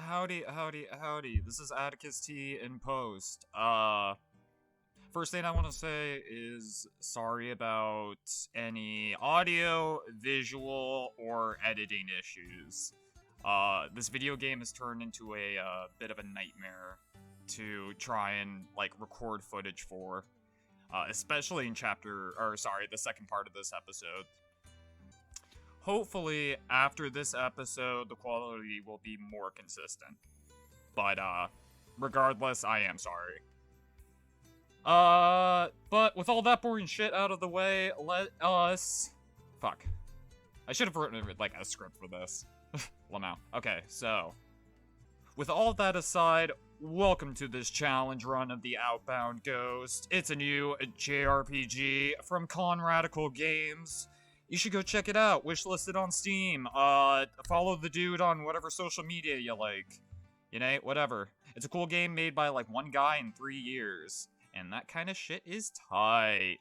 howdy. This is Atticus T in post. First thing I want to say is sorry about any audio, visual, or editing issues. This video game has turned into a bit of a nightmare to try and, like, record footage for. Especially in the second part of this episode. Hopefully, after this episode, the quality will be more consistent. But, regardless, I am sorry. But with all that boring shit out of the way, let us... Fuck. I should have written, like, a script for this. lmao. Okay, so... With all that aside, welcome to this challenge run of the Outbound Ghost. It's a new JRPG from Radical Games. You should go check it out. Wishlisted on Steam. Follow the dude on whatever social media you like. You know, whatever. It's a cool game made by, like, one guy in 3 years. And that kind of shit is tight.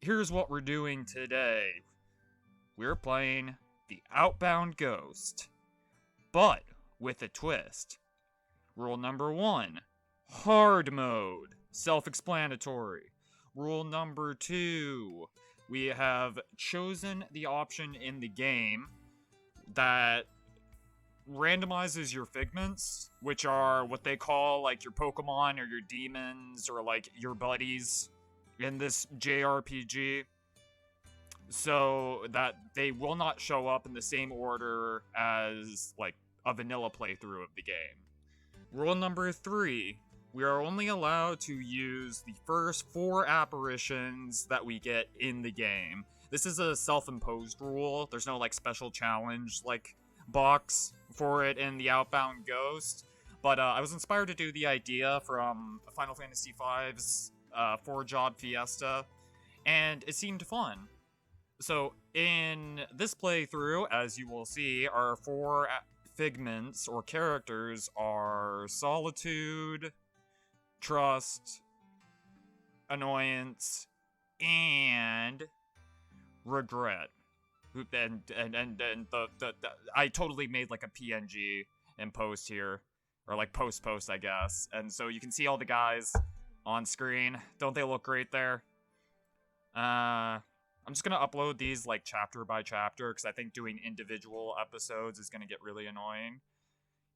Here's what we're doing today. We're playing the Outbound Ghost. But with a twist. Rule number 1. Hard mode. Self-explanatory. Rule number 2. We have chosen the option in the game that randomizes your figments, which are what they call, like, your Pokemon or your demons or, like, your buddies in this JRPG, so that they will not show up in the same order as, like, a vanilla playthrough of the game. Rule number 3. We are only allowed to use the first 4 apparitions that we get in the game. This is a self-imposed rule. There's no, like, special challenge, like, box for it in the Outbound Ghost. But, I was inspired to do the idea from Final Fantasy V's 4-job Fiesta, and it seemed fun. So, in this playthrough, as you will see, our 4 figments, or characters, are Solitude, Trust, Annoyance, and Regret. And I totally made, like, a PNG in post here, or, like, post, I guess. And so you can see all the guys on screen. Don't they look great there? I'm just gonna upload these, like, chapter by chapter, because I think doing individual episodes is gonna get really annoying.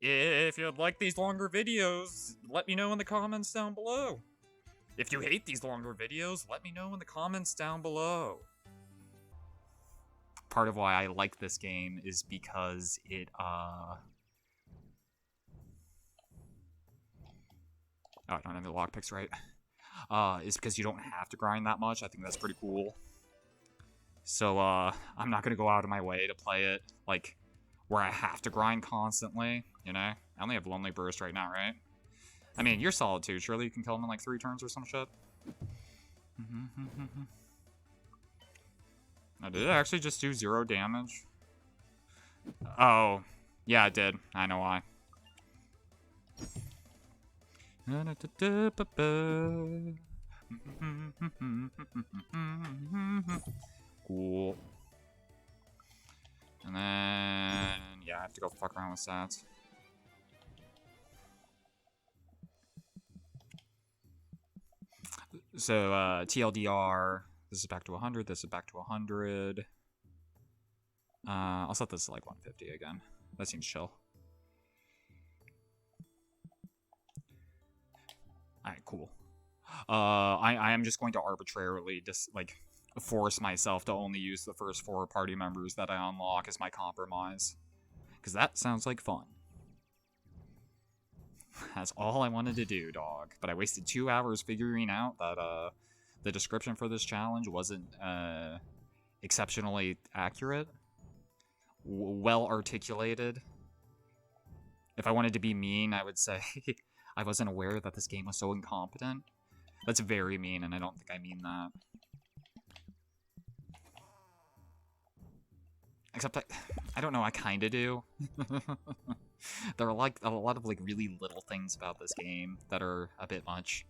If you'd like these longer videos, let me know in the comments down below. If you hate these longer videos, let me know in the comments down below. Part of why I like this game is because it, Oh, I don't have the lockpicks right. Is because you don't have to grind that much. I think that's pretty cool. So, I'm not gonna go out of my way to play it, like, where I have to grind constantly, you know? I only have Lonely Burst right now, right? I mean, you're Solitude. Surely you can kill him in, like, 3 turns or some shit? Oh, did it actually just do 0 damage? Oh, yeah, it did. I know why. Cool. And then, yeah, I have to go fuck around with stats. So, TLDR, this is back to 100, this is back to 100. I'll set this to, like, 150 again. That seems chill. Alright, cool. I am just going to arbitrarily just, like, force myself to only use the first 4 party members that I unlock as my compromise. Because that sounds like fun. That's all I wanted to do, dog. But I wasted 2 hours figuring out that, the description for this challenge wasn't, exceptionally accurate. Well articulated. If I wanted to be mean, I would say I wasn't aware that this game was so incompetent. That's very mean, and I don't think I mean that. Except I don't know, I kinda do. There are, like, a lot of, like, really little things about this game that are a bit much.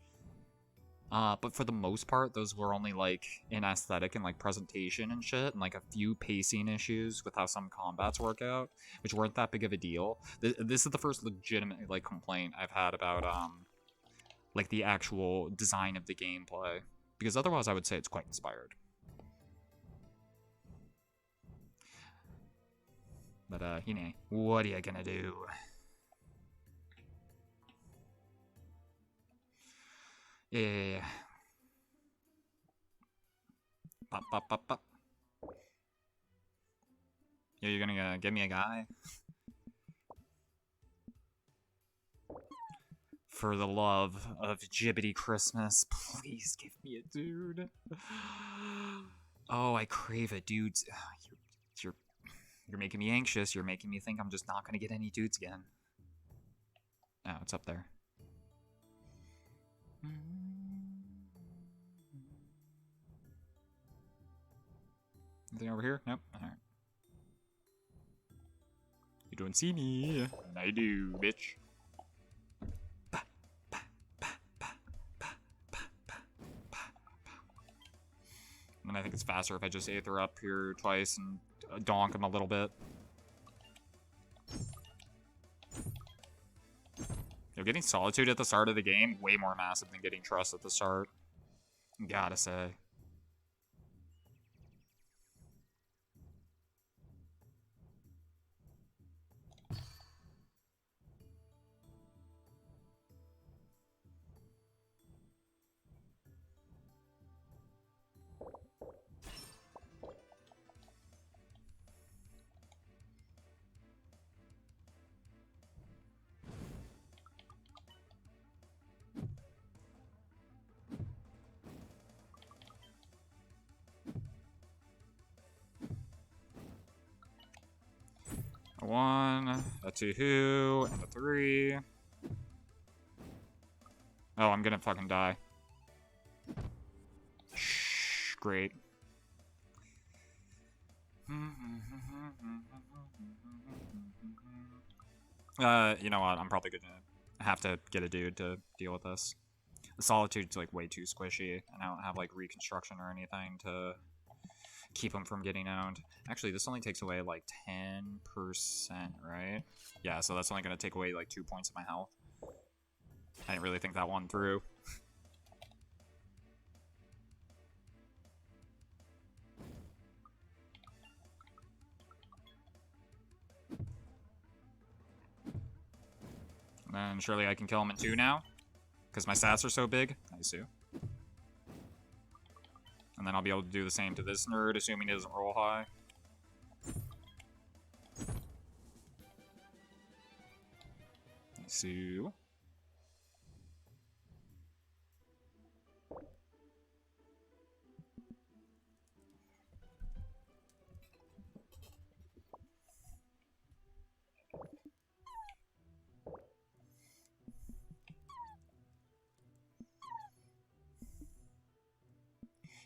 But for the most part, those were only like in aesthetic and like presentation and shit, and like a few pacing issues with how some combats work out, which weren't that big of a deal. This is the first legitimate like complaint I've had about like the actual design of the gameplay, because otherwise I would say it's quite inspired. But you know, what are you gonna do? Yeah. Pop, pop, pop, pop. Yeah, you're gonna give me a guy? For the love of Jibbity Christmas, please give me a dude. Oh, I crave a dude. You're making me anxious. You're making me think I'm just not gonna get any dudes again. Oh, it's up there. Anything over here? Nope. Alright. You don't see me. I do, bitch. And I think it's faster if I just Aether up here twice and donk him a little bit. Yo, getting Solitude at the start of the game, way more massive than getting Trust at the start. Gotta say. A 1, a 2, and a 3. Oh, I'm gonna fucking die. Shh, great. You know what? I'm probably gonna have to get a dude to deal with this. The Solitude's like way too squishy, and I don't have like Reconstruction or anything to keep him from getting owned. Actually, this only takes away like 10%, right? Yeah, so that's only gonna take away like 2 points of my health. I didn't really think that one through. And then surely I can kill him in 2 now, because my stats are so big. I assume. And then I'll be able to do the same to this nerd, assuming he doesn't roll high. So...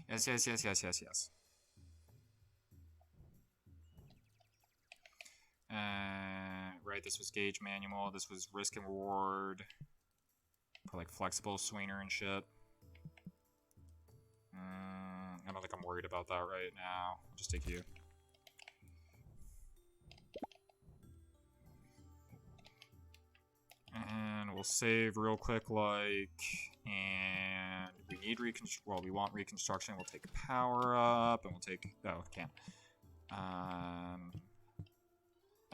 Yes. Right, this was gauge manual, this was risk and reward. For like flexible swingner and shit. I don't think I'm worried about that right now. I'll just take you. And we'll save real quick, like, and we need well, we want reconstruction. We'll take power up, and we'll take, oh, can't.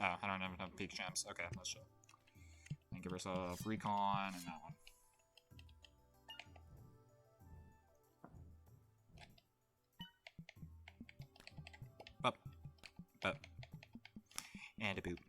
Oh, I don't have enough peak gems. Okay, let's show. And give ourselves recon and that one. Up. And a boot.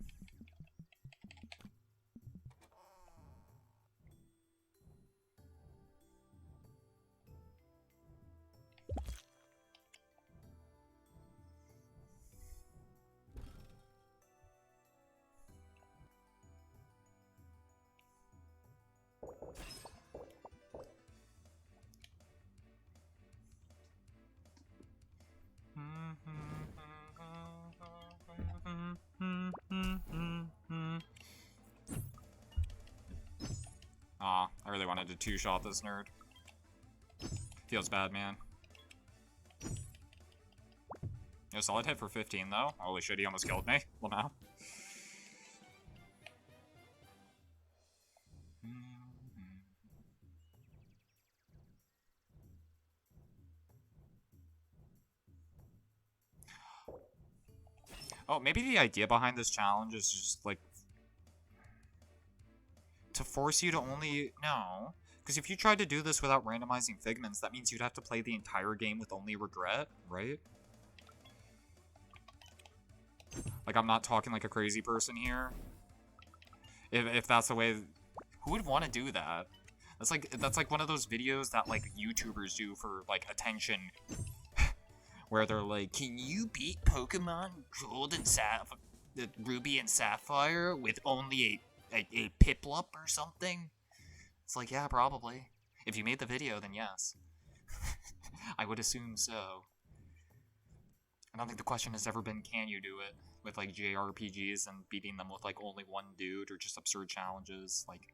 I really wanted to two-shot this nerd. Feels bad, man. A solid hit for 15, though. Holy shit, he almost killed me. lmao. Oh, maybe the idea behind this challenge is just, like, to force you to only... No. Because if you tried to do this without randomizing Figments, that means you'd have to play the entire game with only regret, right? Like, I'm not talking like a crazy person here. If that's the way... Who would want to do that? That's like one of those videos that, like, YouTubers do for, like, attention. Where they're like, can you beat Pokemon Gold and Ruby and Sapphire with only a Piplup or something? It's like, yeah, probably. If you made the video, then yes. I would assume so. I don't think the question has ever been, can you do it? With, like, JRPGs and beating them with, like, only one dude or just absurd challenges. Like,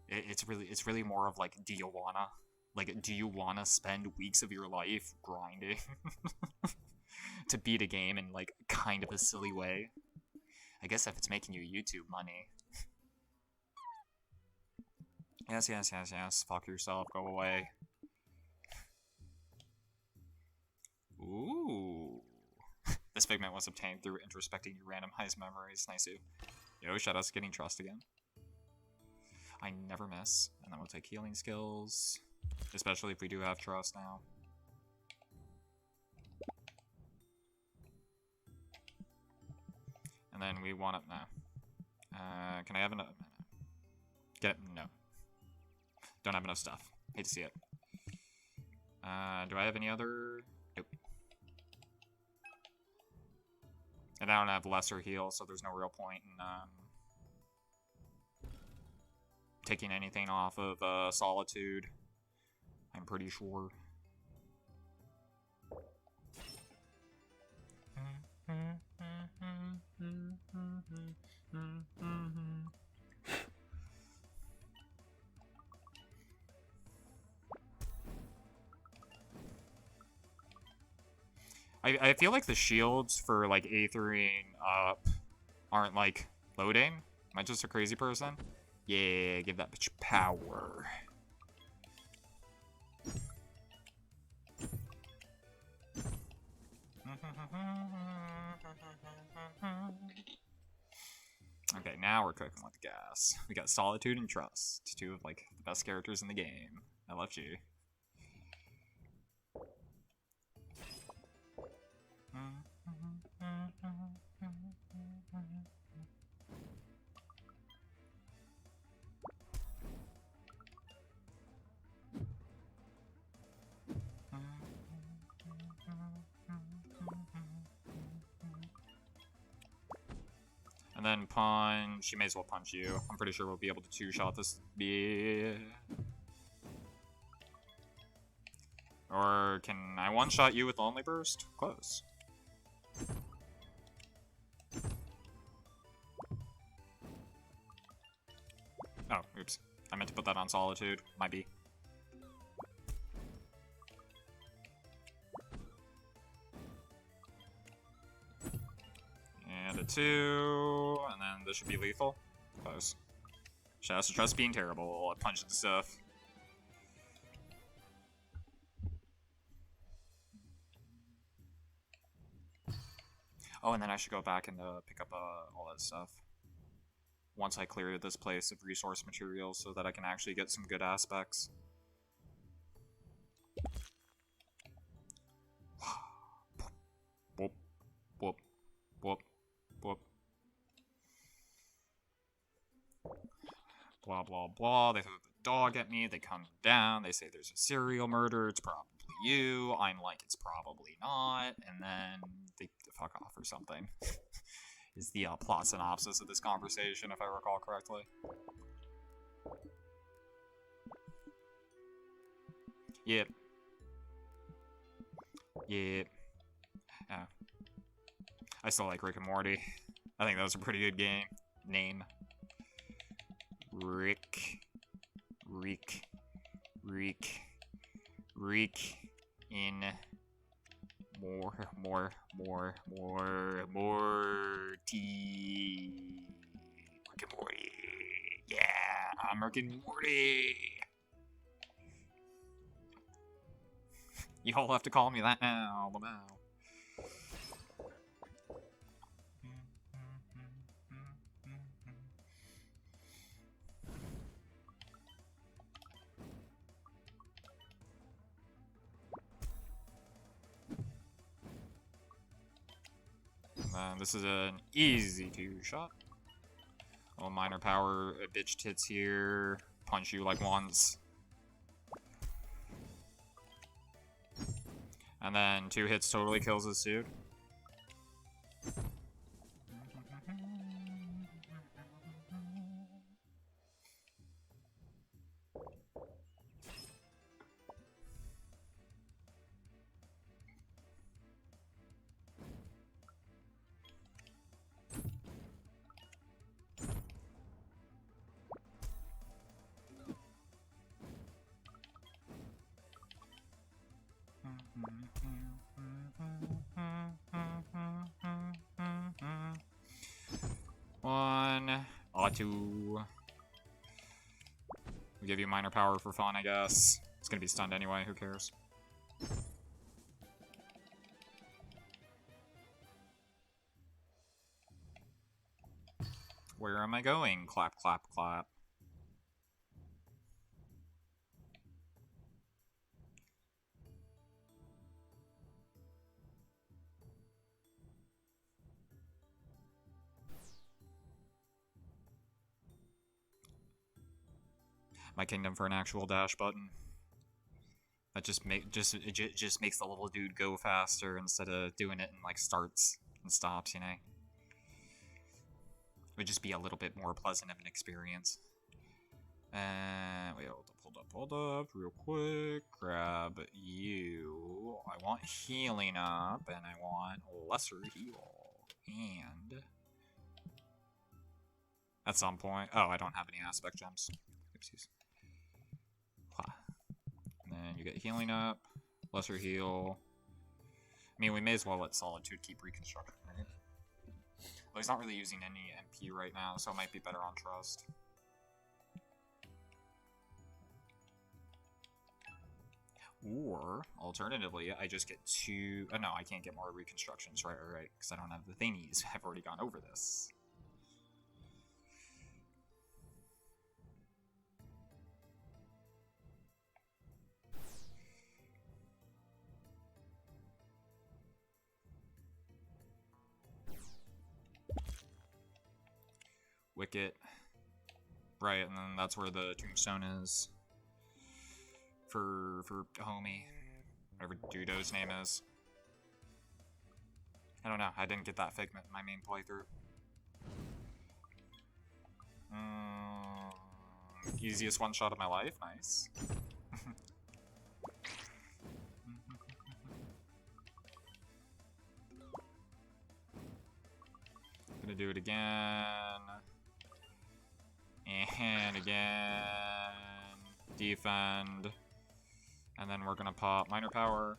it's really more of, like, do you wanna? Like, do you wanna spend weeks of your life grinding to beat a game in, like, kind of a silly way? I guess if it's making you YouTube money. Yes, yes, yes, yes. Fuck yourself. Go away. Ooh. This Figment was obtained through introspecting your randomized memories. Nice, you. Yo, shout out to getting trust again. I never miss. And then we'll take healing skills. Especially if we do have trust now. And then we want it now. Can I have enough? No. Don't have enough stuff. Hate to see it. Do I have any other? Nope. And I don't have lesser heal, so there's no real point in taking anything off of Solitude. I'm pretty sure. I feel like the shields for, like, Aethering up aren't, like, loading. Am I just a crazy person? Yeah, give that bitch power. Okay, now we're cooking with gas. We got Solitude and Trust. Two of, like, the best characters in the game. LFG. And then punch. She may as well punch you. I'm pretty sure we'll be able to two-shot this. Or can I one-shot you with Only Burst? Close. Oh, oops. I meant to put that on Solitude. Might be. And a 2, and then this should be lethal. Close. Shout out to Trust being terrible at punching stuff. Oh, and then I should go back and pick up all that stuff. Once I clear this place of resource materials so that I can actually get some good aspects. Whoop, whoop, whoop, whoop. Blah, blah, blah. They throw the dog at me. They come down. They say there's a serial murder. It's probably you. I'm like, it's probably not. And then they fuck off or something. Is the plot synopsis of this conversation, if I recall correctly. Yep. Yep. Yeah. I still like Rick and Morty. I think that was a pretty good name. Rick. Reek in more tea. Rick and Morty. Yeah, I'm Rick and Morty. You all have to call me that now, lmao. This is an easy 2-shot. Little minor power, bitch tits here. Punch you like once. And then 2 hits totally kills this dude. One, two. We give you minor power for fun, I guess. It's gonna be stunned anyway, who cares? Where am I going? Clap, clap, clap. My kingdom for an actual dash button. That just makes the little dude go faster instead of doing it in like starts and stops, you know. It would just be a little bit more pleasant of an experience. Wait, hold up, real quick. Grab you. I want healing up, and I want lesser heal. And at some point, oh, I don't have any aspect gems. Oopsies. And then you get healing up, lesser heal. I mean, we may as well let Solitude keep reconstruction, right? Well, he's not really using any MP right now, so it might be better on Trust. Or, alternatively, I just get 2... Oh, no, I can't get more reconstructions, right, because I don't have the thingies. I've already gone over this. Wicket. Right, and then that's where the tombstone is. For homie. Whatever Dudo's name is. I don't know, I didn't get that Figment in my main playthrough. Easiest one-shot of my life, nice. Gonna do it again. And again. Defend. And then we're gonna pop minor power,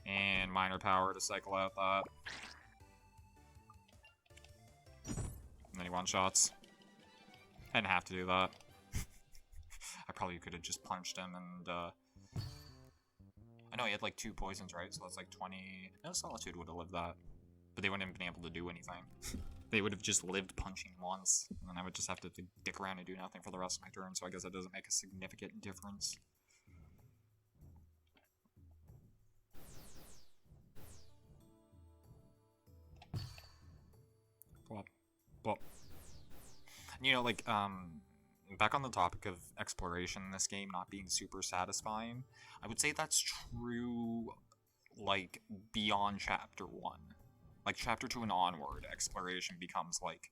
and minor power to cycle out that. And then he one-shots. I didn't have to do that. I probably could have just punched him and, I know he had like 2 poisons, right? So that's like 20... No, Solitude would have lived that. But they wouldn't have been able to do anything. They would have just lived punching once, and then I would just have to dick around and do nothing for the rest of my turn, so I guess that doesn't make a significant difference. Well, you know, like, back on the topic of exploration in this game not being super satisfying, I would say that's true, like, beyond Chapter 1. Like, Chapter 2 and onward, exploration becomes, like,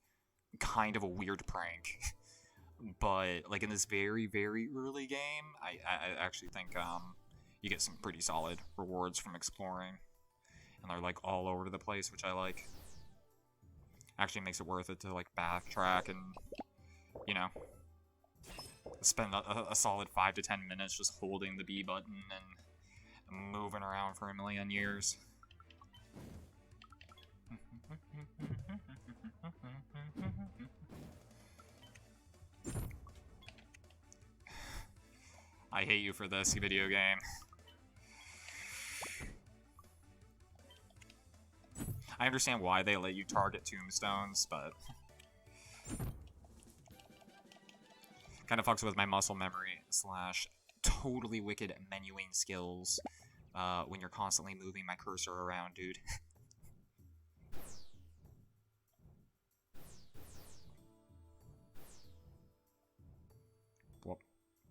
kind of a weird prank. But, like, in this very, very early game, I actually think, you get some pretty solid rewards from exploring. And they're, like, all over the place, which I like. Actually makes it worth it to, like, backtrack and, you know. spend a solid 5 to 10 minutes just holding the B button and moving around for a million years. I hate you for this, video game. I understand why they let you target tombstones, but kind of fucks with my muscle memory / totally wicked menuing skills when you're constantly moving my cursor around, dude. Bop,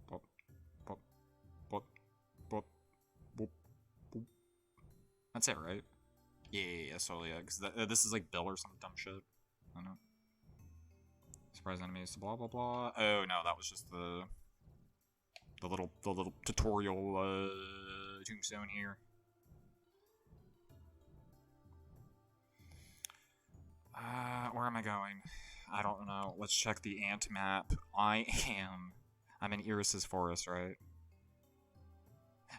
bop, bop, bop, bop, bop, bop. That's it, right? Yeah, so yeah, because this is like Bill or some dumb shit. I don't know. Surprise enemies, blah blah blah. Oh no, that was just the little tutorial tombstone here. Where am I going? I don't know. Let's check the ant map. I'm in Iris's forest, right?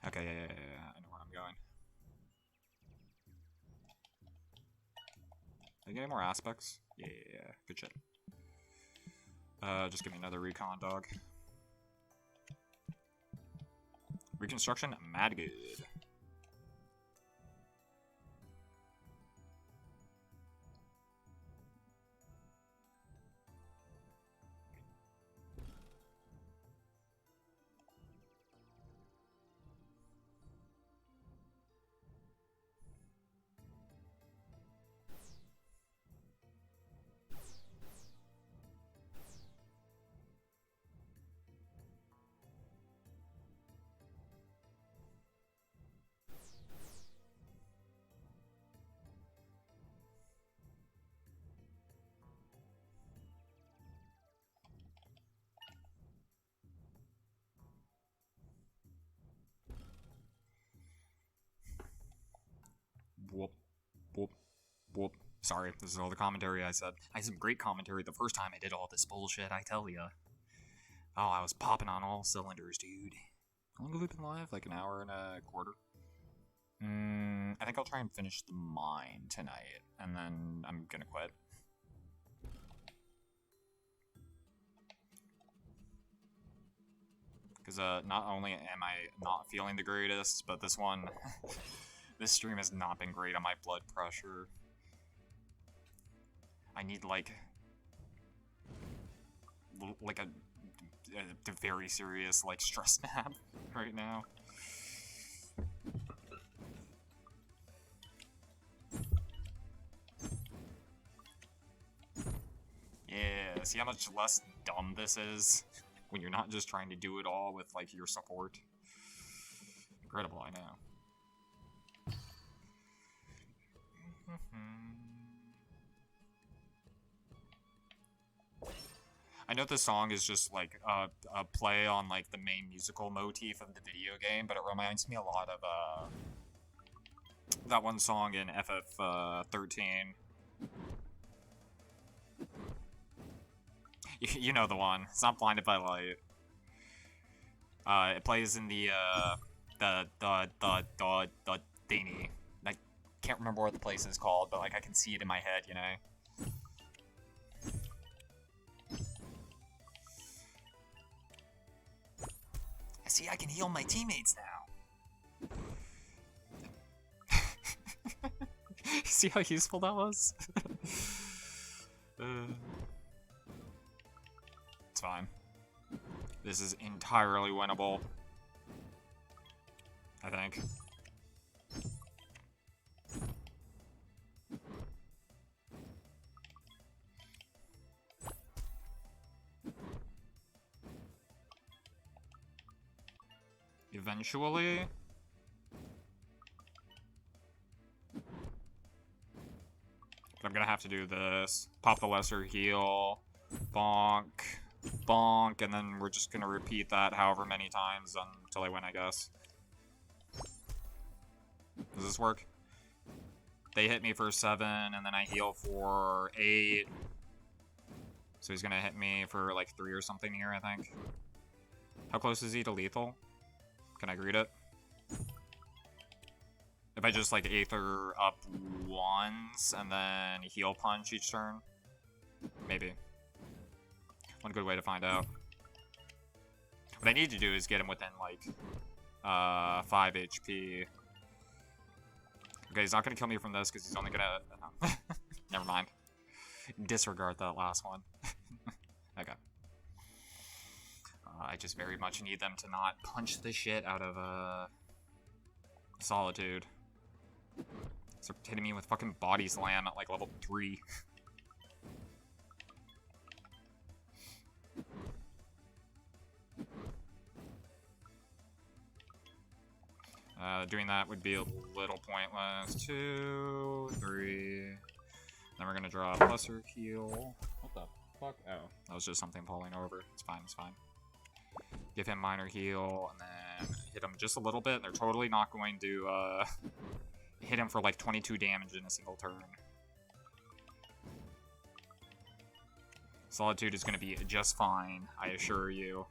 Okay, yeah. I know where I'm going. Did I get any more aspects? Yeah. Good shit. Just give me another recon, dog. Reconstruction, mad good. Whoop, whoop, whoop. Sorry, this is all the commentary I said. I had some great commentary the first time I did all this bullshit, I tell ya. Oh, I was popping on all cylinders, dude. How long have we been live? Like an hour and a quarter? I think I'll try and finish the mine tonight, and then I'm gonna quit. Because not only am I not feeling the greatest, but this one, this stream has not been great on my blood pressure. I need like a very serious like stress nap right now. Yeah, see how much less dumb this is when you're not just trying to do it all with like your support. Incredible, I know. I know this song is just like a play on like the main musical motif of the video game, but it reminds me a lot of that one song in FF13. You know the one. It's not Blinded by Light. It plays in the thingy. I can't remember what the place is called, but like I can see it in my head, you know. See, I can heal my teammates now. See how useful that was? It's fine. This is entirely winnable, I think. Eventually. But I'm gonna have to do this. Pop the lesser heal. Bonk. Bonk. And then we're just gonna repeat that however many times until I win, I guess. Does this work? They hit me for 7, and then I heal for 8. So he's gonna hit me for like 3 or something here, I think. How close is he to lethal? Can I greet it? If I just, like, Aether up once, and then heal punch each turn? Maybe. One good way to find out. What I need to do is get him within, like, 5 HP. Okay, he's not gonna kill me from this, because he's only gonna... Never mind. Disregard that last one. Okay. I just very much need them to not punch the shit out of, Solitude. Start hitting me with fucking body slam at, like, level 3. Doing that would be a little pointless. 2, 3. Then we're gonna draw a lesser heal. What the fuck? Oh, that was just something falling over. It's fine, it's fine. Give him minor heal, and then hit him just a little bit. They're totally not going to, hit him for like 22 damage in a single turn. Solitude is gonna be just fine, I assure you.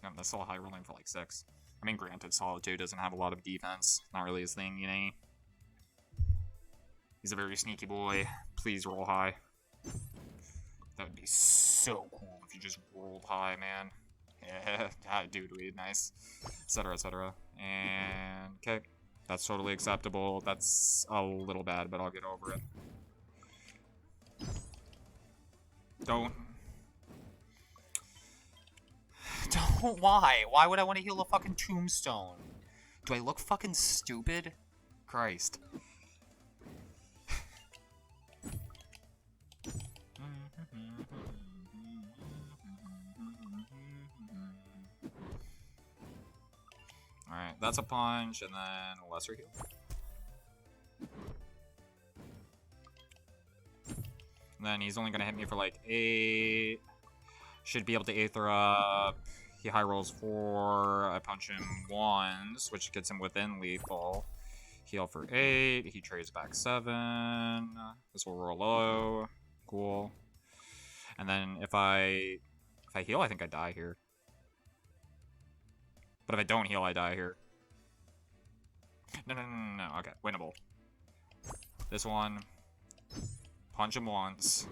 That's still high rolling for like 6. I mean, granted, Solitude doesn't have a lot of defense. Not really his thing, you know? He's a very sneaky boy. Please roll high. That would be so cool if you just rolled high, man. Yeah, dude, weed, nice. Etc., etc. And, okay. That's totally acceptable. That's a little bad, but I'll get over it. Don't, why? Why would I want to heal a fucking tombstone? Do I look fucking stupid? Christ. Alright, that's a punch, and then a lesser heal. And then he's only gonna hit me for like 8. Should be able to Aether up. He high rolls 4. I punch him once, which gets him within lethal. Heal for 8. He trades back 7. This will roll low. Cool. And then if I heal, I think I die here. But if I don't heal, I die here. No. Okay, winnable. This one. Punch him once.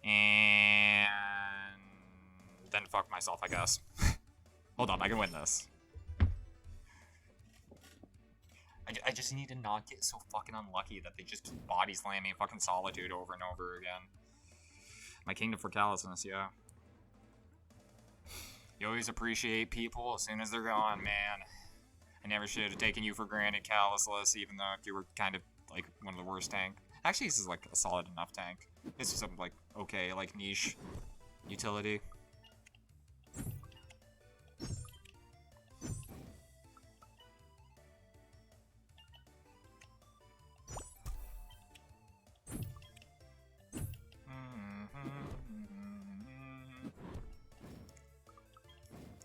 And then fuck myself, I guess. Hold on, I can win this. I just need to not get so fucking unlucky that they just keep body slamming fucking Solitude over and over again. My kingdom for callousness, yeah. You always appreciate people as soon as they're gone, man. I never should have taken you for granted, callousness, even though you were kind of like one of the worst tank. Actually, this is like a solid enough tank. This is some like okay, like niche utility.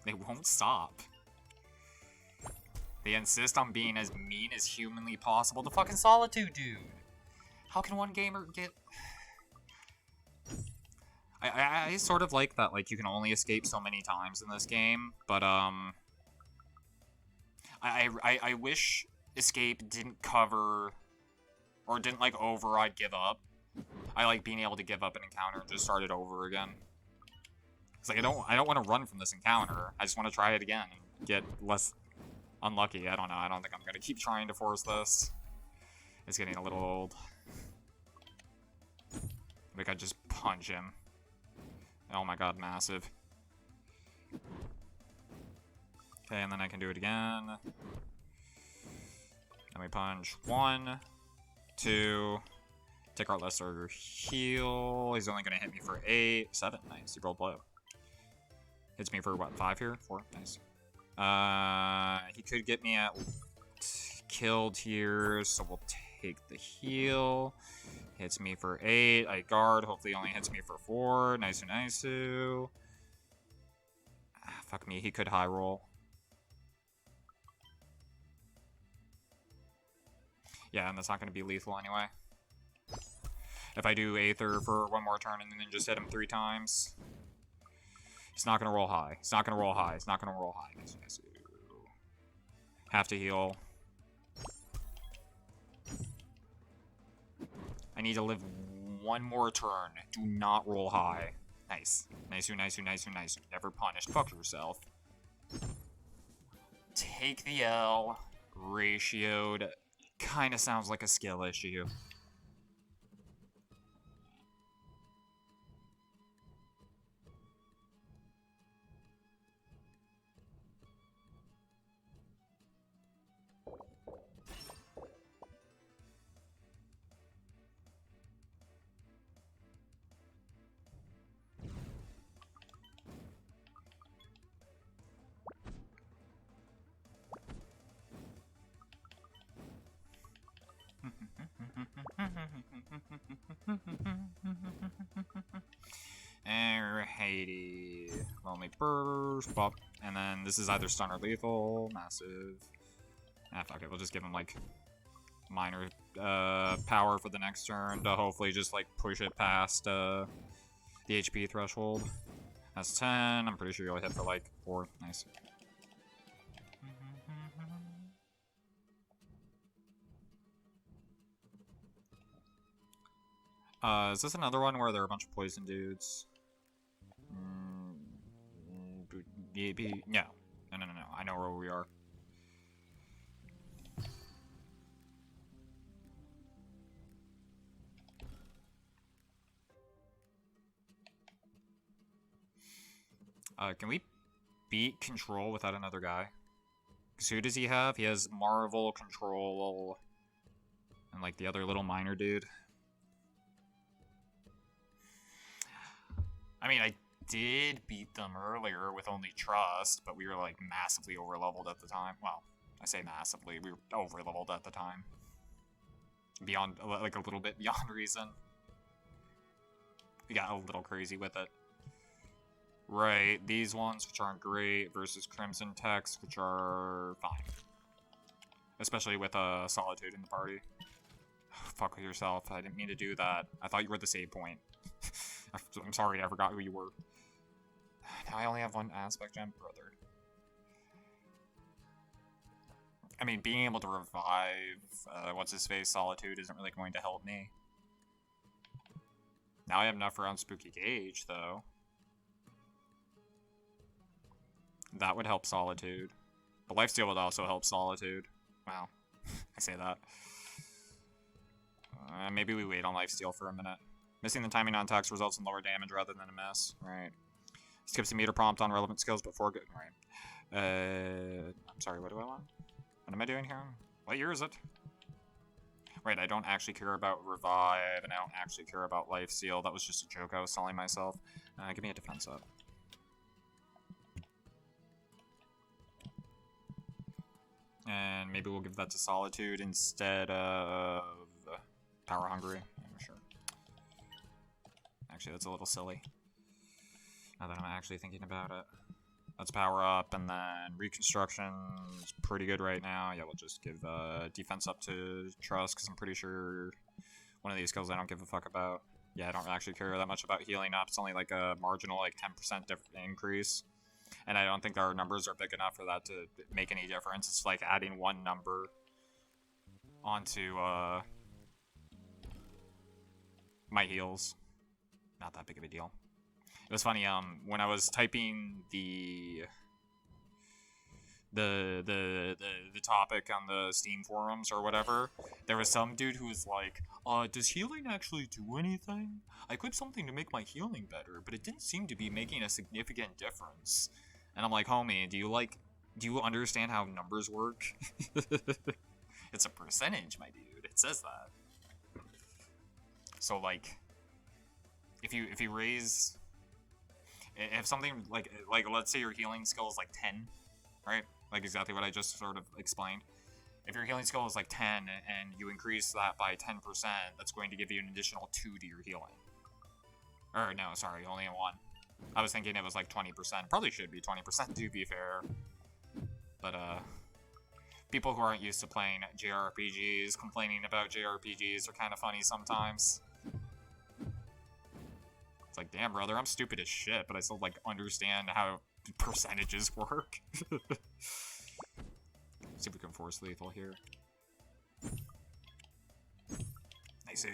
They won't stop. They insist on being as mean as humanly possible. The fucking Solitude, dude. How can one gamer get... I sort of like that, like, you can only escape so many times in this game, but, I wish escape didn't cover, or didn't, like, override give up. I like being able to give up an encounter and just start it over again. It's like, I don't want to run from this encounter. I just want to try it again and get less unlucky. I don't know. I don't think I'm going to keep trying to force this. It's getting a little old. Like, I just punch him. Oh my god, massive. Okay, and then I can do it again. Then we punch 1, 2. Take our lesser heal. He's only going to hit me for 8. 7. Nice. He rolled low. Hits me for what? 5 here? 4. Nice. He could get me at killed here, so we'll take the heal. Hits me for 8. I guard. Hopefully, he only hits me for 4. Nice. Fuck me. He could high roll. Yeah, and that's not going to be lethal anyway. If I do Aether for one more turn and then just hit him 3 times. He's not gonna roll high. He's not gonna roll high. He's not gonna roll high. Have to heal. I need to live one more turn. Do not roll high. Nice. Nice, nice, nice, nice. Never punished. Fuck yourself. Take the L. Ratioed. Kinda sounds like a skill issue. Alrighty. Lonely burst, pop. And then this is either stun or lethal. Massive. Ah, fuck it. We'll just give him, like, minor power for the next turn to hopefully just, like, push it past the HP threshold. That's 10. I'm pretty sure you'll hit for, like, 4. Nice. Is this another one where there are a bunch of poison dudes? Maybe. No. No. I know where we are. Can we beat Control without another guy? Because who does he have? He has Marvel, Control, and like the other little minor dude. I mean, I did beat them earlier with only Trust, but we were like massively overleveled at the time. Well, I say massively, we were overleveled at the time. Beyond, like a little bit beyond reason. We got a little crazy with it. Right, these ones, which aren't great, versus Crimson Text, which are fine. Especially with Solitude in the party. Fuck with yourself, I didn't mean to do that. I thought you were the save point. I'm sorry, I forgot who you were. Now I only have one aspect gem, brother. I mean, being able to revive, what's-his-face, Solitude isn't really going to help me. Now I have enough around Spooky Gauge, though. That would help Solitude. But Lifesteal would also help Solitude. Wow. I say that. Maybe we wait on Lifesteal for a minute. Missing the timing on attacks results in lower damage rather than a miss. Right. Skips the meter prompt on relevant skills before good. Right. I'm sorry, what do I want? What am I doing here? What year is it? Right, I don't actually care about Revive, and I don't actually care about Lifesteal. That was just a joke I was telling myself. Give me a defense up. And maybe we'll give that to Solitude instead of Power Hungry. Yeah, sure. Actually, that's a little silly. Now that I'm actually thinking about it. Let's power up, and then Reconstruction's pretty good right now. Yeah, we'll just give defense up to Trust, because I'm pretty sure one of these skills I don't give a fuck about. Yeah, I don't actually care that much about healing up. It's only like a marginal, like 10% increase. And I don't think our numbers are big enough for that to make any difference. It's like adding one number onto my heals. Not that big of a deal. It was funny, when I was typing the topic on the Steam forums or whatever, there was some dude who was like, does healing actually do anything? I put something to make my healing better, but it didn't seem to be making a significant difference. And I'm like, homie, do you understand how numbers work? It's a percentage, my dude. It says that. So like, if you raise, if something like let's say your healing skill is like 10, right? Like exactly what I just sort of explained. If your healing skill is like 10 and you increase that by 10%, that's going to give you an additional 2 to your healing. Or no, sorry, only a 1. I was thinking it was like 20%. Probably should be 20% to be fair. But people who aren't used to playing JRPGs complaining about JRPGs are kind of funny sometimes. It's like, damn, brother, I'm stupid as shit, but I still, like, understand how percentages work. See if we can force lethal here. Nice.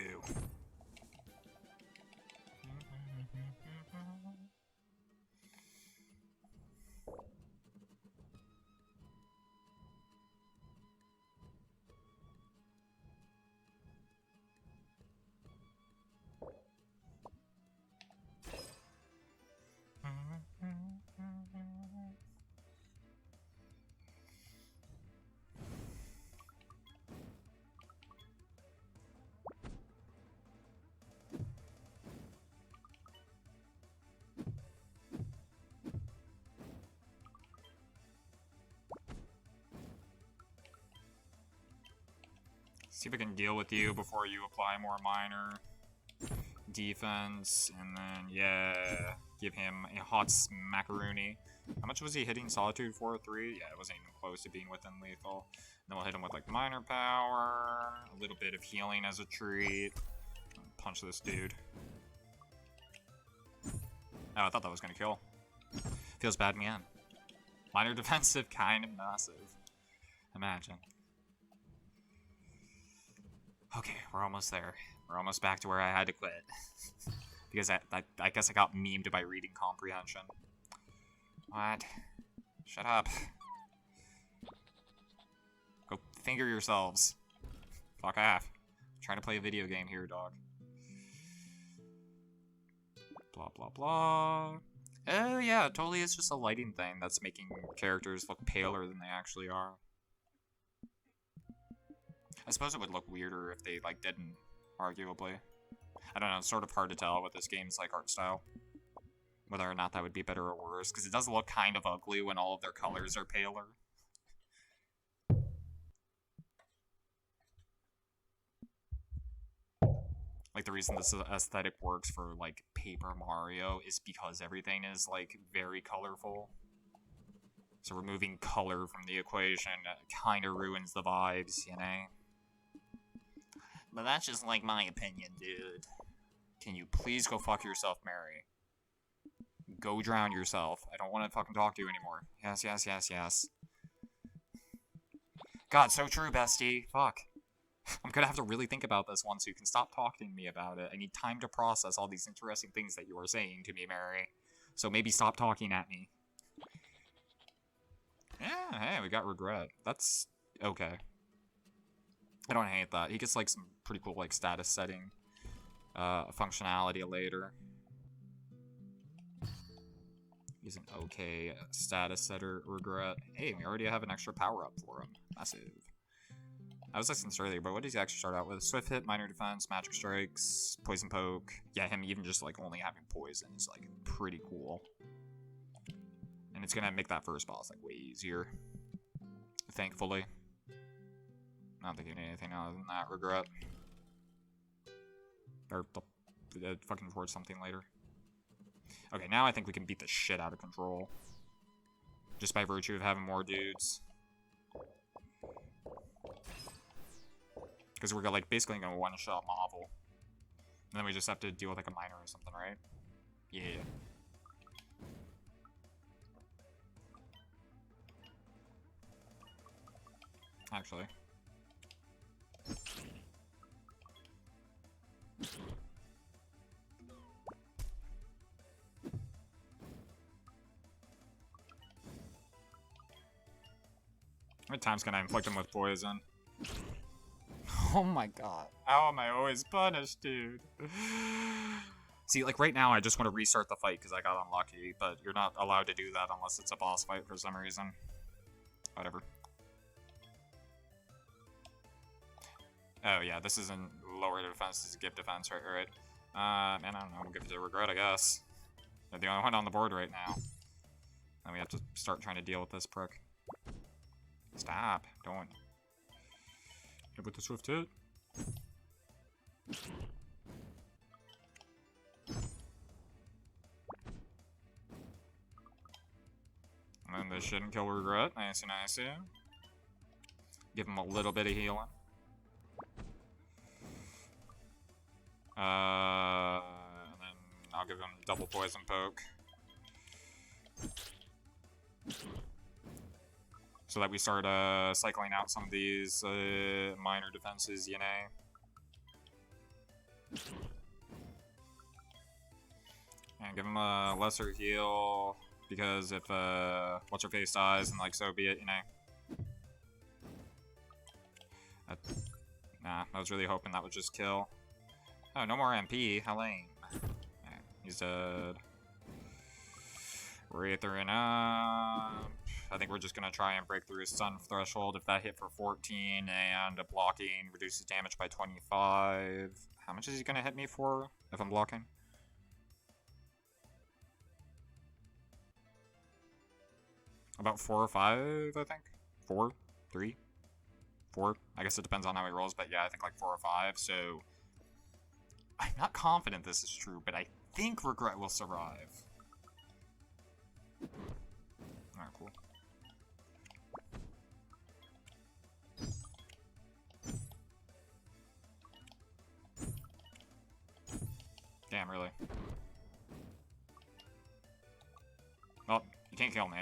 See if I can deal with you before you apply more minor defense, and then, yeah, give him a hot macaroni. How much was he hitting Solitude for? 3? Yeah, it wasn't even close to being within lethal. Then we'll hit him with, like, minor power, a little bit of healing as a treat. Punch this dude. Oh, I thought that was gonna kill. Feels bad, man. Minor defensive, kind of massive. Imagine. Okay, we're almost there. We're almost back to where I had to quit. Because I guess I got memed by reading comprehension. What? Shut up. Go finger yourselves. Fuck off. I'm trying to play a video game here, dog. Blah, blah, blah. Oh, yeah, totally it's just a lighting thing that's making characters look paler than they actually are. I suppose it would look weirder if they, like, didn't, arguably. I don't know, it's sort of hard to tell with this game's, like, art style. Whether or not that would be better or worse, because it does look kind of ugly when all of their colors are paler. Like, the reason this aesthetic works for, like, Paper Mario is because everything is, like, very colorful. So removing color from the equation kind of ruins the vibes, you know? But that's just, like, my opinion, dude. Can you please go fuck yourself, Mary? Go drown yourself. I don't want to fucking talk to you anymore. Yes, yes, yes, yes. God, so true, bestie. Fuck. I'm gonna have to really think about this one so you can stop talking to me about it. I need time to process all these interesting things that you are saying to me, Mary. So maybe stop talking at me. Yeah, hey, we got regret. That's okay. I don't hate that. He gets, like, some pretty cool, like, status setting functionality later. He's an okay status setter, regret. Hey, we already have an extra power-up for him. Massive. I was listening earlier, but what does he actually start out with? Swift hit, minor defense, magic strikes, poison poke. Yeah, him even just, like, only having poison is, like, pretty cool. And it's gonna make that first boss, like, way easier. Thankfully. I don't think you need anything other than that, regret. Or fucking forge something later. Okay, now I think we can beat the shit out of Control. Just by virtue of having more dudes. Because we're, like, basically gonna one-shot Marvel. And then we just have to deal with, like, a minor or something, right? Yeah. Actually. How many times can I inflict him with poison? Oh my god. How am I always punished, dude? See, like, right now I just want to restart the fight because I got unlucky, but you're not allowed to do that unless it's a boss fight for some reason. Whatever. Oh yeah, this isn't lower defense, this is give defense, right? Man, I don't know, we'll give it to regret, I guess. They're the only one on the board right now. Then we have to start trying to deal with this prick. Stop, don't. Hit with the swift hit. And then this shouldn't kill regret, nice and nice. Give him a little bit of healing. And then I'll give him double poison poke. So that we start cycling out some of these minor defenses, you know. And give him a lesser heal, because if what's-her-face dies, then like so be it, you know. Nah, I was really hoping that would just kill. Oh, no more MP, how lame. Alright, he's dead. Wraithering up. I think we're just gonna try and break through his stun threshold. If that hit for 14 and blocking reduces damage by 25. How much is he gonna hit me for if I'm blocking? About 4 or 5, I think. 4, 3, 4. I guess it depends on how he rolls, but yeah, I think like 4 or 5. So I'm not confident this is true, but I think Regret will survive. Alright, cool. Damn, really. Well, you can't kill me.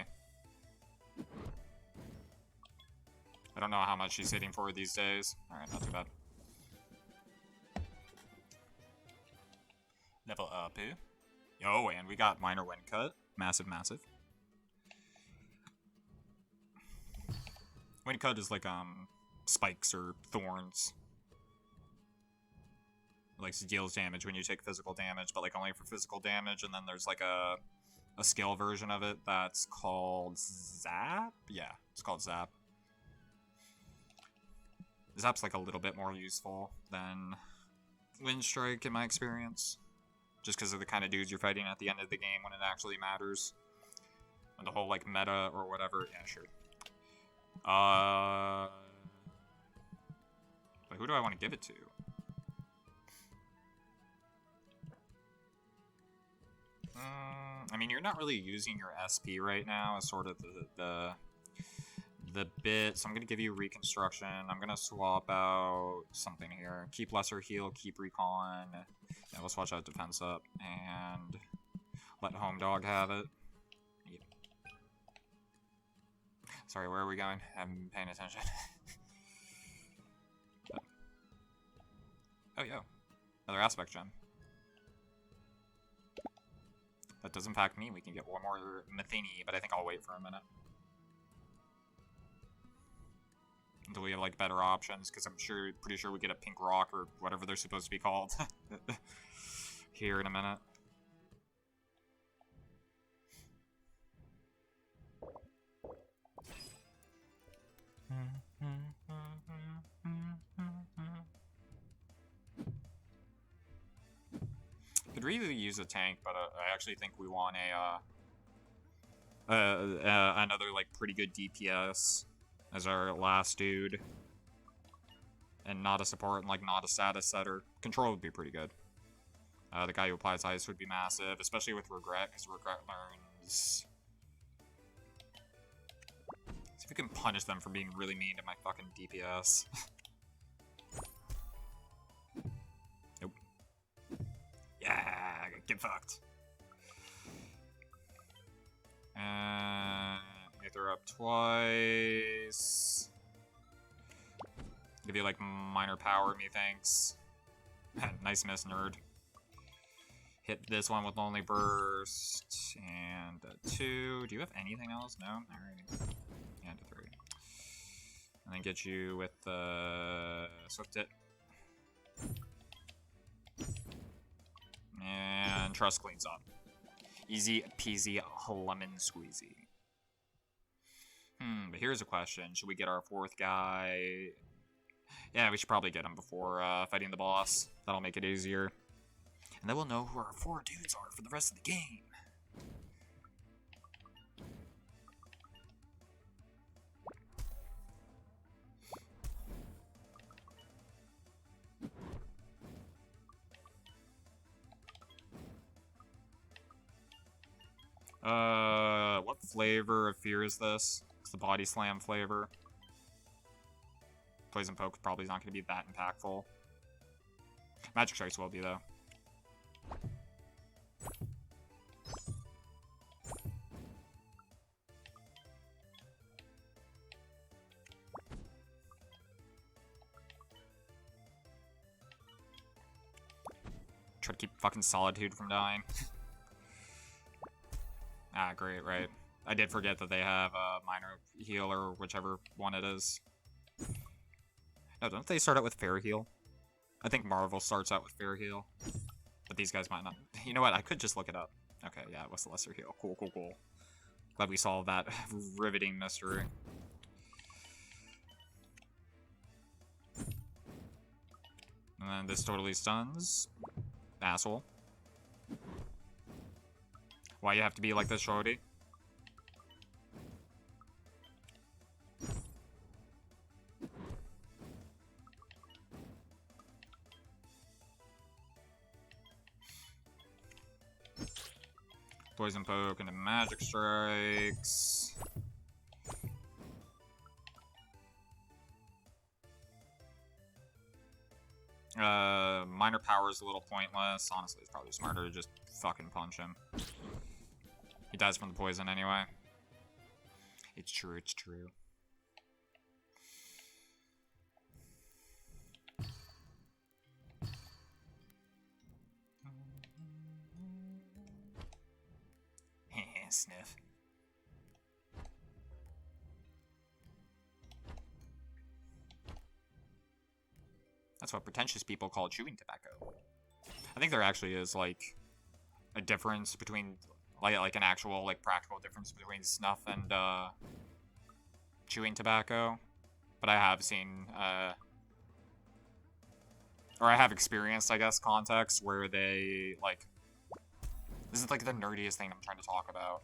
I don't know how much she's hitting for these days. Alright, not too bad. Level up, eh? Yo, and we got minor wind cut. Massive, massive. Wind cut is like, spikes or thorns. Like, deals damage when you take physical damage, but like only for physical damage, and then there's like a skill version of it that's called Zap? Yeah, it's called Zap. Zap's like a little bit more useful than Wind Strike in my experience. Just because of the kind of dudes you're fighting at the end of the game when it actually matters. And the whole like meta or whatever. Yeah, sure. But who do I want to give it to? I mean, you're not really using your SP right now as sort of the bit, so I'm gonna give you Reconstruction. I'm gonna swap out something here. Keep Lesser Heal, keep Recon. Yeah, we'll swatch out Defense up, and let Home Dog have it. Yep. Sorry, where are we going? I'm paying attention. Oh, yeah. Another Aspect Gem. That does impact me. We can get one more Matheny, but I think I'll wait for a minute. Until we have, like, better options, because I'm pretty sure we get a Pink Rock, or whatever they're supposed to be called, here in a minute. Could really use a tank, but I actually think we want another, like, pretty good DPS as our last dude. And not a support and, like, not a status setter. Control would be pretty good. The guy who applies ice would be massive, especially with Regret, because Regret learns... See if we can punish them for being really mean to my fucking DPS. Nope. Yeah, get fucked. Aether up twice. Give you, like, minor power, methinks. Nice miss, nerd. Hit this one with Lonely Burst. And a 2. Do you have anything else? No? Alright. And a 3. And then get you with the Swift It. And Trust cleans up. Easy peasy lemon squeezy. But here's a question. Should we get our 4th guy? Yeah, we should probably get him before fighting the boss. That'll make it easier. And then we'll know who our 4 dudes are for the rest of the game. What flavor of fear is this? It's the Body Slam flavor. Poison Poke probably not going to be that impactful. Magic Strikes will be, though. Gotta keep fucking Solitude from dying. Ah, great, right. I did forget that they have a minor heal or whichever one it is. No, don't they start out with Fair Heal? I think Marvel starts out with Fair Heal. But these guys might not. You know what? I could just look it up. Okay, yeah, it was the Lesser Heal. Cool, cool, cool. Glad we solved that riveting mystery. And then this totally stuns. Asshole. Why you have to be like this, shorty? Poison Poke into Magic Strikes. Minor Power is a little pointless. Honestly, it's probably smarter to just fucking punch him. He dies from the poison anyway. It's true, it's true. Sniff. That's what pretentious people call chewing tobacco. I think there actually is, like, a difference between, like an actual, like, practical difference between snuff and, chewing tobacco. But I have seen, or I have experienced, I guess, contexts where they, like, this is, like, the nerdiest thing I'm trying to talk about.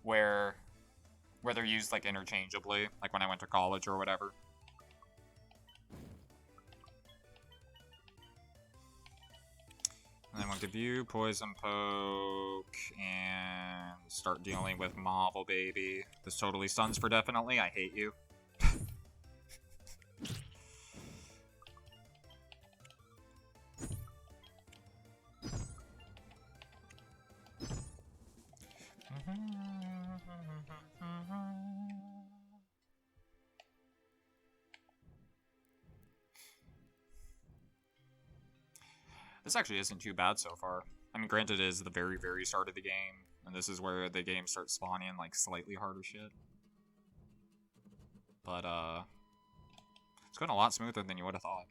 Where they're used, like, interchangeably, like when I went to college or whatever. And then we'll give you Poison Poke and start dealing with Marvel, baby. This totally stuns for definitely. I hate you. This actually isn't too bad so far. I mean, granted, it is the very, very start of the game, and this is where the game starts spawning, like, slightly harder shit. But, it's going a lot smoother than you would have thought.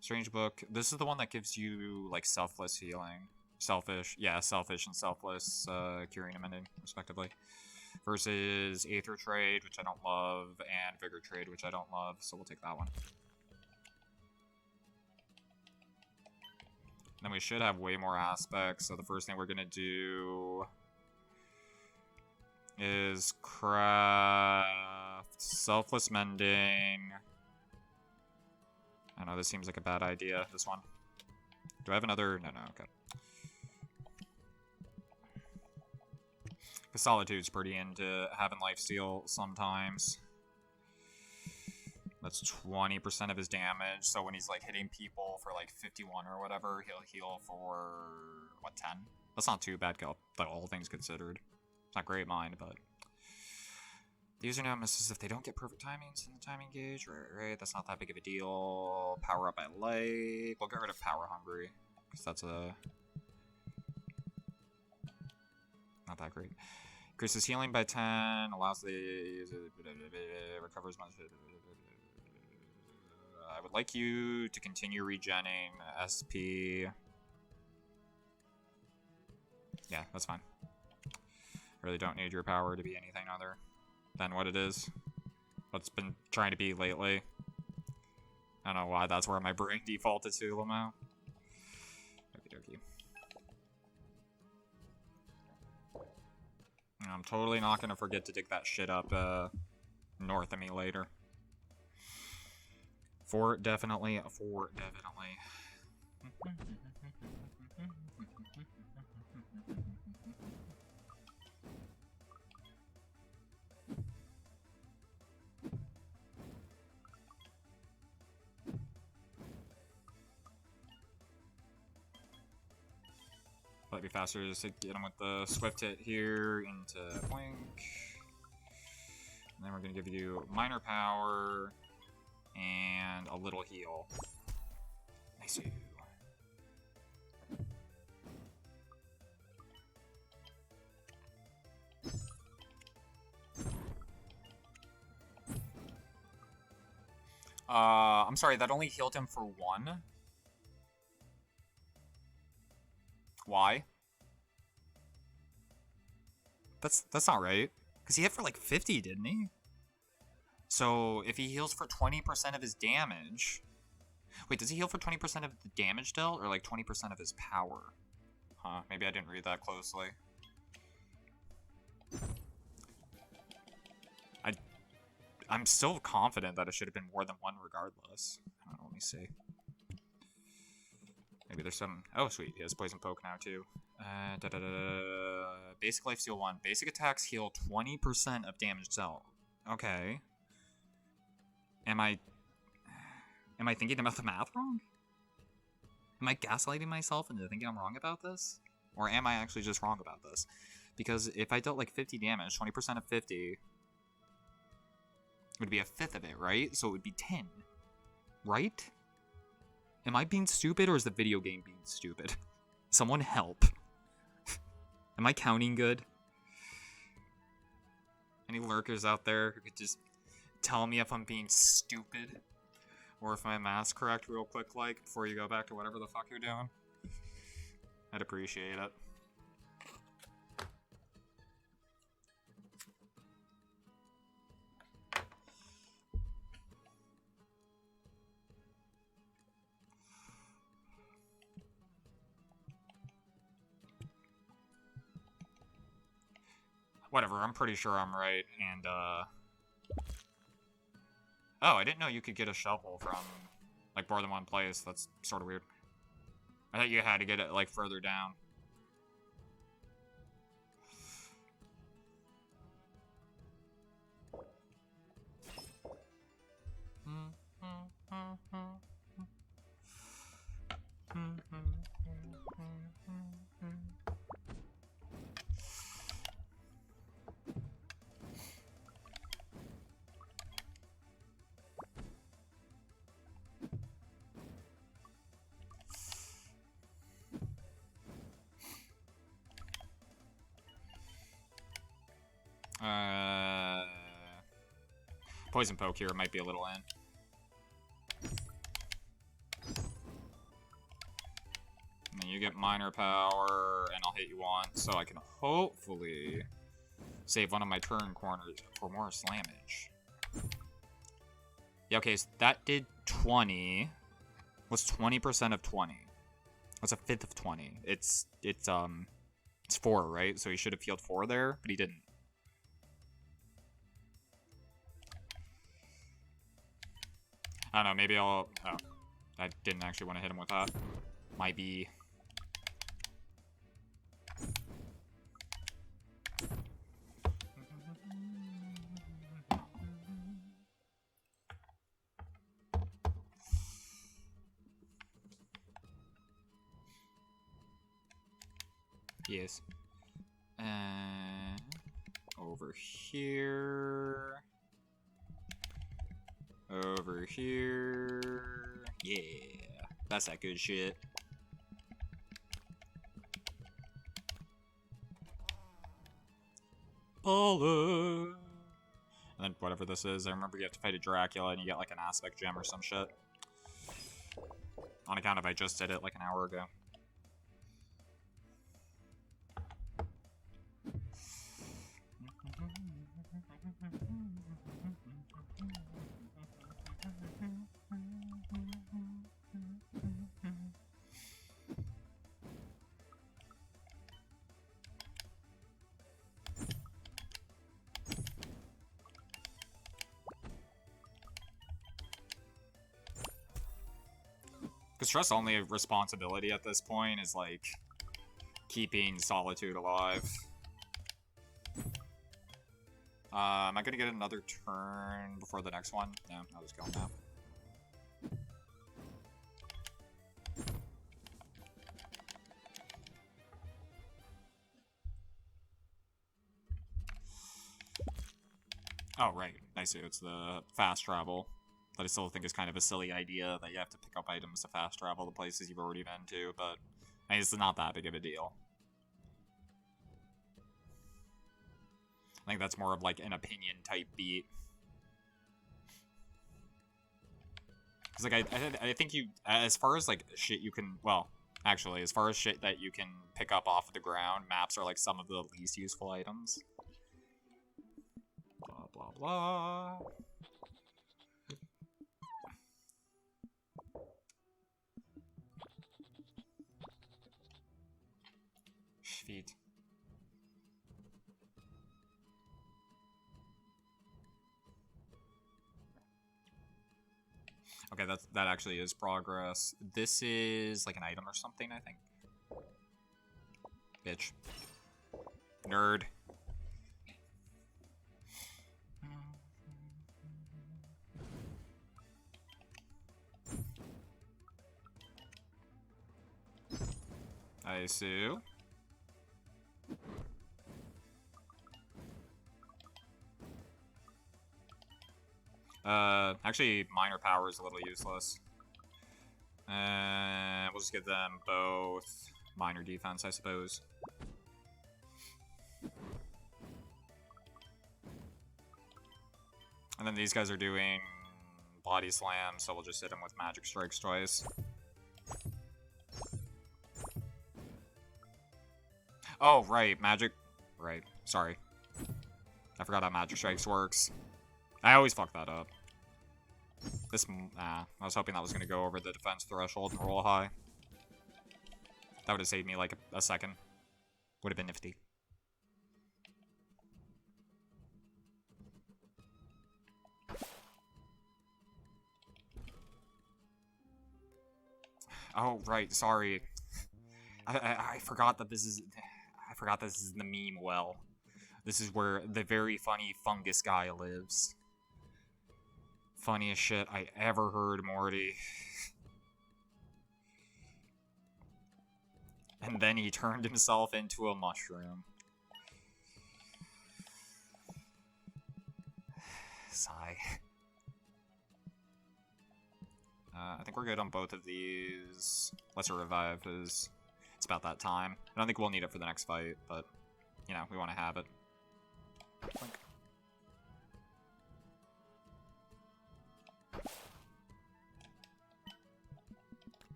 Strange Book. This is the one that gives you, like, selfless healing. Selfish. Yeah, selfish and selfless, curing and mending, respectively. Versus Aether Trade, which I don't love, and Vigor Trade, which I don't love, so we'll take that one. Then we should have way more aspects, so the first thing we're gonna do is craft Selfless Mending. I know this seems like a bad idea, this one. Do I have another? No, okay. Because Solitude's pretty into having lifesteal sometimes. That's 20% of his damage, so when he's, like, hitting people for, like, 51 or whatever, he'll heal for, what, 10? That's not too bad, all things considered. It's not great mind, but... The user now misses if they don't get perfect timings in the timing gauge. Right, that's not that big of a deal. Power up I like. We'll get rid of Power Hungry, because that's a... not that great. Increases healing by 10, allows the user... recovers much... I would like you to continue regenning SP. Yeah, that's fine. I really don't need your power to be anything other than what it is. What it's been trying to be lately. I don't know why that's where my brain defaulted to, lmao. Okie dokie. I'm totally not gonna forget to dig that shit up north of me later. For definitely. Might be faster just to get him with the swift hit here into Blink. And then we're gonna give you minor power and a little heal. Nice. I'm sorry, that only healed him for 1? Why? That's not right. Because he hit for like 50, didn't he? So if he heals for 20% of his damage... Wait, does he heal for 20% of the damage dealt, or like 20% of his power? Huh, maybe I didn't read that closely. I'm still confident that it should have been more than 1 regardless. I don't know, let me see. Maybe there's some... Oh, sweet, he has Poison Poke now, too. Basic Life Steal 1. Basic attacks heal 20% of damage dealt. Okay. Am I thinking about the math wrong? Am I gaslighting myself into thinking I'm wrong about this? Or am I actually just wrong about this? Because if I dealt like 50 damage, 20% of 50 would be a fifth of it, right? So it would be 10. Right? Am I being stupid, or is the video game being stupid? Someone help. Am I counting good? Any lurkers out there who could just tell me if I'm being stupid? Or if my math's correct real quick, like, before you go back to whatever the fuck you're doing? I'd appreciate it. Whatever, I'm pretty sure I'm right, and, Oh, I didn't know you could get a shovel from, like, more than one place. That's sort of weird. I thought you had to get it, like, further down. Poison Poke here might be a little in. And then you get minor power, and I'll hit you once, so I can hopefully save one of my turn corners for more slammage. Yeah, okay, so that did 20. What's 20% of 20? What's a fifth of 20? It's 4, right? So he should have healed 4 there, but he didn't. I don't know, maybe I'll... Oh, I didn't actually want to hit him with that. Might be... Yes. Over here... Over here... Yeah, that's that good shit. Baller! And then whatever this is, I remember you have to fight a Dracula and you get like an aspect gem or some shit. On account of I just did it like an hour ago. Because Trust's only responsibility at this point is, like, keeping Solitude alive. Am I gonna get another turn before the next one? No, I'll just go now. Oh, right. I see. It's the fast travel. But I still think it's kind of a silly idea that you have to pick up items to fast travel to places you've already been to, but I mean, it's not that big of a deal. I think that's more of like an opinion type beat. Because, like, I think you, as far as, like, shit you can, well, actually, as far as shit that you can pick up off of the ground, maps are, like, some of the least useful items. Blah, blah, blah. Feet. Okay, that actually is progress. This is like an item or something, I think. Bitch. Nerd. I see. Actually, minor power is a little useless. We'll just give them both minor defense, I suppose. And then these guys are doing body slam, so we'll just hit them with magic strikes twice. Oh, right, magic. Right, sorry. I forgot how magic strikes works. I always fuck that up. This, I was hoping that was going to go over the defense threshold and roll high. That would have saved me like a second. Would have been nifty. Oh, right, sorry. I forgot that this is... I forgot this is the meme well. This is where the very funny fungus guy lives. Funniest shit I ever heard, Morty. And then he turned himself into a mushroom. Sigh. I think we're good on both of these. Lesser revive, because it's about that time. I don't think we'll need it for the next fight, but, you know, we want to have it. Blink.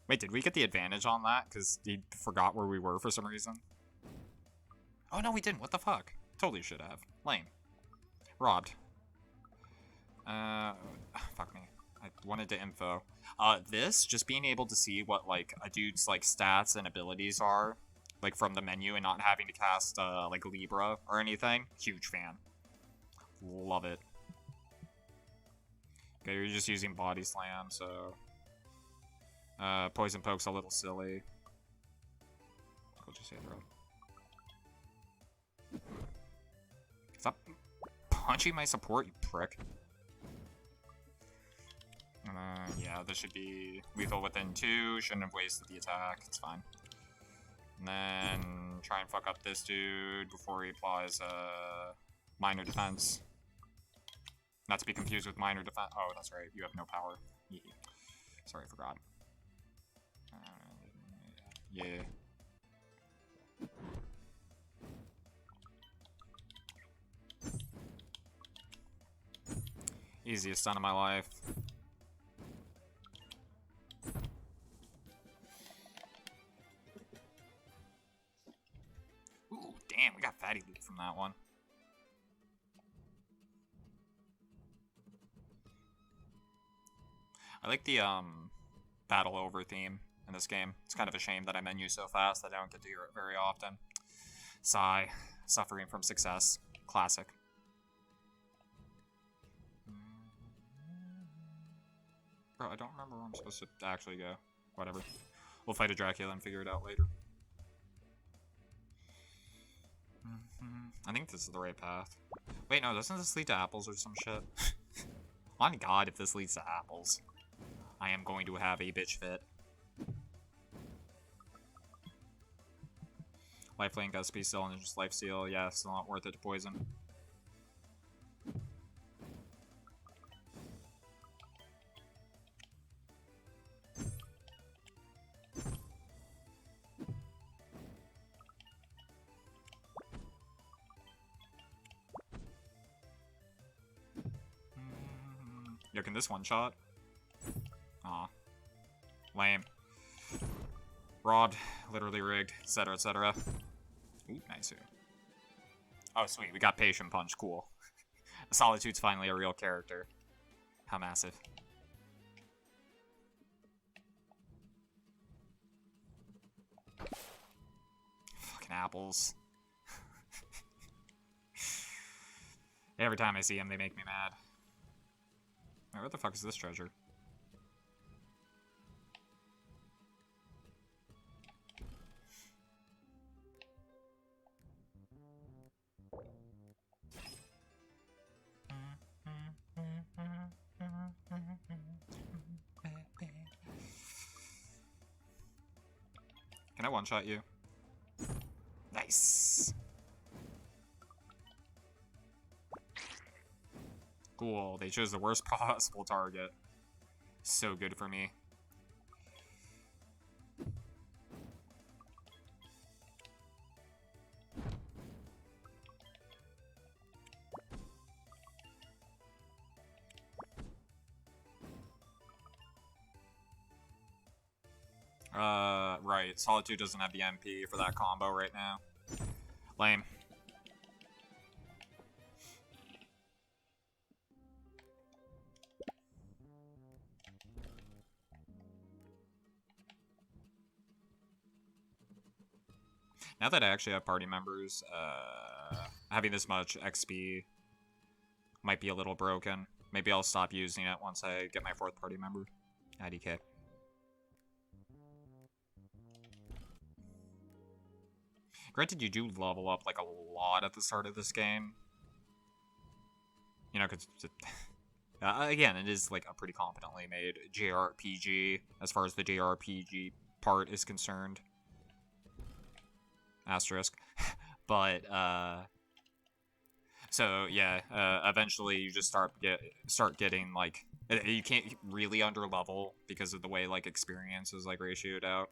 Wait, did we get the advantage on that? Because he forgot where we were for some reason? Oh, no, we didn't. What the fuck? Totally should have. Lame. Robbed. Fuck me. I wanted to info. This, just being able to see what, like, a dude's, like, stats and abilities are, like, from the menu and not having to cast, like, Libra or anything. Huge fan. Love it. Okay, you're just using Body Slam, so... Poison Poke's a little silly. We'll just say throw. Stop punching my support, you prick. Yeah, this should be lethal within 2. Shouldn't have wasted the attack. It's fine. And then try and fuck up this dude before he applies minor defense. Not to be confused with minor defense. Oh, that's right. You have no power. Yeah. Sorry, I forgot. Yeah. Easiest stun of my life. Ooh, damn, we got fatty loot from that one. I like the battle over theme in this game. It's kind of a shame that I menu so fast that I don't get to hear it very often. Sigh. Suffering from success. Classic. Bro, I don't remember where I'm supposed to actually go. Whatever. We'll fight a Dracula and figure it out later. I think this is the right path. Wait, no, doesn't this lead to apples or some shit? On God, if this leads to apples, I am going to have a bitch fit. Lifelink, SP still, and just life steal. Yeah, still not worth it to poison. Yo, can this one-shot? Aw. Lame. Rod, literally rigged, etc, etc. Ooh, nice here. Oh, sweet, we got Patient Punch, cool. Solitude's finally a real character. How massive. Fucking apples. Every time I see them, they make me mad. Wait, what the fuck is this treasure? Can I one-shot you? Nice! Cool, they chose the worst possible target. So good for me. Right. Solitude doesn't have the MP for that combo right now. Lame. Now that I actually have party members, having this much XP might be a little broken. Maybe I'll stop using it once I get my 4th party member. IDK. Granted, you do level up, like, a lot at the start of this game. You know, because, again, it is, like, a pretty competently made JRPG, as far as the JRPG part is concerned. Asterisk. But, so, yeah, eventually you just start getting, like, you can't really under-level because of the way, like, experience is, like, ratioed out.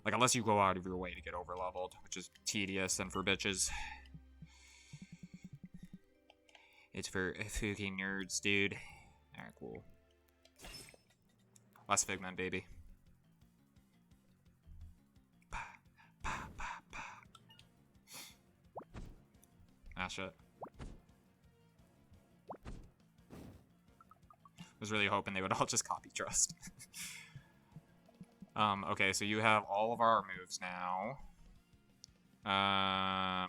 Like, unless you go out of your way to get over-leveled, which is tedious and for bitches. It's for fucking nerds, dude. Alright, cool. Last Figment, baby. Ah, shit. Was really hoping they would all just copy Trust. Okay, so you have all of our moves now. I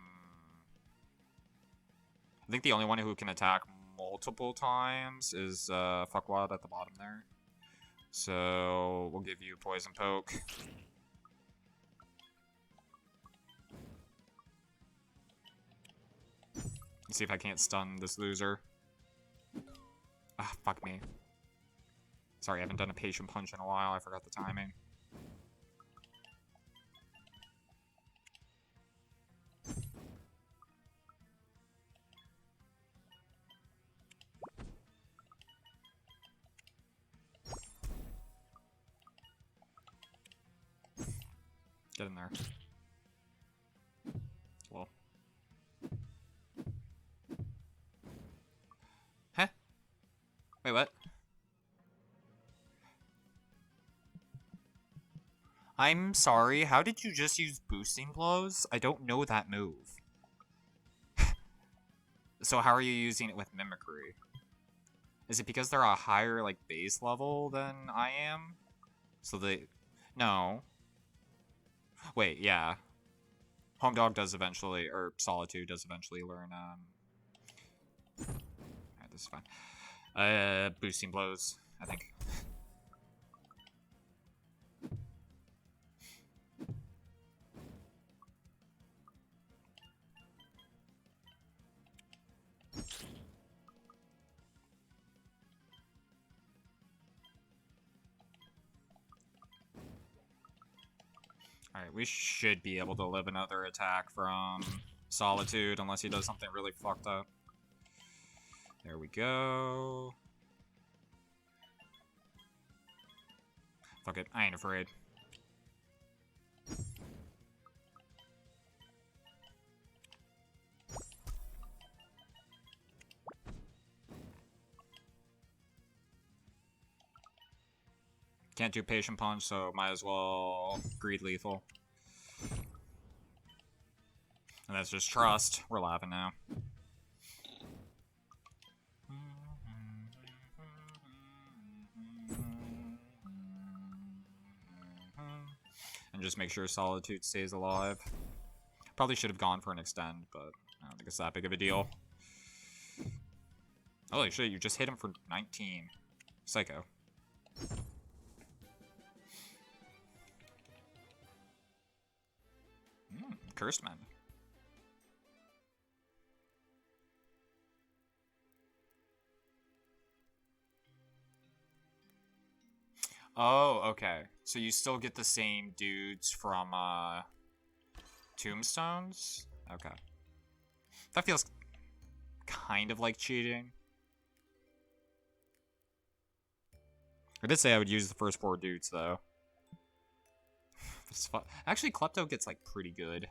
think the only one who can attack multiple times is Fuckwad at the bottom there. So we'll give you Poison Poke. Let's see if I can't stun this loser. Ah, fuck me. Sorry, I haven't done a Patient Punch in a while. I forgot the timing. Get in there. Well. Huh? Wait, what? I'm sorry, how did you just use Boosting Blows? I don't know that move. So how are you using it with Mimicry? Is it because they're a higher, like, base level than I am? So they... No. Wait, yeah. Home Dog does eventually, or Solitude does eventually learn, Alright, this is fine. Boosting Blows, I think. Alright, we should be able to live another attack from Solitude, unless he does something really fucked up. There we go. Fuck it, I ain't afraid. Can't do Patient Punch, so might as well Greed Lethal. And that's just trust. We're laughing now. And just make sure Solitude stays alive. Probably should have gone for an extend, but I don't think it's that big of a deal. Holy shit, you just hit him for 19. Psycho. Cursed Man. Oh, okay. So you still get the same dudes from, Tombstones? Okay. That feels kind of like cheating. I did say I would use the first 4 dudes, though. Actually, Klepto gets, like, pretty good.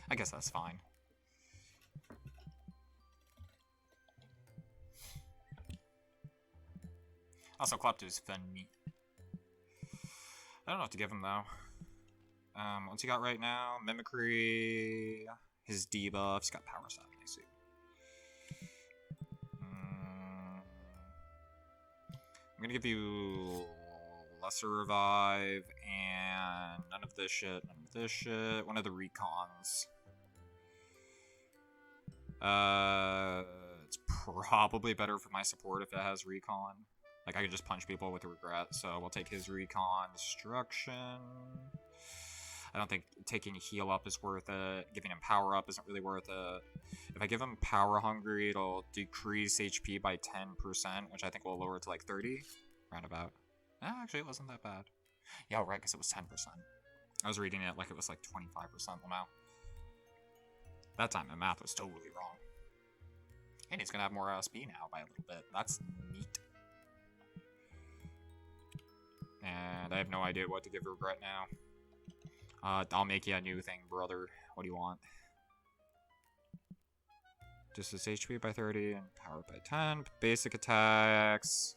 I guess that's fine. Also, Klepto's funny. I don't know what to give him, though. What's he got right now? Mimicry, his debuff, he's got Power Set, I see. I'm gonna give you Lesser Revive, and none of this shit, none of this shit. One of the recons. It's probably better for my support if it has recon. Like, I could just punch people with regret, so we'll take his recon. Destruction. I don't think taking a heal up is worth it. Giving him power up isn't really worth it. If I give him power hungry, it'll decrease HP by 10%, which I think will lower it to like 30. Roundabout. Actually, it wasn't that bad. Yeah, right, because it was 10%. I was reading it like it was like 25% lmao. That time, my math was totally wrong. And he's gonna have more SP now by a little bit. That's neat. And I have no idea what to give regret now. I'll make you a new thing, brother. What do you want? Just his HP by 30 and power by 10. Basic attacks.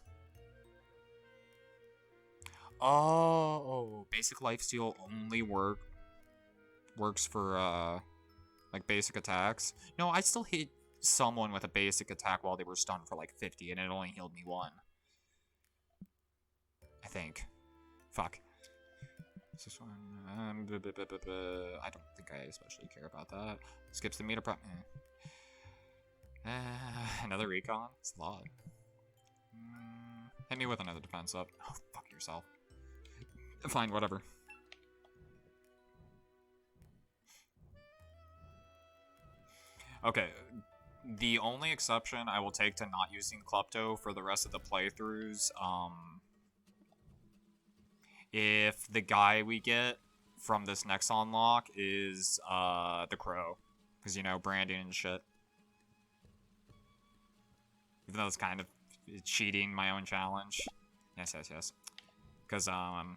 Oh, basic lifesteal only works for like basic attacks. No, I still hit someone with a basic attack while they were stunned for like 50, and it only healed me 1. I think. Fuck. This one, I don't think I especially care about that. Skips the meter prep. Another recon? It's a lot. Hit me with another defense up. Oh, fuck yourself. Fine, whatever. Okay. The only exception I will take to not using Klepto for the rest of the playthroughs, if the guy we get from this next unlock is, the Crow. Because, you know, branding and shit. Even though it's kind of cheating my own challenge. Yes, yes, yes. Because, right.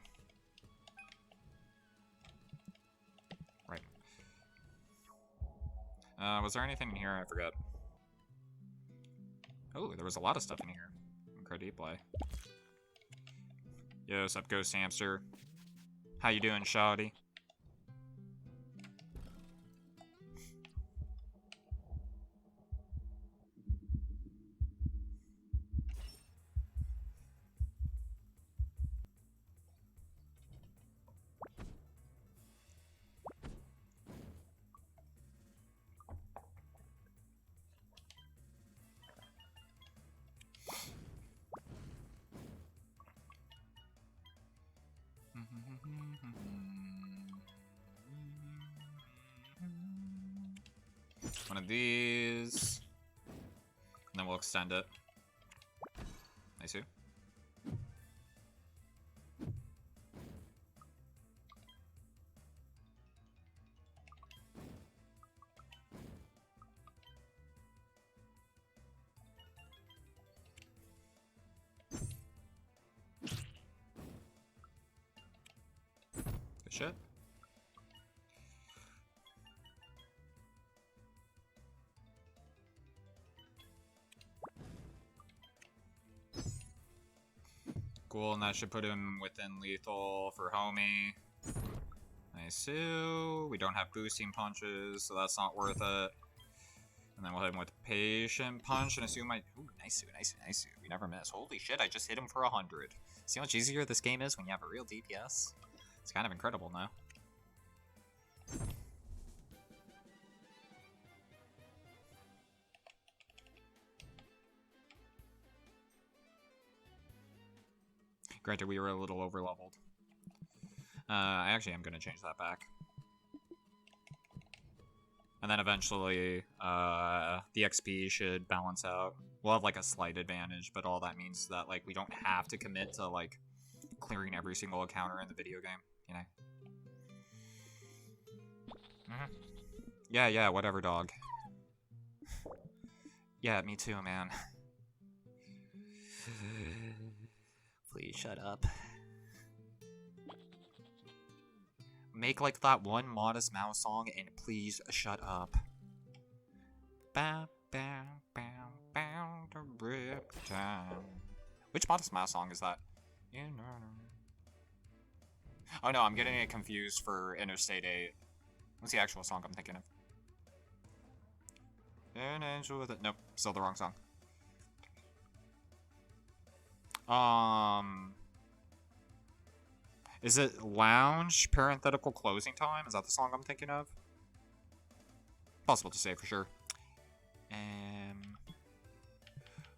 Was there anything in here? I forgot. Oh, there was a lot of stuff in here. Incredible play. Yo, what's up, Ghost Hamster? How you doing, shawty? One of these. And then we'll extend it. I see. Good shit. Cool, and that should put him within lethal for homie. Nice. We don't have boosting punches, so that's not worth it. And then we'll hit him with patient punch and assume Ooh, nice. We never miss. Holy shit, I just hit him for 100. See how much easier this game is when you have a real DPS? It's kind of incredible now. Granted, we were a little over-leveled. I actually am going to change that back. And then eventually, the XP should balance out. We'll have, like, a slight advantage, but all that means that, like, we don't have to commit to, like, clearing every single encounter in the video game, you know? Yeah, whatever, dog. Yeah, me too, man. Please shut up. Make like that one Modest Mouse song and please shut up. Bow, bow, bow, bow, to rip down. Which Modest Mouse song is that? Oh no, I'm getting it confused for Interstate 8. What's the actual song I'm thinking of? An angel with it. Nope, still the wrong song. Is it Lounge, parenthetical closing time? Is that the song I'm thinking of? Possible to say for sure.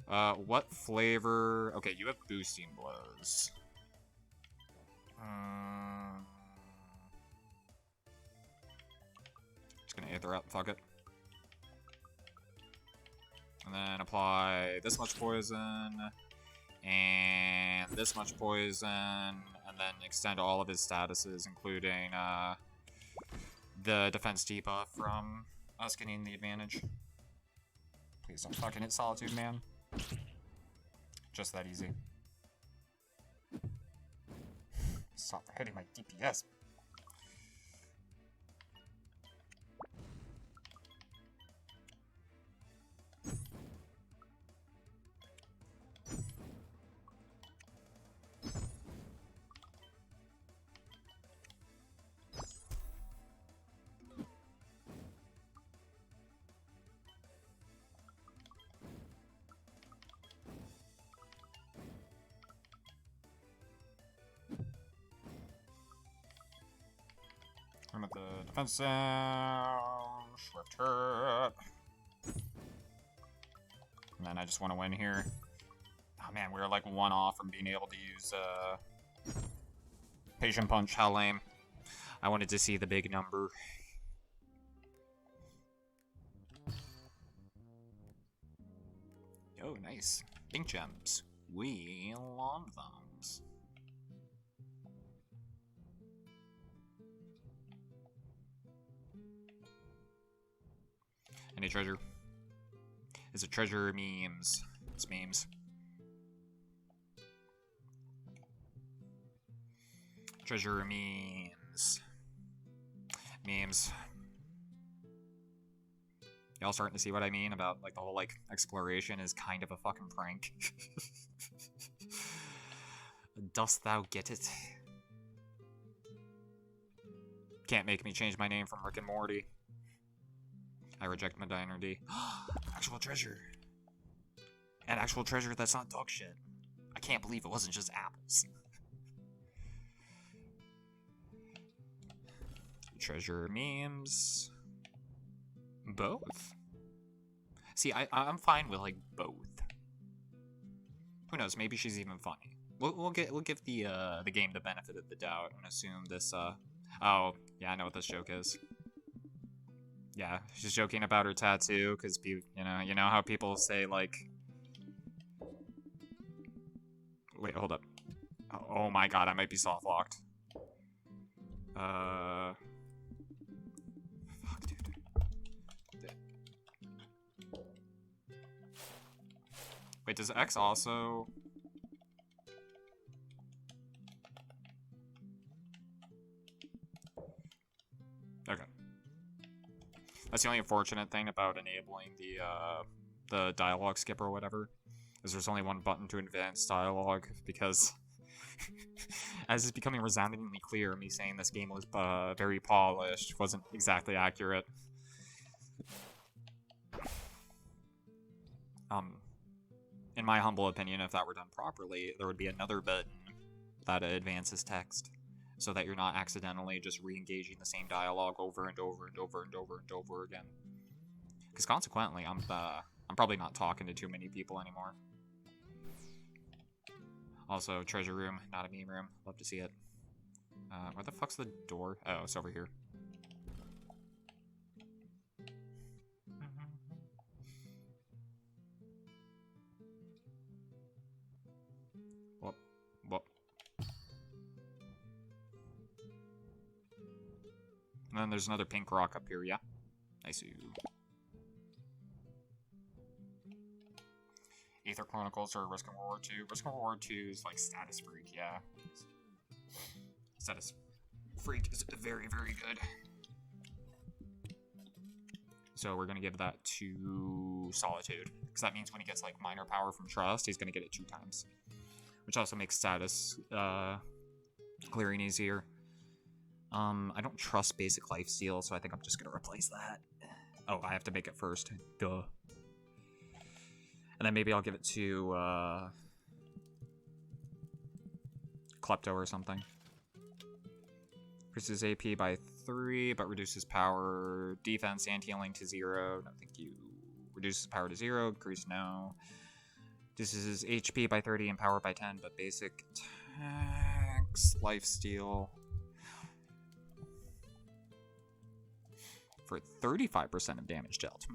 What flavor? Okay, you have boosting blows. Just gonna Aether up, fuck it. And then apply this much poison. And this much poison, and then extend all of his statuses, including the defense debuff from us getting the advantage. Please don't fucking hit Solitude, man. Just that easy. Stop hitting my DPS. With the defense sound, swift hurt. And then I just want to win here. Oh man, we were like one off from being able to use patient punch. How lame. I wanted to see the big number. Oh, nice. Pink gems. We love those. Any treasure? Is it treasure or memes? It's memes. Treasure or memes? Memes. Y'all starting to see what I mean about, like, the whole, like, exploration is kind of a fucking prank. Dost thou get it? Can't make me change my name from Rick and Morty. I reject modernity. Actual treasure. And actual treasure that's not dog shit. I can't believe it wasn't just apples. Treasure memes. Both. See, I'm fine with like both. Who knows? Maybe she's even funny. We'll give the game the benefit of the doubt and assume this. Oh yeah, I know what this joke is. Yeah, she's joking about her tattoo because you know how people say like. Wait, hold up. Oh my god, I might be soft locked. Fuck, dude. Wait, does X also? Okay. That's the only unfortunate thing about enabling the dialogue skip or whatever, is there's only one button to advance dialogue, because As is becoming resoundingly clear, me saying this game was very polished wasn't exactly accurate. In my humble opinion, if that were done properly, there would be another button that advances text, so that you're not accidentally just re-engaging the same dialogue over and over and over and over and over again. Because consequently, I'm probably not talking to too many people anymore. Also, treasure room, not a meme room. Love to see it. Where the fuck's the door? Oh, it's over here. What? And then there's another pink rock up here, yeah? I see. Aether Chronicles or Risk of World War II. Risk of World War II is like Status Freak, yeah. Status Freak is very, very good. So we're gonna give that to Solitude, because that means when he gets like minor power from Trust, he's gonna get it 2 times. Which also makes status clearing easier. I don't trust basic lifesteal, so I think I'm just gonna replace that. Oh, I have to make it first. Duh. And then maybe I'll give it to Klepto or something. Increases AP by 3, but reduces power, defense, and healing to 0. No, thank you. Reduces power to 0. Increase no. Reduces HP by 30 and power by 10, but basic attacks, lifesteal. For 35% of damage dealt.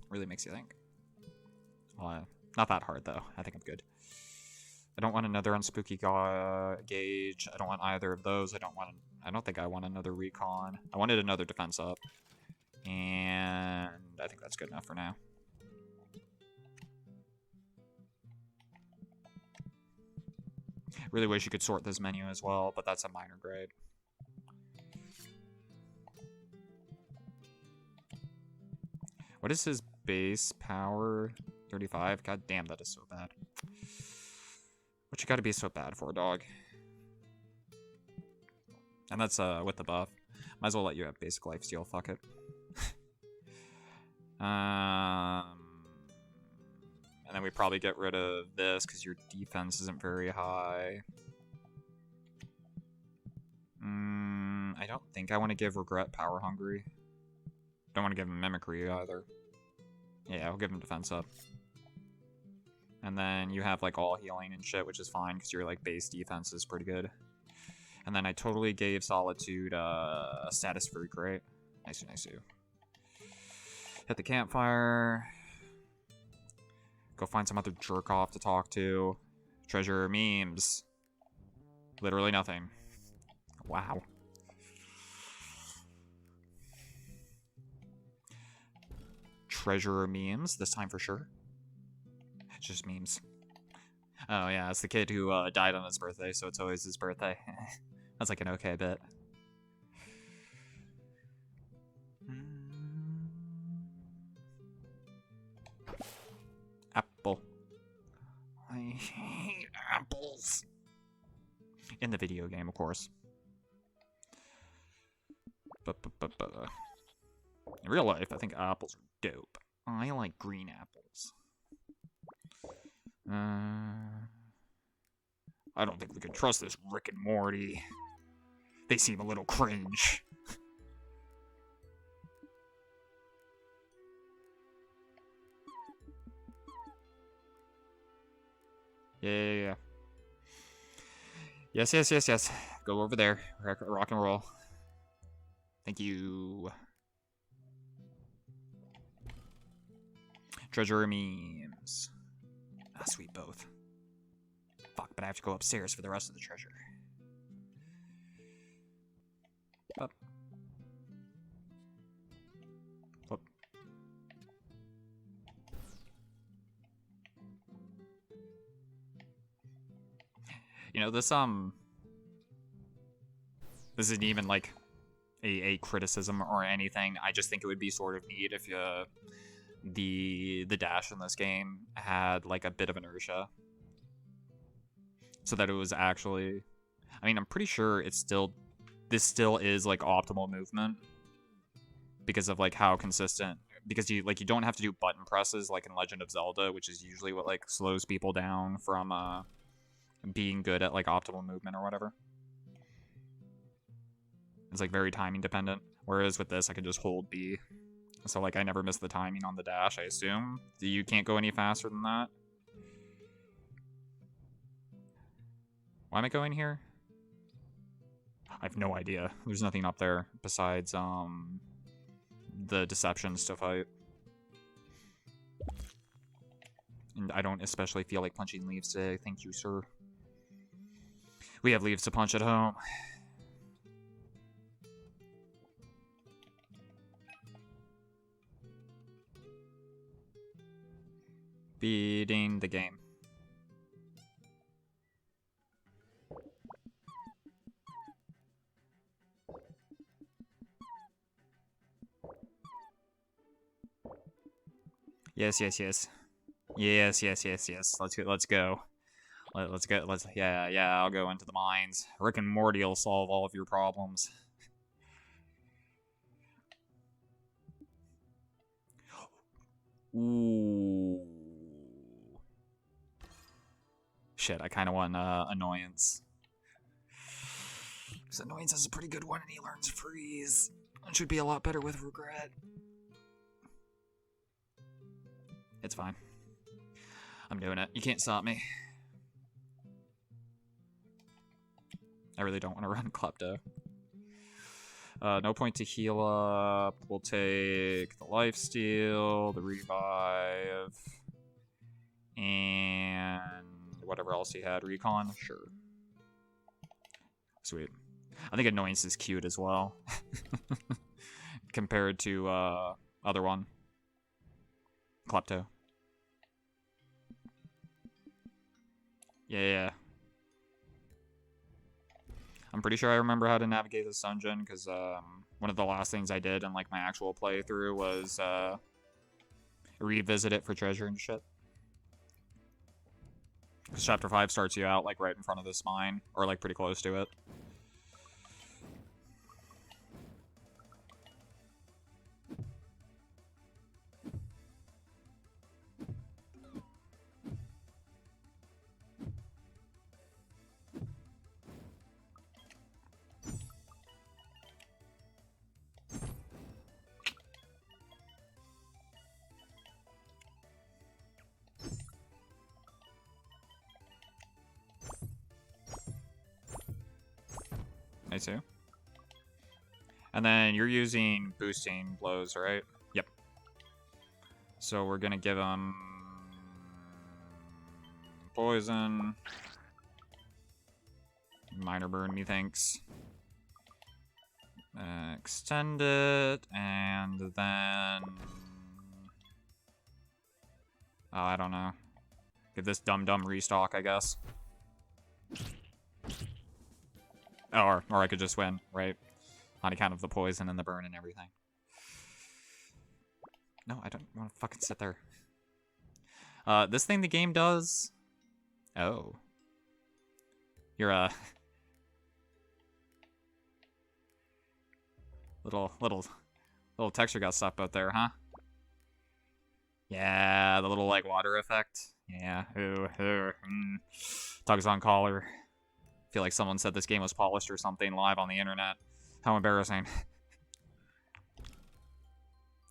Really makes you think. Well, not that hard, though. I think I'm good. I don't want another unspooky gauge. I don't want either of those. I don't think I want another recon. I wanted another defense up. And I think that's good enough for now. Really wish you could sort this menu as well, but that's a minor grade. What is his base power? 35? God damn, that is so bad. What you gotta be so bad for, dog? And that's with the buff. Might as well let you have basic lifesteal, fuck it. And then we probably get rid of this because your defense isn't very high. I don't think I want to give Regret Power Hungry. Don't want to give him Mimicry either. Yeah, I'll give him defense up. And then you have like all healing and shit, which is fine because your like base defense is pretty good. And then I totally gave Solitude a status freak, right? Nice, nice. Hit the campfire. Go find some other jerk off to talk to. Treasure memes. Literally nothing. Wow. Treasure memes this time for sure. It's just memes. Oh yeah, it's the kid who died on his birthday, so it's always his birthday. That's like an okay bit. Apple. I hate apples. In the video game, of course. In real life, I think apples are dope. I like green apples. I don't think we can trust this Rick and Morty. They seem a little cringe. Yeah. Yes. Go over there. Rock and roll. Thank you. Treasure memes. Ah, sweet both. Fuck, but I have to go upstairs for the rest of the treasure. Up. Up. You know, this isn't even like a criticism or anything. I just think it would be sort of neat if the dash in this game had like a bit of inertia. so that it was actually... I mean, I'm pretty sure it's still... This still is, like, optimal movement. Because of, like, how consistent... Because you don't have to do button presses like in Legend of Zelda, which is usually what, like, slows people down from, being good at, like, optimal movement or whatever. It's, like, very timing dependent. Whereas with this, I can just hold B. So, like, I never miss the timing on the dash, I assume. You can't go any faster than that. Why am I going here? I have no idea. There's nothing up there besides, the deceptions to fight. And I don't especially feel like punching leaves today. Thank you, sir. We have leaves to punch at home. Beating the game. Yes, yes, yes. Yes, yes, yes, yes. Let's go. Let's go. Yeah, I'll go into the mines. Rick and Morty will solve all of your problems. Ooh. Shit, I kind of want Annoyance. Because Annoyance is a pretty good one and he learns Freeze. It should be a lot better with Regret. It's fine. I'm doing it. You can't stop me. I really don't want to run Klepto. No point to heal up. We'll take the lifesteal, the revive, and whatever else he had. Recon? Sure. Sweet. I think Annoyance is cute as well. Compared to, other one. Klepto. Yeah. I'm pretty sure I remember how to navigate this dungeon, because, one of the last things I did in, like, my actual playthrough was, revisit it for treasure and shit. Because Chapter 5 starts you out, like, right in front of this mine, or, like, pretty close to it. Me too. And then you're using boosting blows, right? Yep. So we're gonna give him poison. Minor burn, methinks. Extend it, and then... Oh, I don't know. Give this dumb restock, I guess. Or I could just win, right? On account of the poison and the burn and everything. No, I don't want to fucking sit there. This thing the game does... Oh. You're a... little texture got stuck out there, huh? Yeah, the little, like, water effect. Yeah, tugs on collar. Feel like someone said this game was polished or something live on the internet. How embarrassing.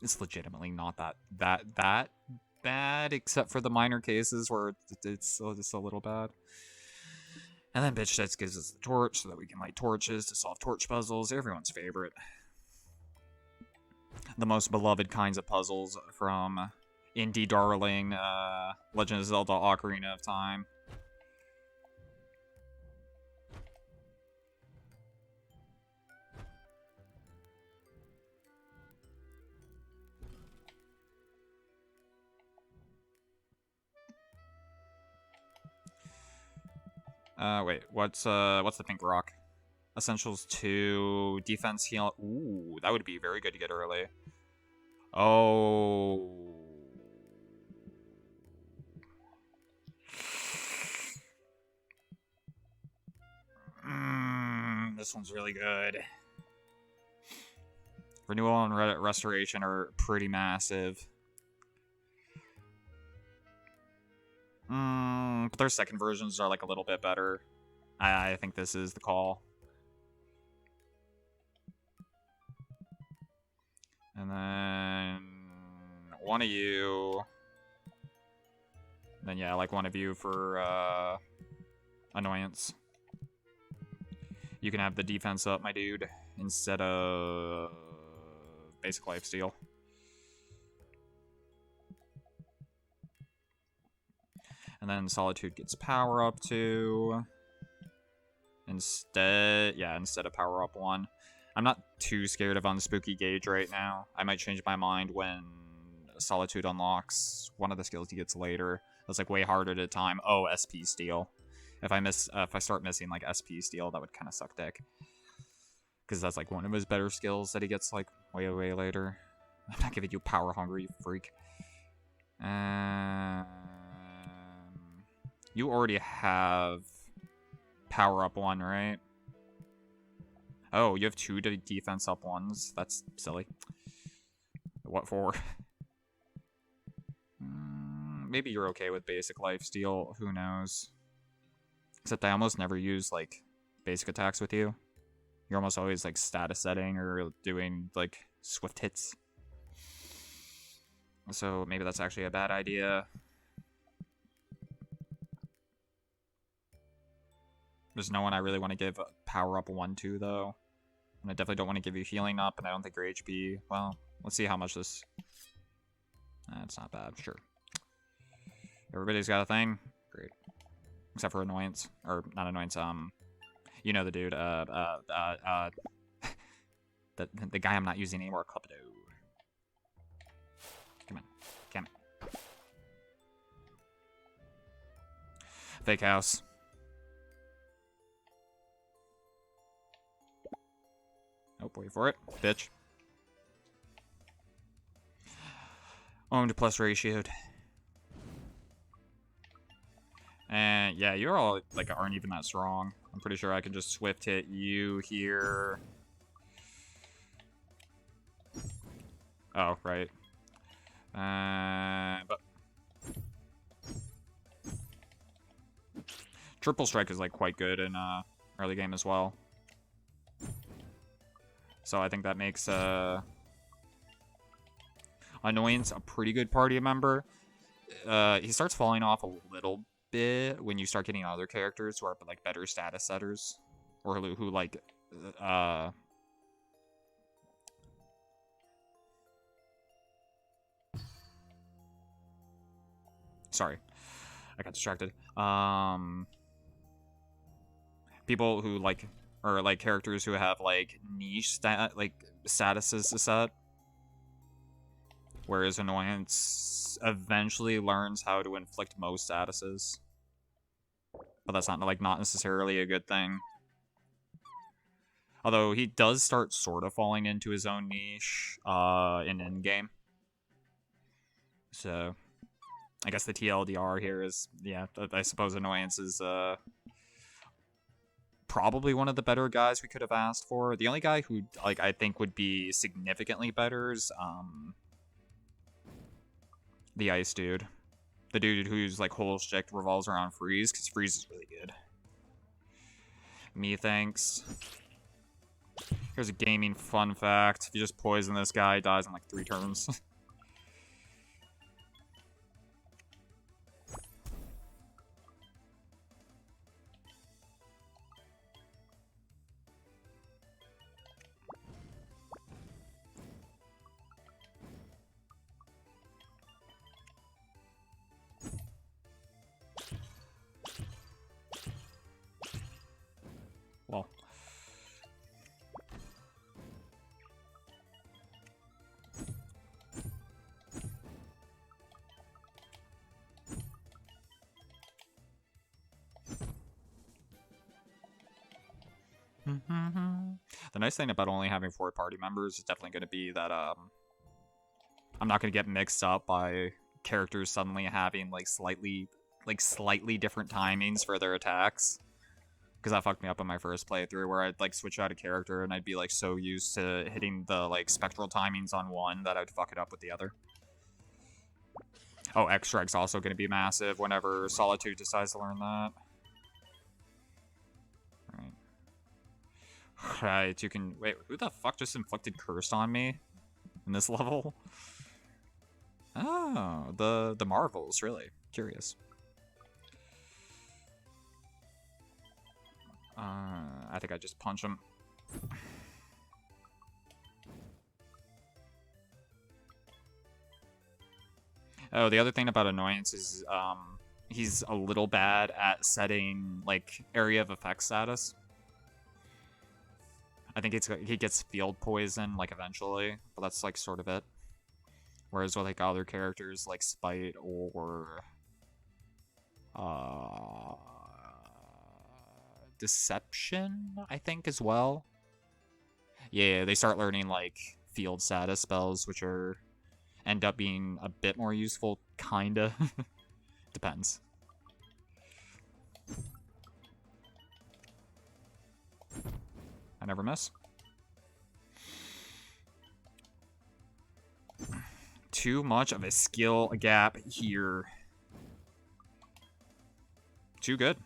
It's legitimately not that bad, except for the minor cases where it's a little bad. And then Bitch Tits gives us the torch so that we can light torches to solve torch puzzles. Everyone's favorite. The most beloved kinds of puzzles from indie darling Legend of Zelda Ocarina of Time. Wait, what's the pink rock? Essentials 2, defense heal. Ooh, that would be very good to get early. Oh. this one's really good. Renewal and restoration are pretty massive. But their second versions are like a little bit better. I think this is the call. And then one of you. And then yeah, like one of you for annoyance. You can have the defense up, my dude, instead of basic lifesteal. And then Solitude gets power up 2. Instead of power up 1. I'm not too scared of Unspooky Gauge right now. I might change my mind when Solitude unlocks one of the skills he gets later. That's like way harder to time. Oh, SP Steal. If I start missing like SP Steal, that would kind of suck dick. Because that's like one of his better skills that he gets like way later. I'm not giving you power hungry, you freak. You already have power up 1, right? Oh, you have 2 defense up 1s. That's silly. What for? Maybe you're okay with basic lifesteal. Who knows? Except I almost never use like basic attacks with you. You're almost always like status setting or doing like swift hits. So maybe that's actually a bad idea. There's no one I really want to give power up 1 to though. And I definitely don't want to give you healing up, and I don't think your HP... Well, let's see how much this... That's not bad, sure. Everybody's got a thing? Great. Except for Annoyance. Or, not Annoyance, you know the dude, the guy I'm not using anymore, Clubdo. Come on. Come on. Fake house. Oh, wait for it, bitch. Owned plus ratioed. And yeah, you're all like aren't even that strong. I'm pretty sure I can just swift hit you here. Oh, right. But triple strike is like quite good in early game as well. So I think that makes Annoyance a pretty good party member. He starts falling off a little bit when you start getting other characters who are like better status setters, or who like sorry, I got distracted. People who like, or like characters who have like niche statuses to set. Whereas Annoyance eventually learns how to inflict most statuses. But that's not necessarily a good thing. Although he does start sort of falling into his own niche in endgame. So I guess the TLDR here is, yeah, I suppose Annoyance is probably one of the better guys we could have asked for. The only guy who like I think would be significantly better is the ice dude. The dude whose like whole shtick revolves around freeze, because freeze is really good. Me thanks. Here's a gaming fun fact. If you just poison this guy, he dies in like 3 turns. Well. The nice thing about only having 4 party members is definitely going to be that I'm not going to get mixed up by characters suddenly having like slightly different timings for their attacks. Because that fucked me up on my first playthrough, where I'd like switch out a character and I'd be like so used to hitting the like spectral timings on one that I'd fuck it up with the other. Oh, X Strike's also going to be massive whenever Solitude decides to learn that. Right, you can... Wait, who the fuck just inflicted Curse on me in this level? Oh, the Marvels, really. Curious. I think I just punch him. Oh, the other thing about Annoyance is, he's a little bad at setting, like, area of effect status. I think he gets field poison, like, eventually, but that's, like, sort of it. Whereas with, like, other characters, like Spite or... Deception, I think, as well. Yeah, they start learning, like, field status spells, which end up being a bit more useful, kinda. Depends. I never miss. Too much of a skill gap here. Too good.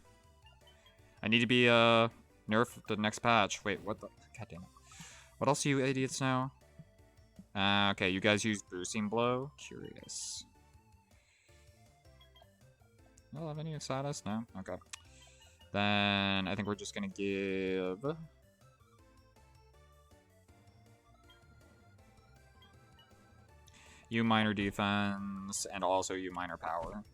I need to be nerfed the next patch. Wait, what the? God damn it. What else do you idiots know? Okay, you guys use Boosting Blow? Curious. I'll have any status? No? Okay. Then I think we're just gonna give... you minor defense, and also you minor power.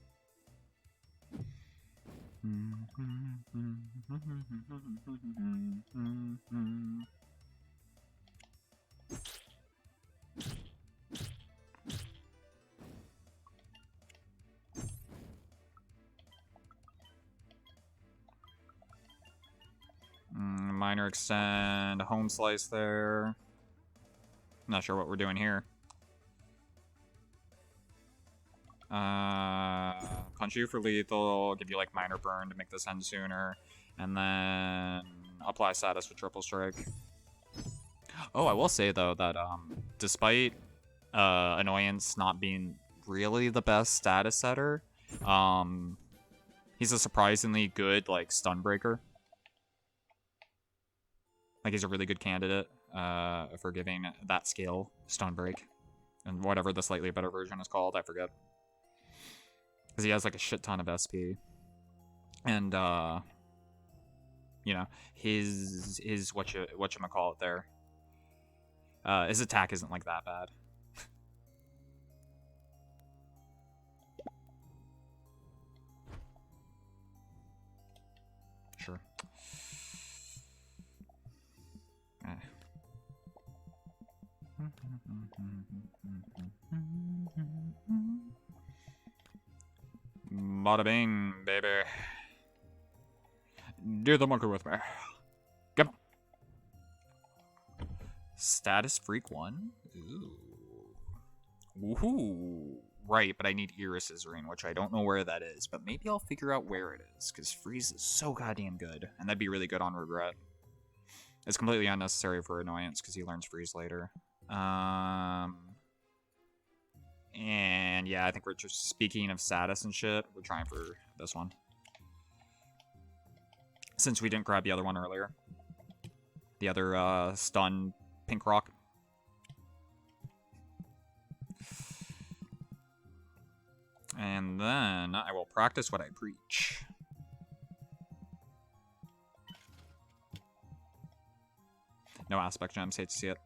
Minor extend, home slice there. Not sure what we're doing here. Punch you for lethal, give you like minor burn to make this end sooner, and then apply status with triple strike. Oh, I will say though that despite Annoyance not being really the best status setter, he's a surprisingly good like stun breaker. Like he's a really good candidate for giving that skill stun break, and whatever the slightly better version is called, I forget. Because he has like a shit ton of SP. And you know, his whatchamacallit there. His attack isn't like that bad. Sure. Bada bing, baby. Do the monkey with me. Yep. Status Freak 1? Ooh. Woohoo. Right, but I need Iris's ring, which I don't know where that is, but maybe I'll figure out where it is, because Freeze is so goddamn good, and that'd be really good on Regret. It's completely unnecessary for Annoyance, because he learns Freeze later. And yeah, I think we're just, speaking of status and shit, we're trying for this one. Since we didn't grab the other one earlier. The other stun pink rock. And then I will practice what I preach. No aspect gems, hate to see it.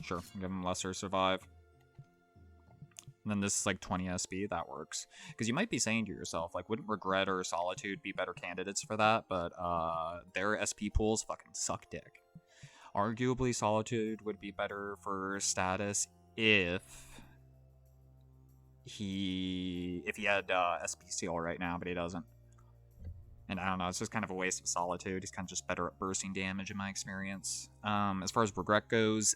Sure, give him lesser survive. And then this is like 20 SP, that works. Because you might be saying to yourself, like, wouldn't Regret or Solitude be better candidates for that? But their SP pools fucking suck dick. Arguably, Solitude would be better for status if he had SP Seal right now, but he doesn't. And I don't know, it's just kind of a waste of Solitude. He's kind of just better at bursting damage in my experience. As far as Regret goes,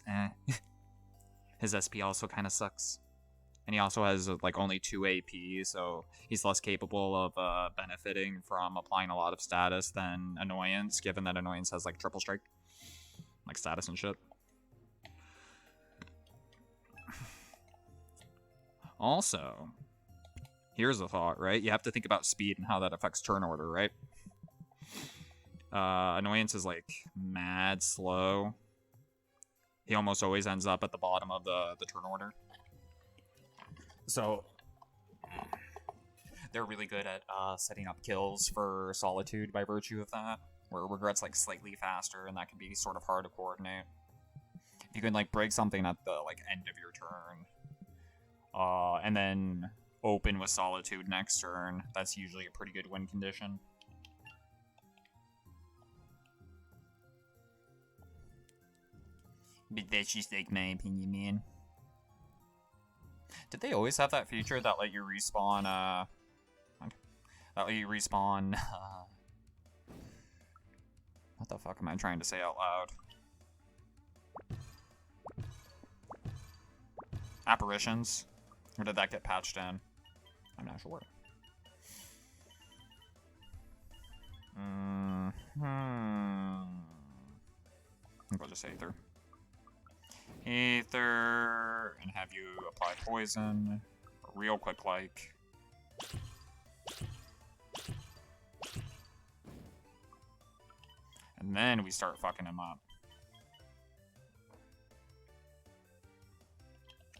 His SP also kind of sucks. And he also has like only 2 AP, so he's less capable of benefiting from applying a lot of status than Annoyance, given that Annoyance has like triple strike, like status and shit. Also, here's a thought, right? You have to think about speed and how that affects turn order, right? Annoyance is like mad slow. He almost always ends up at the bottom of the turn order. So they're really good at setting up kills for Solitude by virtue of that, where Regret's like slightly faster, and that can be sort of hard to coordinate. If you can like break something at the like end of your turn, and then open with Solitude next turn, that's usually a pretty good win condition. But that's just like my opinion, man. Did they always have that feature that let you respawn, what the fuck am I trying to say out loud? Apparitions? Or did that get patched in? I'm not sure. I think I'll just say Aether. Aether, and have you apply poison real quick, like. And then we start fucking him up.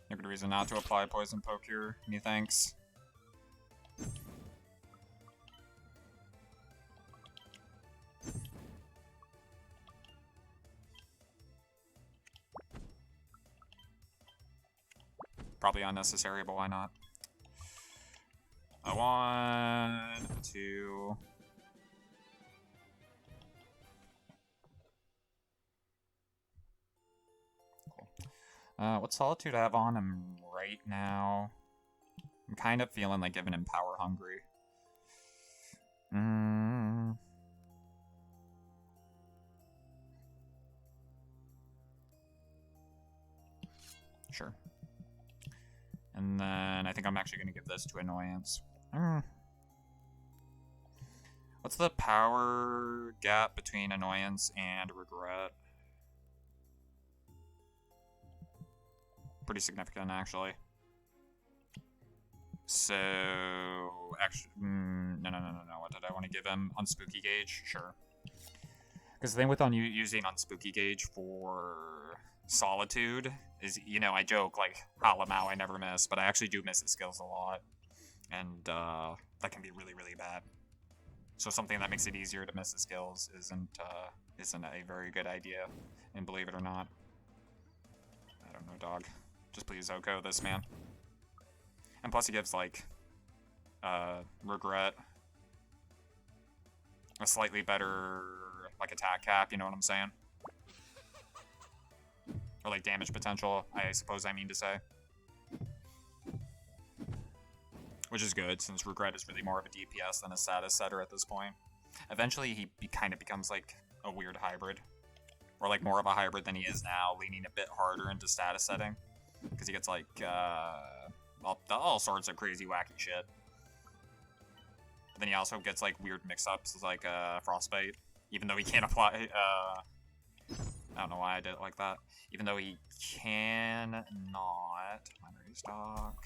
No good reason not to apply poison poke here, methinks. Probably unnecessary, but why not? 1, 2. Cool. What Solitude I have on him right now? I'm kind of feeling like giving him Power Hungry. Sure. And then I think I'm actually going to give this to Annoyance. What's the power gap between Annoyance and Regret? Pretty significant, actually. So, actually, no. What did I want to give him? Unspooky Gauge? Sure. Because the thing with using Unspooky Gauge for Solitude is, you know, I joke, like, lmao, I never miss, but I actually do miss his skills a lot. And that can be really, really bad. So something that makes it easier to miss his skills isn't a very good idea. And believe it or not. I don't know, dog. Just please Oko this, man. And plus he gives, like, Regret a slightly better, like, attack cap, you know what I'm saying? Or, like, damage potential, I suppose I mean to say. Which is good, since Regret is really more of a DPS than a status setter at this point. Eventually, he kind of becomes, like, a weird hybrid. Or, like, more of a hybrid than he is now, leaning a bit harder into status setting. Because he gets, like, all sorts of crazy, wacky shit. But then he also gets, like, weird mix-ups, like, Frostbite. Even though he can't apply, I don't know why I did it like that. Even though he cannot restock.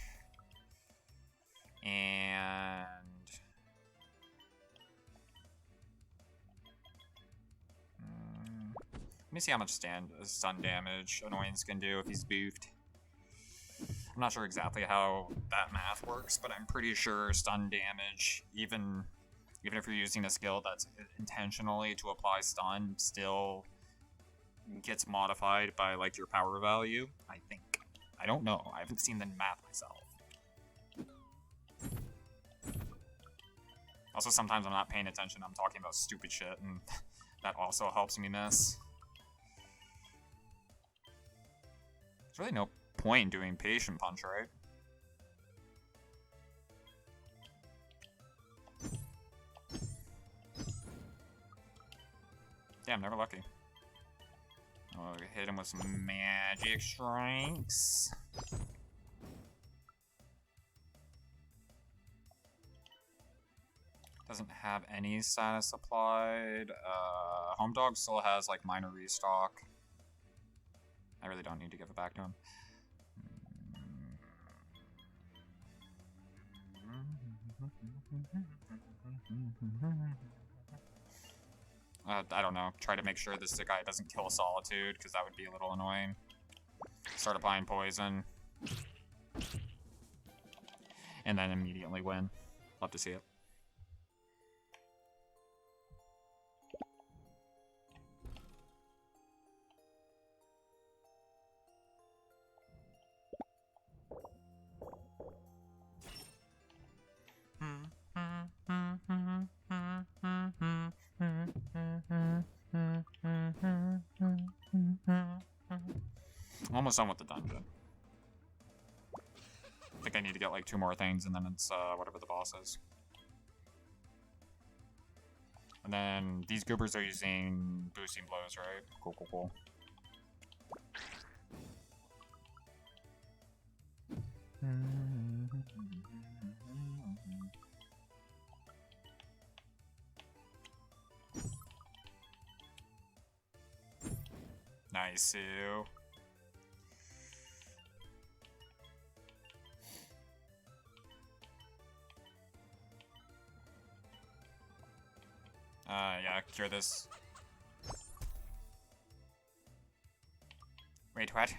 And let me see how much stun damage Annoyance can do if he's boofed. I'm not sure exactly how that math works, but I'm pretty sure stun damage, even if you're using a skill that's intentionally to apply stun, still gets modified by, like, your power value, I think. I don't know. I haven't seen the math myself. Also, sometimes I'm not paying attention. I'm talking about stupid shit, and that also helps me miss. There's really no point in doing Patient Punch, right? Yeah, I'm never lucky. Oh, hit him with some magic strikes. Doesn't have any status applied. Home Dog still has like minor restock. I really don't need to give it back to him. I don't know. Try to make sure this guy doesn't kill Solitude, because that would be a little annoying. Start applying poison. And then immediately win. Love to see it. I'm almost done with the dungeon. I think I need to get like 2 more things and then it's whatever the boss is. And then these goobers are using boosting blows, right? Cool, cool, cool. Nice. Yeah, cure this. Wait, what?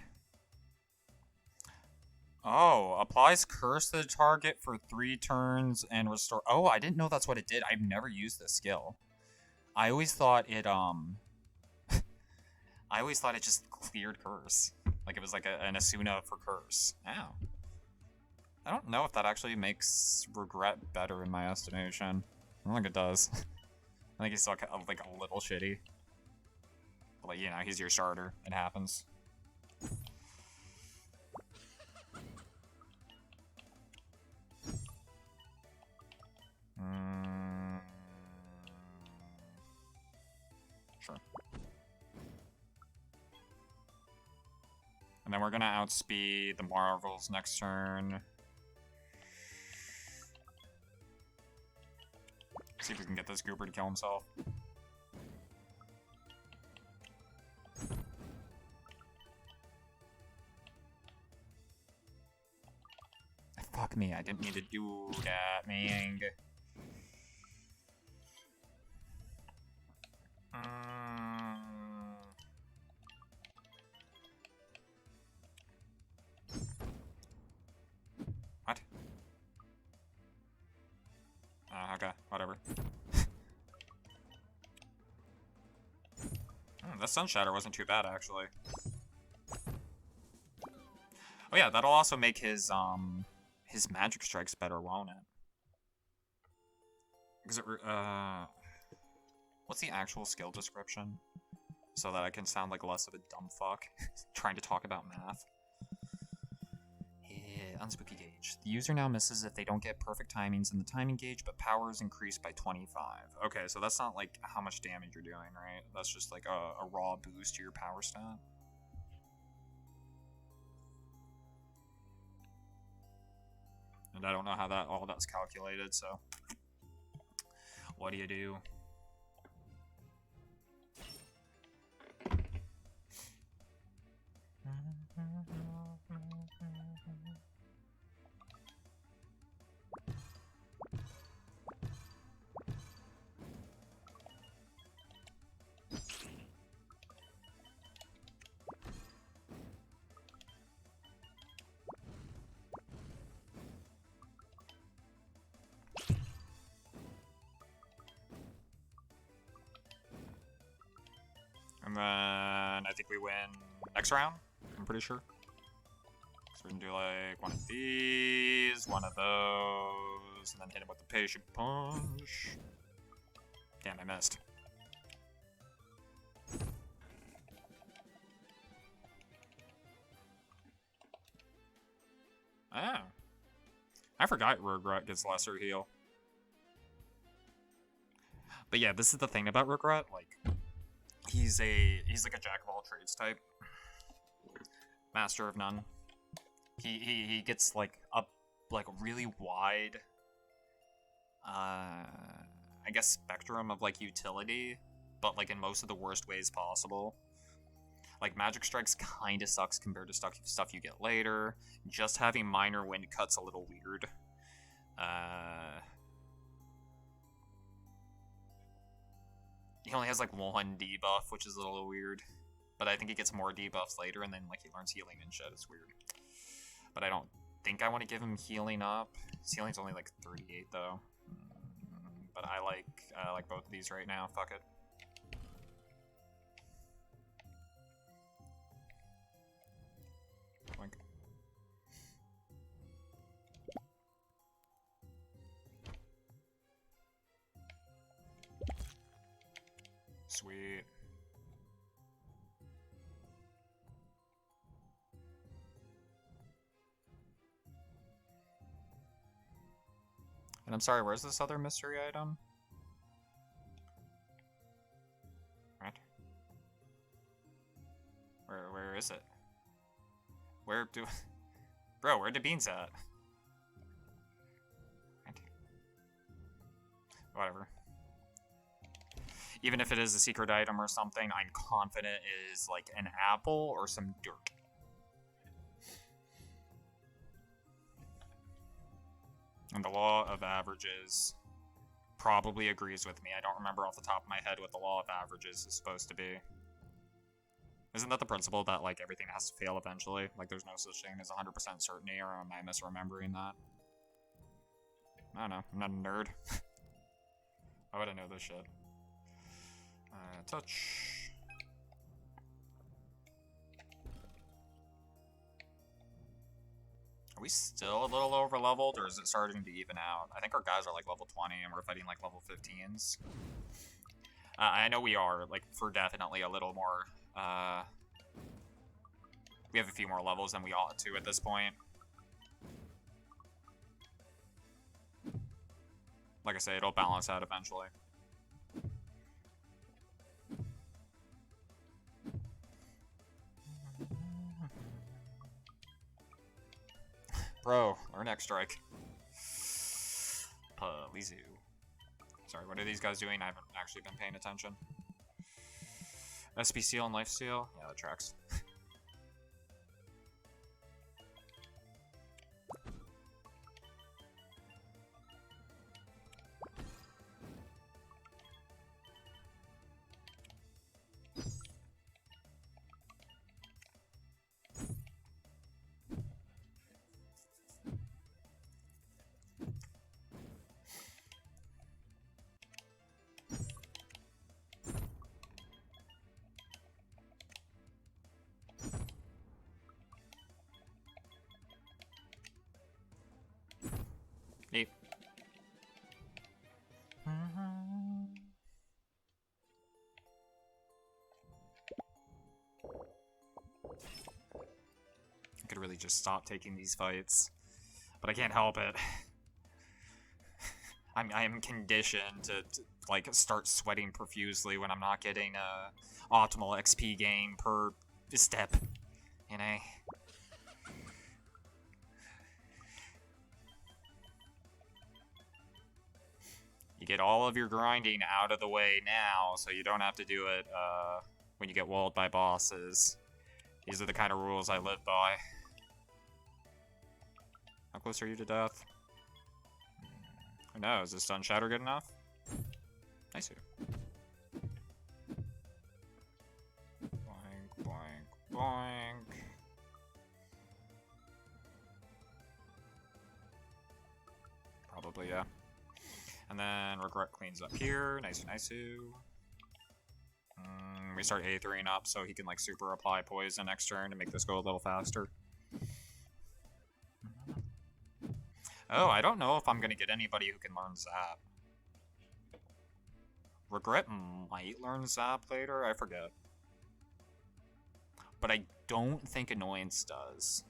Oh, applies curse to the target for 3 turns and restore. Oh, I didn't know that's what it did. I've never used this skill. I always thought it, I always thought it just cleared curse. Like it was like an Asuna for curse. Ow. I don't know if that actually makes regret better in my estimation. I don't think it does. I think he's like a little shitty. But like, you know, he's your starter. It happens. Sure. And then we're gonna outspeed the Marvels next turn. See if we can get this goober to kill himself. Fuck me, I didn't need to do that, man. What? Okay, whatever. That Sun Shatter wasn't too bad, actually. Oh yeah, that'll also make his magic strikes better, won't it? Because it, what's the actual skill description? So that I can sound like less of a dumb fuck trying to talk about math. Yeah, unspooky gauge. The user now misses if they don't get perfect timings in the timing gauge, but power is increased by 25. Okay, so that's not like how much damage you're doing, right? That's just like a raw boost to your power stat. And I don't know how all that's calculated, so what do you do? And then I think we win next round, I'm pretty sure. So we can do like one of these, one of those, and then hit him with the patient punch. Damn, I missed. Oh. I forgot Regret gets lesser heal. But yeah, this is the thing about Regret, like, He's like a jack of all trades type. Master of none. He gets like up like really wide I guess spectrum of like utility, but like in most of the worst ways possible. Like magic strikes kinda sucks compared to stuff you get later. Just having minor wind cut's a little weird. He only has like one debuff, which is a little weird. But I think he gets more debuffs later, and then like he learns healing and shit. It's weird. But I don't think I want to give him healing up. His healing's only like 38 though. But I like both of these right now. Fuck it. Boink. Sweet. And I'm sorry, where's this other mystery item? Right. Where is it? Where do... Bro, where the beans at? Right. Whatever. Even if it is a secret item or something, I'm confident it is like an apple or some dirt. And the law of averages probably agrees with me. I don't remember off the top of my head what the law of averages is supposed to be. Isn't that the principle that like everything has to fail eventually? Like there's no such thing as 100% certainty, or am I misremembering that? I don't know. I'm not a nerd. Why would I know this shit? Touch. Are we still a little over leveled, or is it starting to even out? I think our guys are like level 20 and we're fighting like level 15s. I know we are, like, for definitely a little more, we have a few more levels than we ought to at this point. Like I say, it'll balance out eventually. Bro, our next strike. Lizu. Sorry, what are these guys doing? I haven't actually been paying attention. SP Seal and Life Seal? Yeah, that tracks. Neat. I could really just stop taking these fights, but I can't help it. I'm conditioned to like start sweating profusely when I'm not getting optimal XP gain per step, you know. You get all of your grinding out of the way now, so you don't have to do it when you get walled by bosses. These are the kind of rules I live by. How close are you to death? Who knows? Is Stun Shatter good enough? Nice. Boink, boink, boink. Probably, yeah. And then Regret cleans up here. Nice, nice. We start A3ing up so he can like super apply poison next turn to make this go a little faster. Oh, I don't know if I'm gonna get anybody who can learn Zap. Regret might learn Zap later, I forget. But I don't think Annoyance does.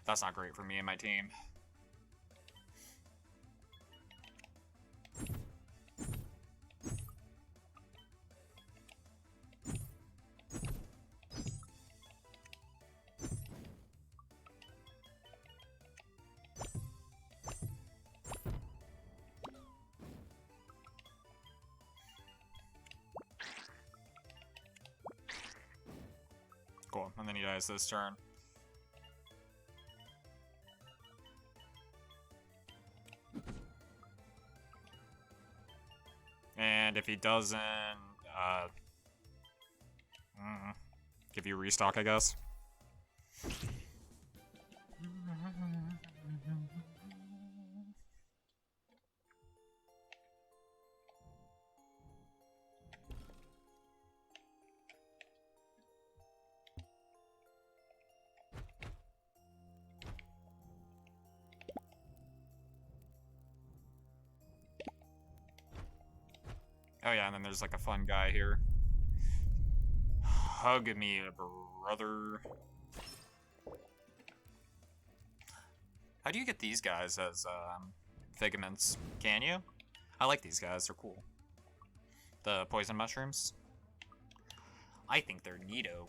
That's not great for me and my team. Cool, and then he dies this turn. And if he doesn't, give you restock, I guess. Oh yeah, and then there's like a fun guy here. Hug me, brother. How do you get these guys as figments? Can you? I like these guys, they're cool. The poison mushrooms. I think they're neato.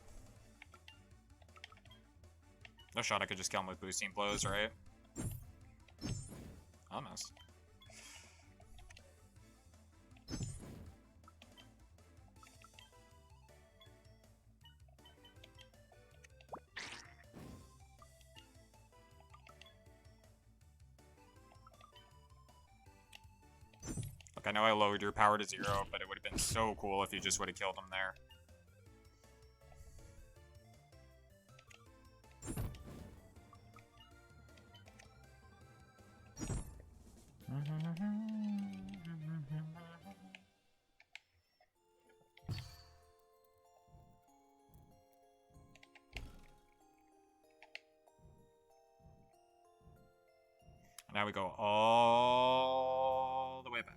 No shot I could just kill him with boosting blows, right? Almost. Look, I know I lowered your power to 0, but it would have been so cool if you just would have killed him there. Now we go all the way back.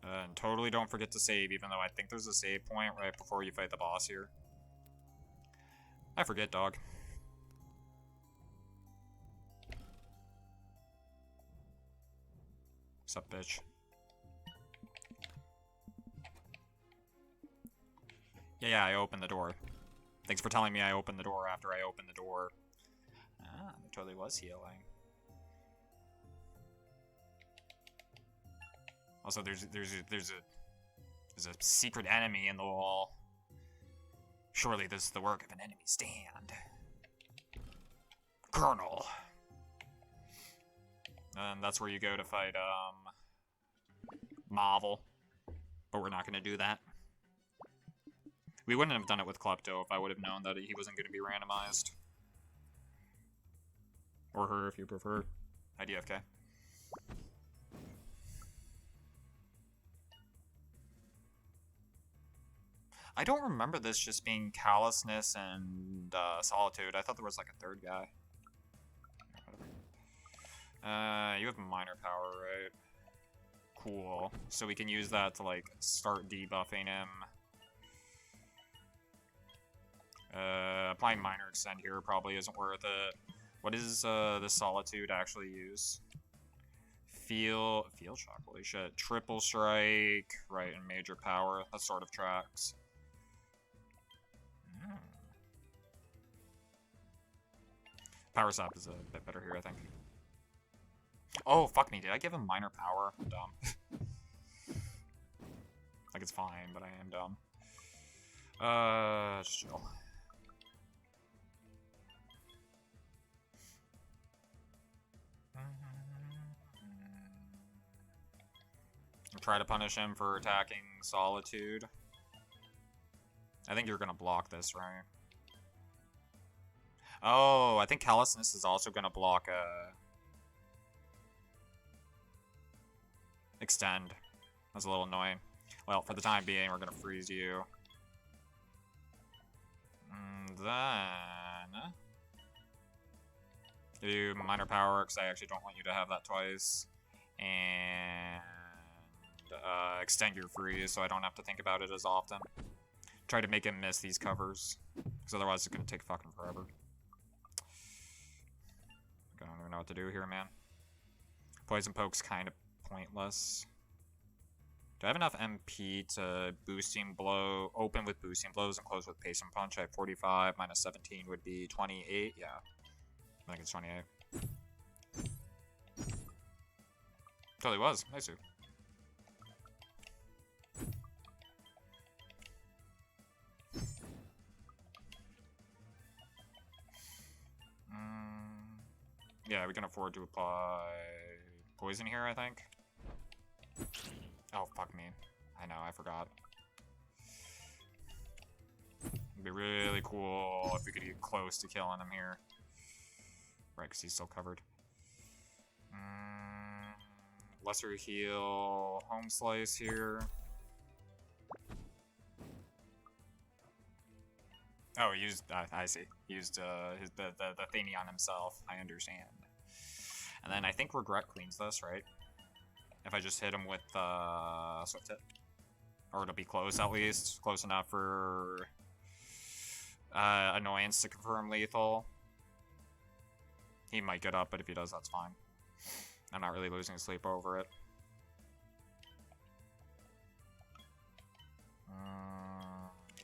And totally don't forget to save, even though I think there's a save point right before you fight the boss here. I forget, dog. What's up, bitch? Yeah, I opened the door. Thanks for telling me I opened the door after I opened the door. Ah, there totally was healing. Also, there's a secret enemy in the wall. Surely this is the work of an enemy stand. Colonel. And that's where you go to fight Marvel. But we're not gonna do that. We wouldn't have done it with Klepto if I would have known that he wasn't going to be randomized. Or her, if you prefer. IDFK. I don't remember this just being Callousness and Solitude. I thought there was like a third guy. You have minor power, right? Cool. So we can use that to like start debuffing him. Applying minor extend here probably isn't worth it. What does the Solitude actually use? Field shock, holy shit. Triple strike, right, and major power. That sort of tracks. Power sap is a bit better here, I think. Oh, fuck me, did I give him minor power? I'm dumb. Like, it's fine, but I am dumb. Just chill. Try to punish him for attacking Solitude. I think you're gonna block this, right? Oh, I think Callousness is also gonna block Extend. That's a little annoying. Well, for the time being, we're gonna freeze you. And then do minor power, because I actually don't want you to have that twice. And extend your freeze so I don't have to think about it as often. Try to make him miss these covers, because otherwise it's gonna take fucking forever. I don't even know what to do here, man. Poison Poke's kind of pointless. Do I have enough MP to boosting blow, open with boosting blows and close with pace and punch? I have 45, minus 17 would be 28, yeah. I think it's 28. Totally was, nice. afford to apply poison here, I think. Oh, fuck me. I know, I forgot. It'd be really cool if we could get close to killing him here. Right, because he's still covered. Lesser heal, home slice here. Oh, he used, I see. He used the thingy on himself. I understand. And then I think Regret cleans this, right? If I just hit him with Swift Hit. Or it'll be close at least. Close enough for Annoyance to confirm lethal. He might get up, but if he does, that's fine. I'm not really losing sleep over it.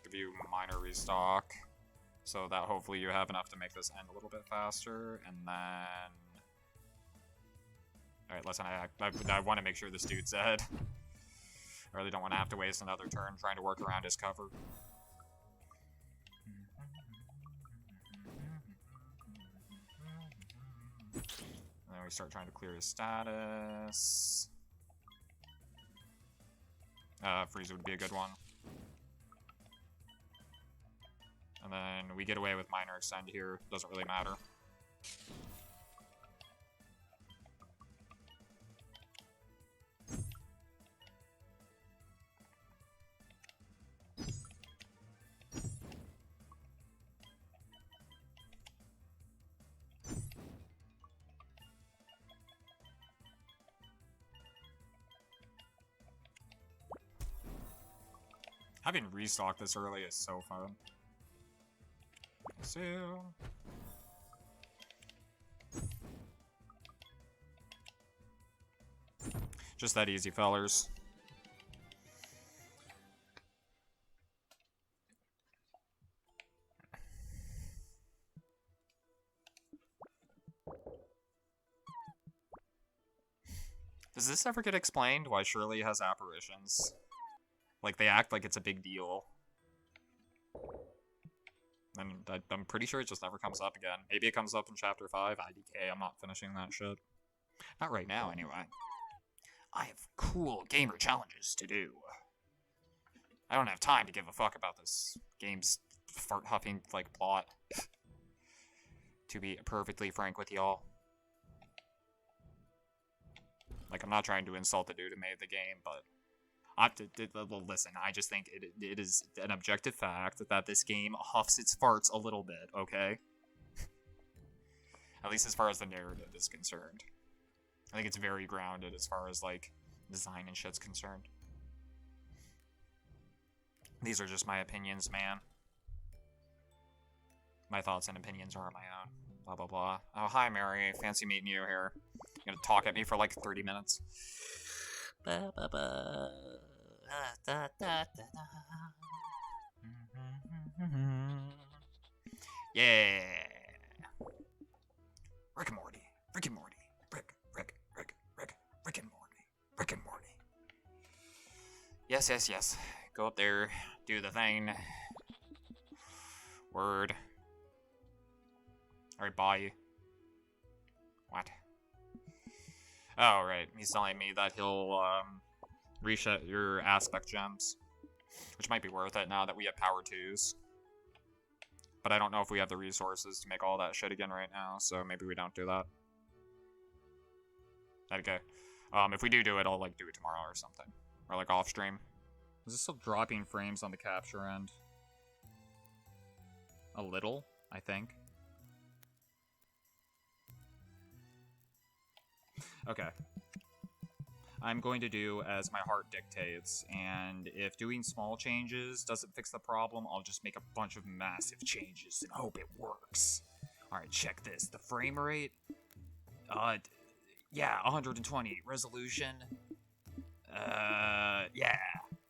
Give you minor restock, so that hopefully you have enough to make this end a little bit faster, and then... Alright, listen, I want to make sure this dude's dead. I really don't want to have to waste another turn trying to work around his cover. And then we start trying to clear his status. Freeze would be a good one. And then we get away with minor extend here. Doesn't really matter. Having restock this early is so fun. So... Just that easy, fellers. Does this ever get explained why Shirley has apparitions? Like, they act like it's a big deal. And I'm pretty sure it just never comes up again. Maybe it comes up in Chapter 5, IDK, I'm not finishing that shit. Not right now, anyway. I have cool gamer challenges to do. I don't have time to give a fuck about this game's fart-huffing, like, plot. To be perfectly frank with y'all. Like, I'm not trying to insult the dude who made the game, but... well, listen, I just think it is an objective fact that this game huffs its farts a little bit, okay? At least as far as the narrative is concerned. I think it's very grounded as far as, like, design and shit's concerned. These are just my opinions, man. My thoughts and opinions are on my own. Blah, blah, blah. Oh, hi, Mary. Fancy meeting you here. You're gonna talk at me for, like, 30 minutes. Ba, ba, ba. Da, da, da, da. Yeah. Rick and Morty. Rick and Morty. Rick and Morty. Rick and Morty. Yes, yes, yes. Go up there. Do the thing. Word. Alright, bye. What? Oh, right. He's telling me that he'll, reset your aspect gems. Which might be worth it now that we have power 2s. But I don't know if we have the resources to make all that shit again right now, so maybe we don't do that. Okay. If we do it, I'll, like, do it tomorrow or something. Or, like, off-stream. Is this still dropping frames on the capture end? A little, I think. Okay. I'm going to do as my heart dictates, and if doing small changes doesn't fix the problem, I'll just make a bunch of massive changes and hope it works. Alright, check this. The frame rate? Yeah, 120. Resolution? Yeah.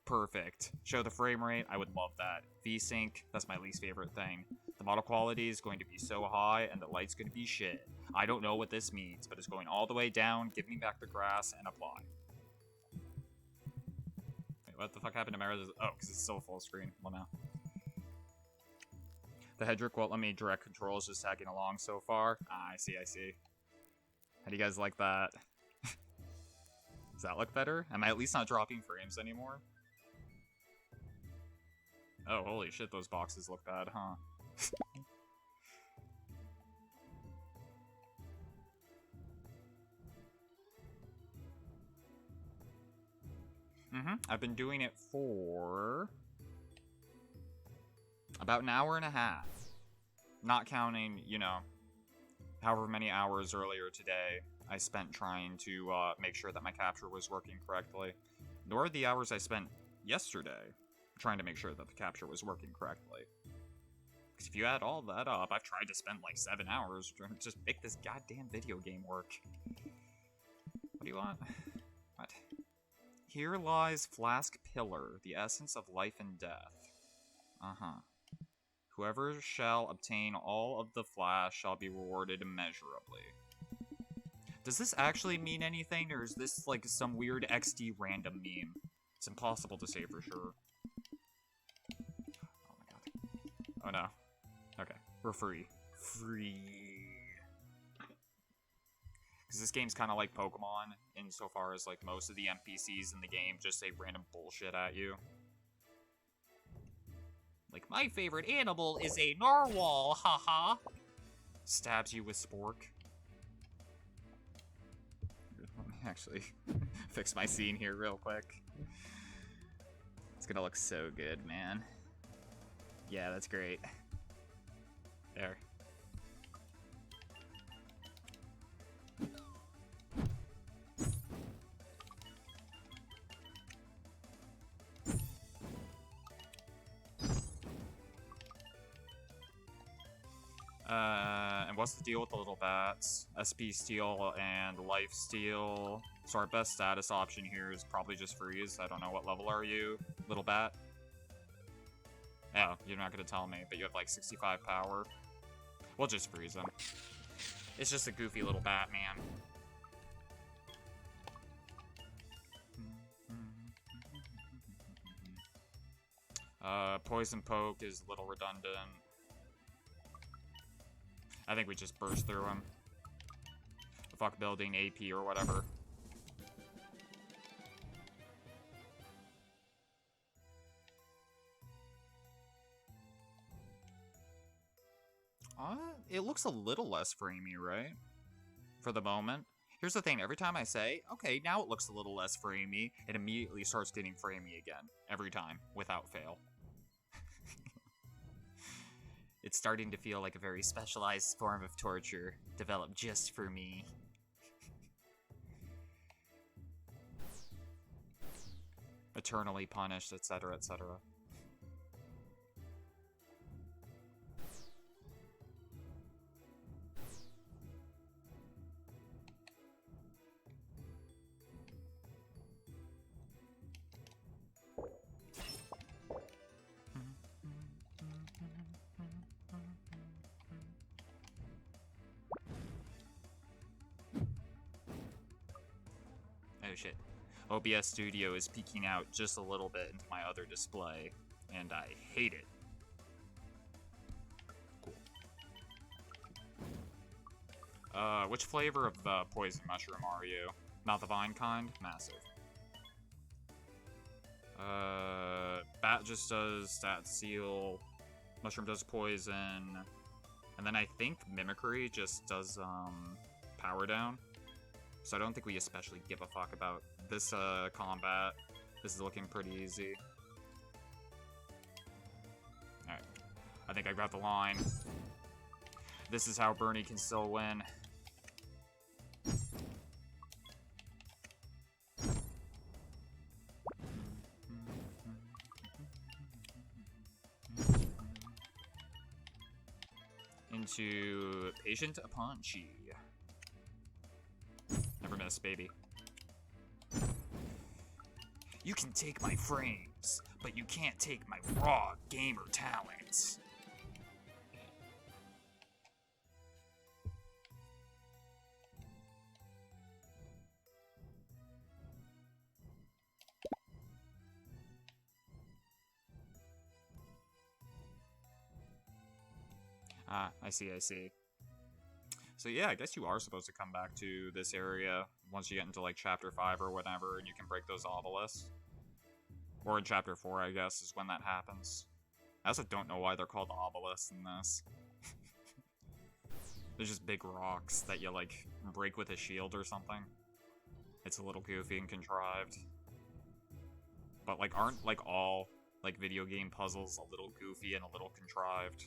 Perfect. Show the frame rate, I would love that. VSync, that's my least favorite thing. The model quality is going to be so high, and the light's going to be shit. I don't know what this means, but it's going all the way down, give me back the grass, and apply. Wait, what the fuck happened to Mara's? Oh, because it's still full screen. Well, now. The Hedrick won't let me direct controls, just tagging along so far. Ah, I see, I see. How do you guys like that? Does that look better? Am I at least not dropping frames anymore? Oh, holy shit, those boxes look bad, huh? I've been doing it for about an hour and a half. Not counting, you know, however many hours earlier today I spent trying to make sure that my capture was working correctly. Nor the hours I spent yesterday trying to make sure that the capture was working correctly. Because if you add all that up, I've tried to spend like 7 hours trying to just make this goddamn video game work. What do you want? What? Here lies Flask Pillar, the essence of life and death. Uh-huh. Whoever shall obtain all of the flash shall be rewarded immeasurably. Does this actually mean anything, or is this like some weird XD random meme? It's impossible to say for sure. Oh my god. Oh no. Okay, we're free. Free. Because this game's kind of like Pokemon, insofar as like most of the NPCs in the game just say random bullshit at you. Like, my favorite animal is a narwhal, haha! Stabs you with spork. Let me actually fix my scene here real quick. It's gonna look so good, man. Yeah, that's great. There. And what's the deal with the little bats? SP Steel and Life Steal. So our best status option here is probably just freeze. I don't know, what level are you, little bat? Oh, you're not gonna tell me, but you have like 65 power. We'll just freeze him. It's just a goofy little bat, man. Poison Poke is a little redundant. I think we just burst through him. Fuck building AP or whatever. It looks a little less framey, right? For the moment. Here's the thing, every time I say, okay, now it looks a little less framey, it immediately starts getting framey again. Every time, without fail. It's starting to feel like a very specialized form of torture, developed just for me. Eternally punished, etc., etc. Oh shit. OBS Studio is peeking out just a little bit into my other display, and I hate it. Cool. Which flavor of the poison mushroom are you? Not the vine kind? Massive. Bat just does stat seal, mushroom does poison, and then I think mimicry just does, power down. So I don't think we especially give a fuck about this, combat. This is looking pretty easy. Alright. I think I got the line. This is how Bernie can still win. Into Patient Aponchi. Never miss, baby. You can take my frames, but you can't take my raw gamer talents. Ah, I see, I see. So yeah, I guess you are supposed to come back to this area once you get into like chapter 5 or whatever, and you can break those obelisks. Or in chapter 4, I guess, is when that happens. I also don't know why they're called obelisks in this. They're just big rocks that you like break with a shield or something. It's a little goofy and contrived. But like, aren't like all like video game puzzles a little goofy and a little contrived?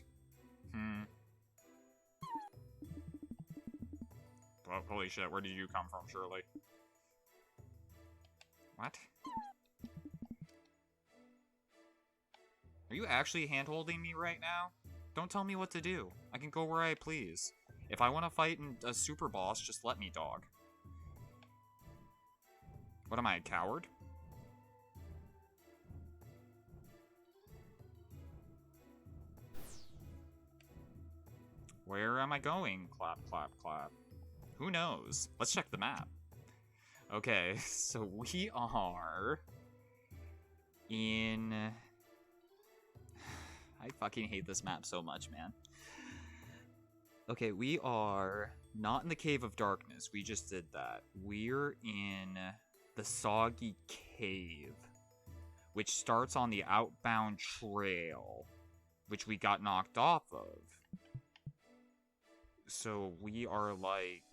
Oh, holy shit, where did you come from, Shirley? What? Are you actually hand-holding me right now? Don't tell me what to do. I can go where I please. If I want to fight a super boss, just let me, dog. What am I, a coward? Where am I going? Clap, clap, clap. Who knows? Let's check the map. Okay, so we are in... I fucking hate this map so much, man. Okay, we are not in the Cave of Darkness. We just did that. We're in the Soggy Cave, which starts on the Outbound Trail, which we got knocked off of. So we are like...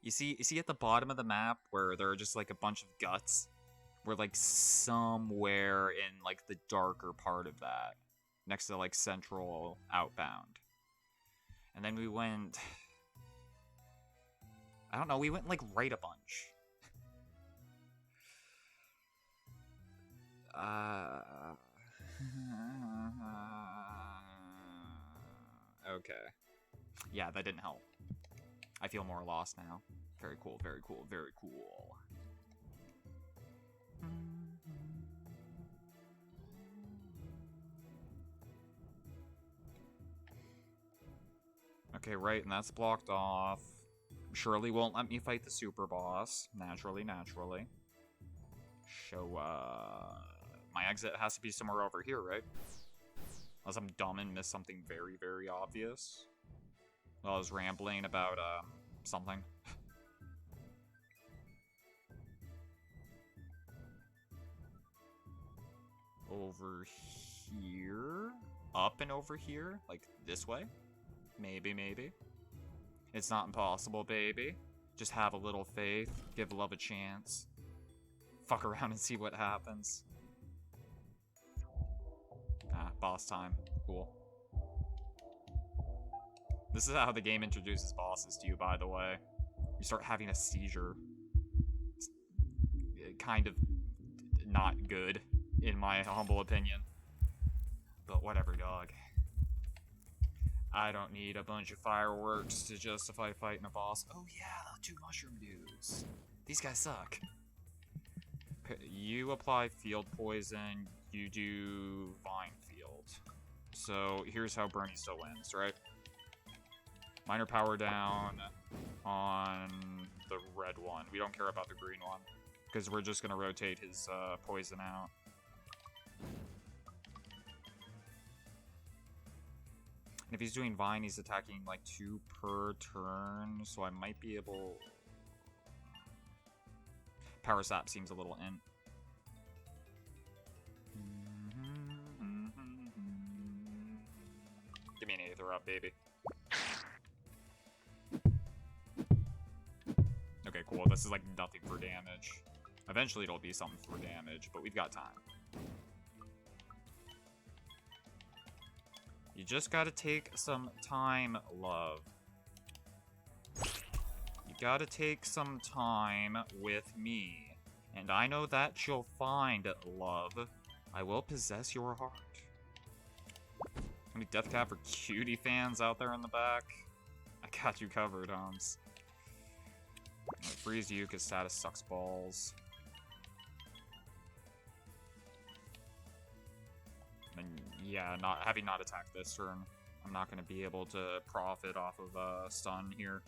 You see at the bottom of the map where there are just like a bunch of guts? We're like somewhere in like the darker part of that. Next to like Central Outbound. And then we went... I don't know, we went like right a bunch. Okay. Yeah, that didn't help. I feel more lost now. Very cool, very cool, very cool. Okay, right, and that's blocked off. Shirley won't let me fight the super boss. Naturally. So, my exit has to be somewhere over here, right? Unless I'm dumb and missed something very, very obvious. While I was rambling about, something. Over here? Up and over here? Like, this way? Maybe. It's not impossible, baby. Just have a little faith. Give love a chance. Fuck around and see what happens. Ah, boss time. Cool. This is how the game introduces bosses to you, by the way. You start having a seizure. It's kind of not good, in my humble opinion. But whatever, dog. I don't need a bunch of fireworks to justify fighting a boss. Oh yeah, the 2 mushroom dudes. These guys suck. You apply field poison, you do vine field. So here's how Bernie still wins, right? Minor power down on the red one. We don't care about the green one, because we're just gonna rotate his poison out. And if he's doing Vine, he's attacking like 2 per turn, so I might be able... Power Sap seems a little in. Give me an Aether up, baby. Okay, cool. This is like nothing for damage. Eventually it'll be something for damage, but we've got time. You just gotta take some time, love. You gotta take some time with me. And I know that you'll find, love. I will possess your heart. How many Death Cab for Cutie fans out there in the back? I got you covered, Holmes. Freeze you, because status sucks balls. And yeah, having not attacked this turn, I'm not going to be able to profit off of stun here.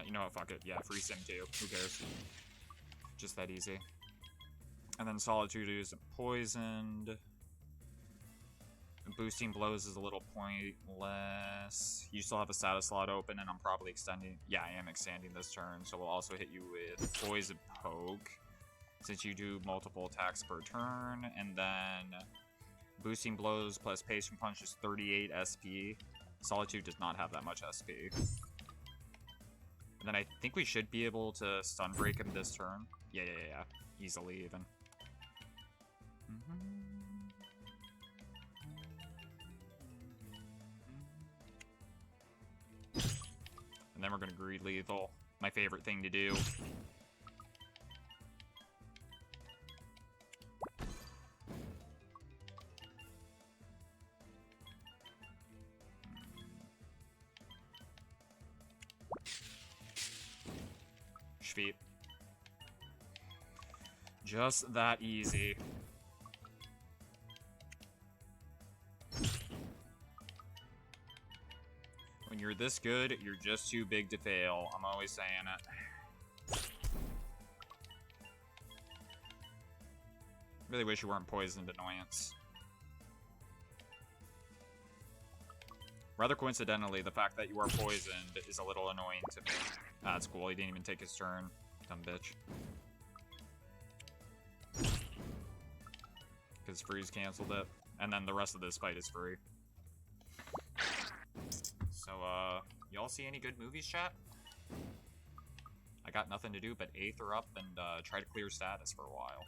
You know what, fuck it. Yeah, freeze him too. Who cares? Just that easy. And then Solitude isn't poisoned. Boosting blows is a little pointless. You still have a status slot open, and I'm probably extending. Yeah, I am extending this turn, so we'll also hit you with Poison Poke, since you do multiple attacks per turn, and then boosting blows plus Patient Punch is 38 SP. Solitude does not have that much SP. And then I think we should be able to stun break him this turn. Yeah. Easily even. And then we're gonna greed lethal. My favorite thing to do. Shveet. Just that easy. When you're this good, you're just too big to fail. I'm always saying it. Really wish you weren't poisoned, Annoyance. Rather coincidentally, the fact that you are poisoned is a little annoying to me. That's cool, he didn't even take his turn. Dumb bitch. Because Freeze canceled it. And then the rest of this fight is free. So, y'all see any good movies, chat? I got nothing to do but Aether up and try to clear status for a while.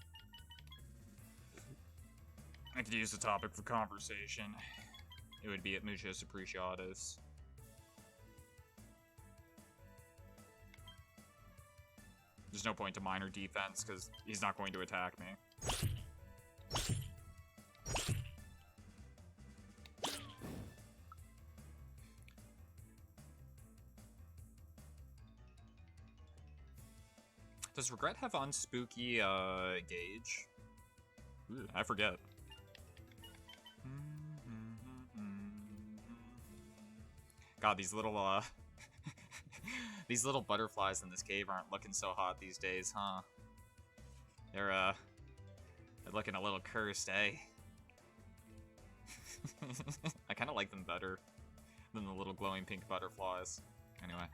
I could use the topic for conversation. It would be at Muchos Apreciados. There's no point to minor defense, because he's not going to attack me. Does Regret have on spooky gauge? Ooh, I forget. God, these little these little butterflies in this cave aren't looking so hot these days, huh? They're looking a little cursed, eh? I kind of like them better than the little glowing pink butterflies. Anyway.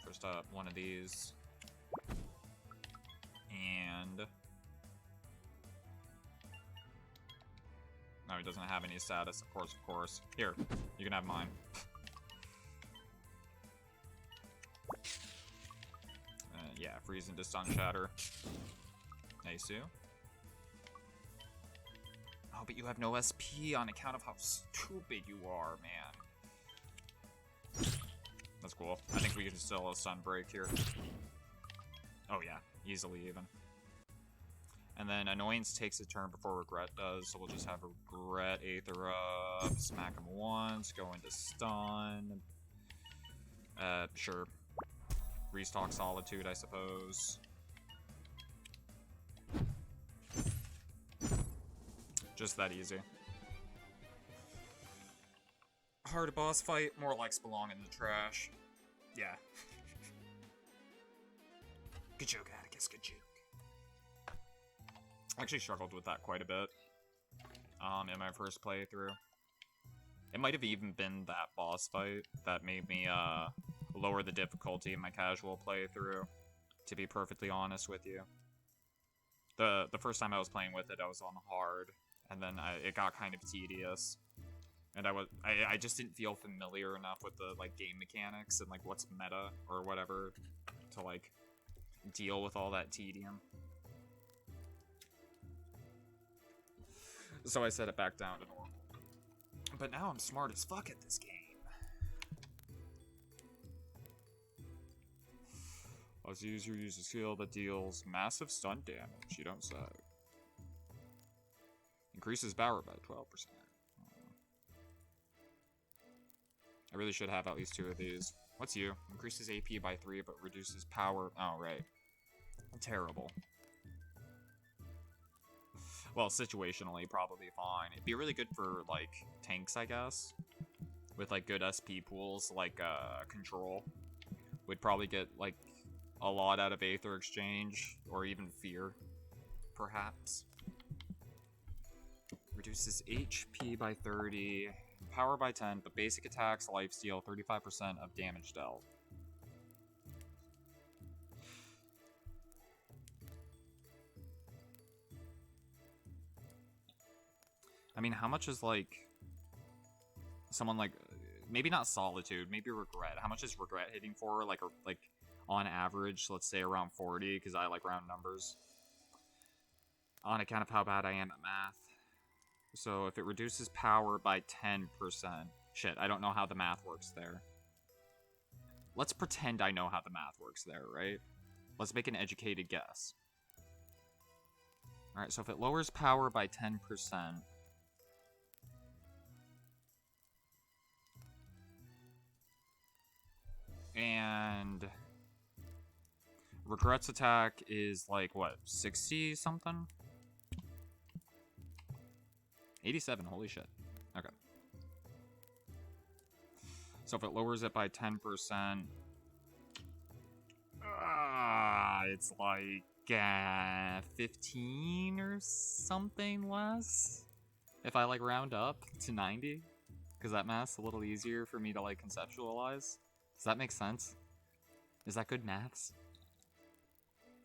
First up, one of these. And... no, he doesn't have any status, of course. Here, you can have mine. Yeah, freeze into stun shatter. Nice. Oh, but you have no SP on account of how stupid you are, man. That's cool. I think we can still stun break here. Oh yeah, easily even. And then Annoyance takes a turn before Regret does, so we'll just have Regret Aether up, smack him once, go into stun. Sure. Restock Solitude, I suppose. Just that easy. Hard boss fight, more likes belong in the trash. Yeah. Good joke, Atticus, good joke. I actually struggled with that quite a bit in my first playthrough. It might have even been that boss fight that made me lower the difficulty in my casual playthrough, to be perfectly honest with you. The first time I was playing with it, I was on hard, and then it got kind of tedious. And I just didn't feel familiar enough with the like game mechanics and like what's meta or whatever to like deal with all that tedium. So I set it back down to normal. But now I'm smart as fuck at this game. As a user, use a skill that deals massive stun damage, you don't say. Increases power by 12%. I really should have at least 2 of these. What's you? Increases AP by 3, but reduces power. Oh, right. Terrible. Well, situationally, probably fine. It'd be really good for, like, tanks, I guess. With, like, good SP pools, like, Control. Would probably get, like, a lot out of Aether Exchange, or even Fear, perhaps. Reduces HP by 30, power by 10, but basic attacks, lifesteal, 35% of damage dealt. I mean, how much is, like, someone like, maybe not Solitude, maybe Regret. How much is Regret hitting for? Like, on average, let's say around 40, because I like round numbers. On account of how bad I am at math. So if it reduces power by 10%, shit, I don't know how the math works there. Let's pretend I know how the math works there, right? Let's make an educated guess. Alright, so if it lowers power by 10%, and Regret's attack is like, what, 60 something? 87, holy shit. Okay. So if it lowers it by 10%, it's like 15 or something less? If I like round up to 90? Because that math's a little easier for me to like conceptualize. Does that make sense? Is that good maths?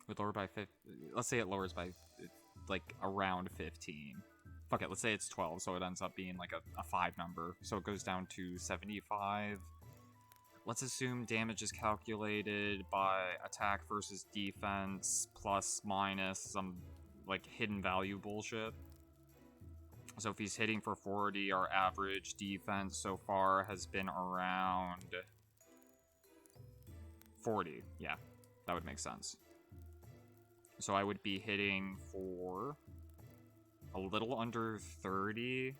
Would lower by 50. Let's say it lowers by like around 15. Fuck it, let's say it's 12, so it ends up being like a 5 number. So it goes down to 75. Let's assume damage is calculated by attack versus defense plus minus some like hidden value bullshit. So if he's hitting for 40, our average defense so far has been around 40. Yeah, that would make sense. So I would be hitting for a little under 30.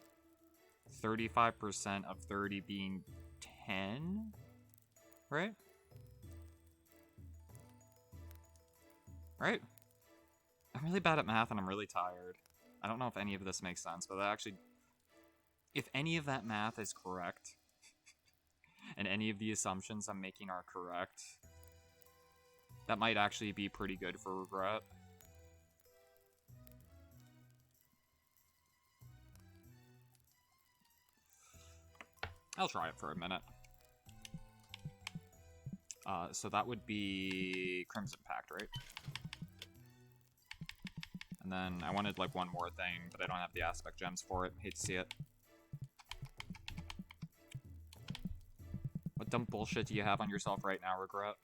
35% of 30 being 10? Right? Right? I'm really bad at math and I'm really tired. I don't know if any of this makes sense, but that actually... If any of that math is correct, and any of the assumptions I'm making are correct, that might actually be pretty good for Regret. I'll try it for a minute. So that would be Crimson Pact, right? And then I wanted like one more thing, but I don't have the aspect gems for it. Hate to see it. What dumb bullshit do you have on yourself right now, Regret?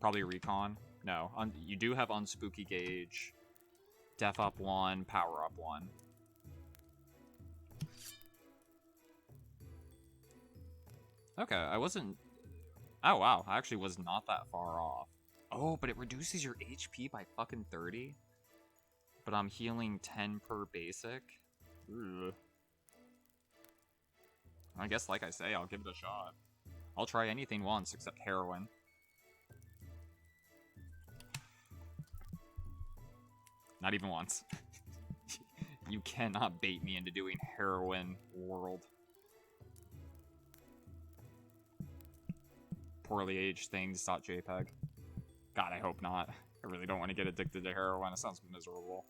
Probably Recon? No. You do have Unspooky Gauge, Def Up 1, Power Up 1. Okay, I wasn't... Oh, wow. I actually was not that far off. Oh, but it reduces your HP by fucking 30? But I'm healing 10 per basic? Ugh. I guess, like I say, I'll give it a shot. I'll try anything once except heroin. Not even once. You cannot bait me into doing heroin, world. Poorly aged things.jpg. God, I hope not. I really don't want to get addicted to heroin. It sounds miserable.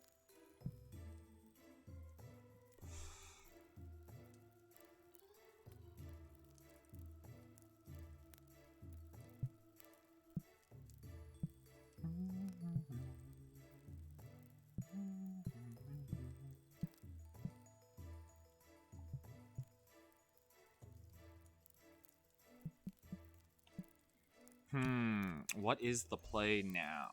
What is the play now?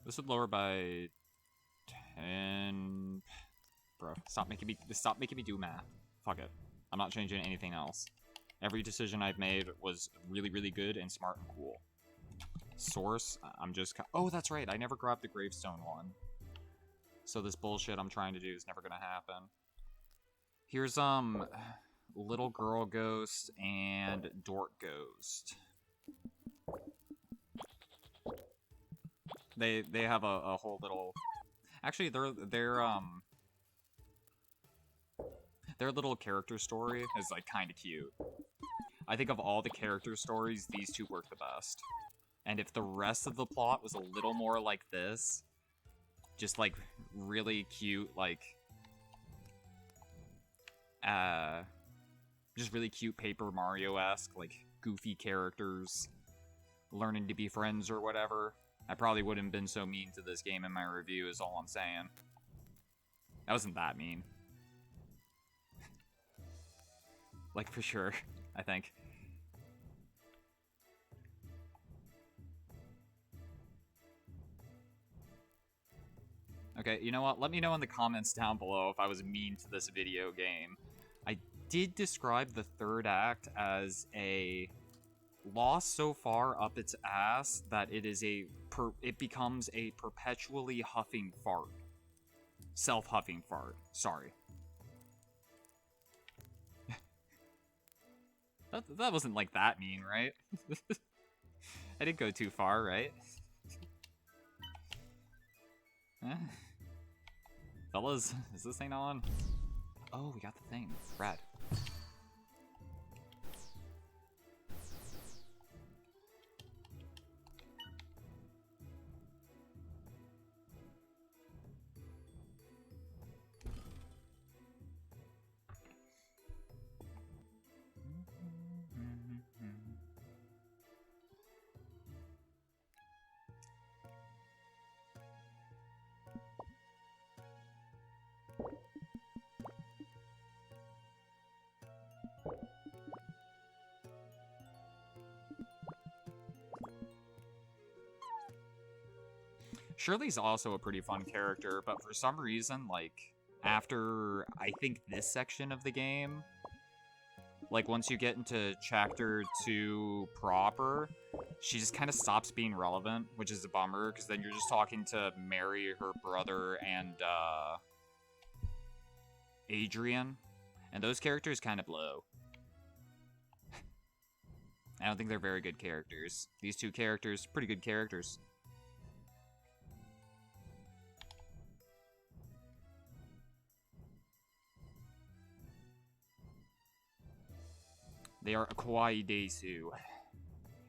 This would lower by 10. Bro, stop making me do math. Fuck it. I'm not changing anything else. Every decision I've made was really, really good and smart and cool. Source, I'm just... Oh, that's right. I never grabbed the gravestone one. So this bullshit I'm trying to do is never gonna happen. Here's, Little Girl Ghost and Dork Ghost. They have a whole little... Actually, their little character story is, like, kind of cute. I think of all the character stories, these two work the best. And if the rest of the plot was a little more like this, just, like, really cute, like... just really cute Paper Mario-esque, like, goofy characters learning to be friends or whatever, I probably wouldn't have been so mean to this game in my review, is all I'm saying. That wasn't that mean. Like, for sure, I think. Okay, you know what? Let me know in the comments down below if I was mean to this video game. I did describe the third act as a loss so far up its ass that it becomes a perpetually huffing fart. Self-huffing fart. Sorry. that wasn't like that mean, right? I didn't go too far, right? Fellas, is this thing on? Oh, we got the thing. Rad. Shirley's also a pretty fun character, but for some reason, like, after, I think, this section of the game, like, once you get into Chapter 2 proper, she just kind of stops being relevant, which is a bummer, because then you're just talking to Mary, her brother, and, Adrian, and those characters kind of blow. I don't think they're very good characters. These two characters, pretty good characters. They are kawaii desu,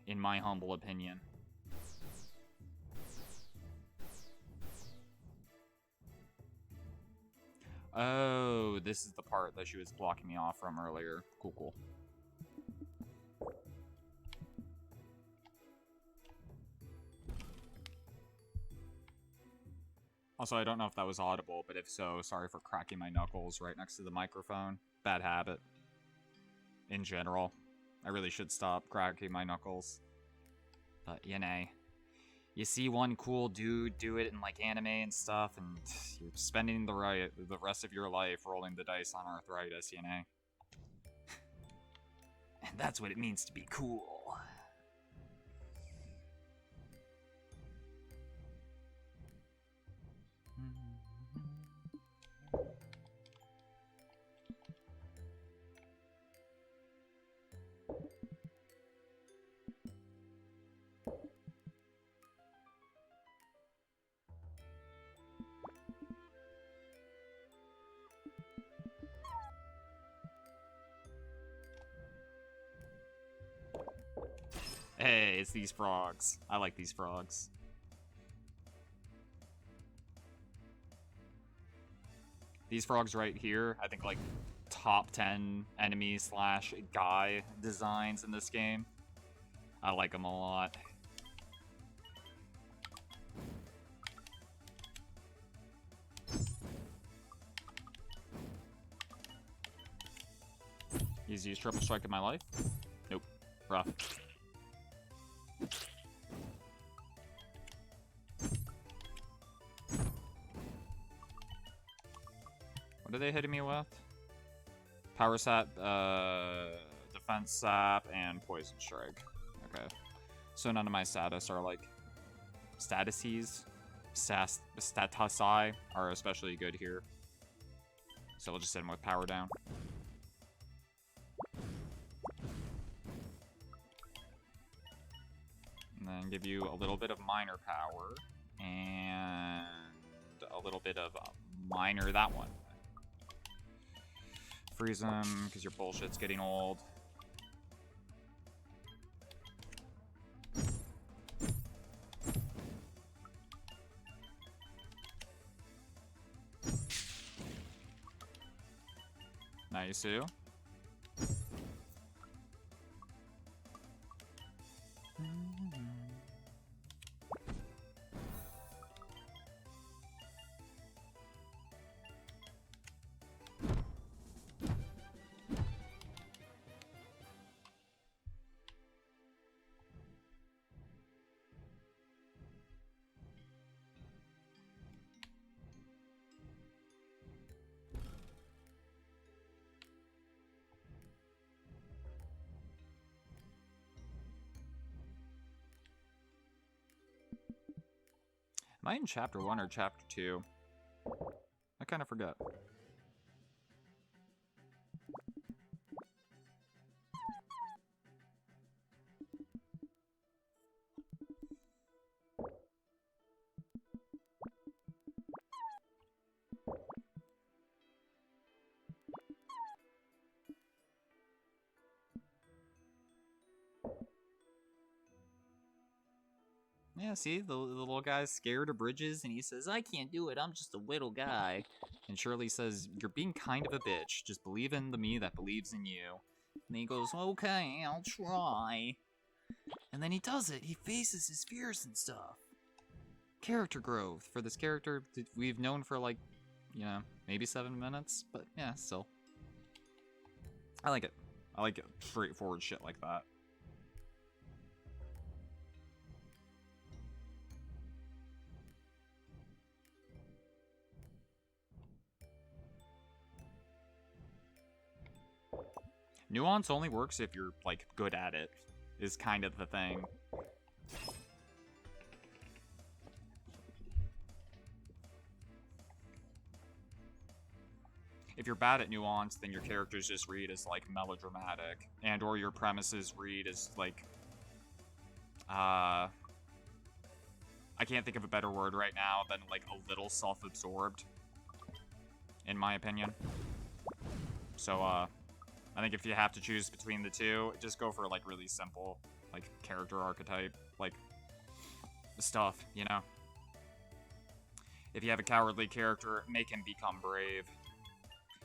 in my humble opinion. Oh, this is the part that she was blocking me off from earlier. Cool, cool. Also, I don't know if that was audible, but if so, sorry for cracking my knuckles right next to the microphone. Bad habit. In general. I really should stop cracking my knuckles. But, you know, you see one cool dude do it in, like, anime and stuff, and you're spending the rest of your life rolling the dice on arthritis, you know? And that's what it means to be cool. Hey, it's these frogs. I like these frogs. These frogs right here, I think, like, top 10 enemy slash guy designs in this game. I like them a lot. Easiest triple strike of my life? Nope. Rough. What are they hitting me with? Power Sap, Defense Sap, and Poison Strike. Okay. So none of my status are like... Statuses? Statusi are especially good here. So we'll just hit him with Power Down. and give you a little bit of minor power, and a little bit of minor that one. Freeze him, because your bullshit's getting old. Nice, Sue. Am I in chapter 1 or chapter 2? I kind of forget. Yeah, see, the little guy's scared of bridges, and he says, I can't do it, I'm just a little guy. And Shirley says, you're being kind of a bitch, just believe in the me that believes in you. And he goes, okay, I'll try. And then he does it, he faces his fears and stuff. Character growth for this character that we've known for like, you know, maybe 7 minutes, but yeah, still. I like it. I like it. Straightforward shit like that. Nuance only works if you're, like, good at it, is kind of the thing. If you're bad at nuance, then your characters just read as, like, melodramatic, and or your premises read as, like, I can't think of a better word right now than, like, a little self-absorbed, in my opinion. So, I think if you have to choose between the two, just go for, like, really simple, like, character archetype, like, stuff, you know? If you have a cowardly character, make him become brave.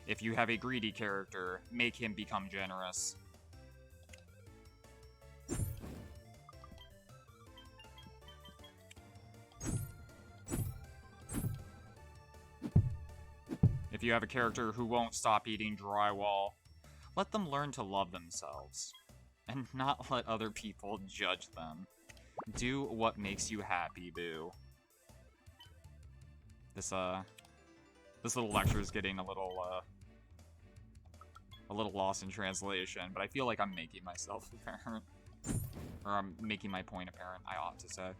If you have a greedy character, make him become generous. If you have a character who won't stop eating drywall, let them learn to love themselves, and not let other people judge them. Do what makes you happy, boo. This little lecture is getting a little lost in translation, but I feel like I'm making myself apparent. Or I'm making my point apparent, I ought to say.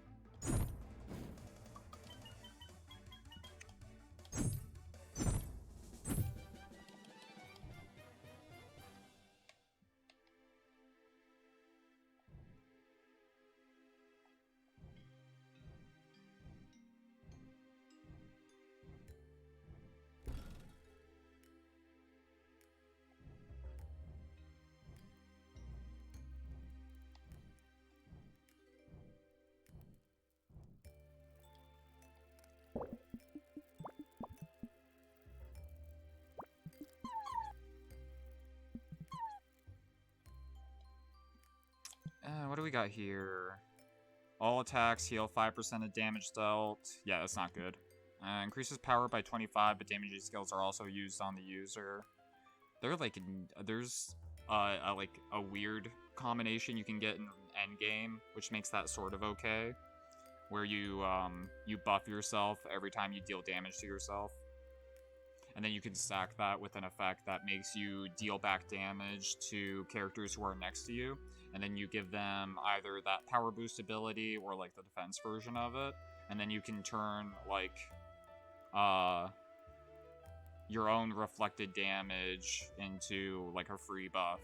What do we got here? All attacks heal 5% of damage dealt. Yeah, that's not good. Increases power by 25, but damage skills are also used on the user. They're like, there's like a weird combination you can get in endgame, which makes that sort of okay. Where you buff yourself every time you deal damage to yourself. And then you can stack that with an effect that makes you deal back damage to characters who are next to you. And then you give them either that power boost ability or like the defense version of it. And then you can turn like your own reflected damage into like a free buff,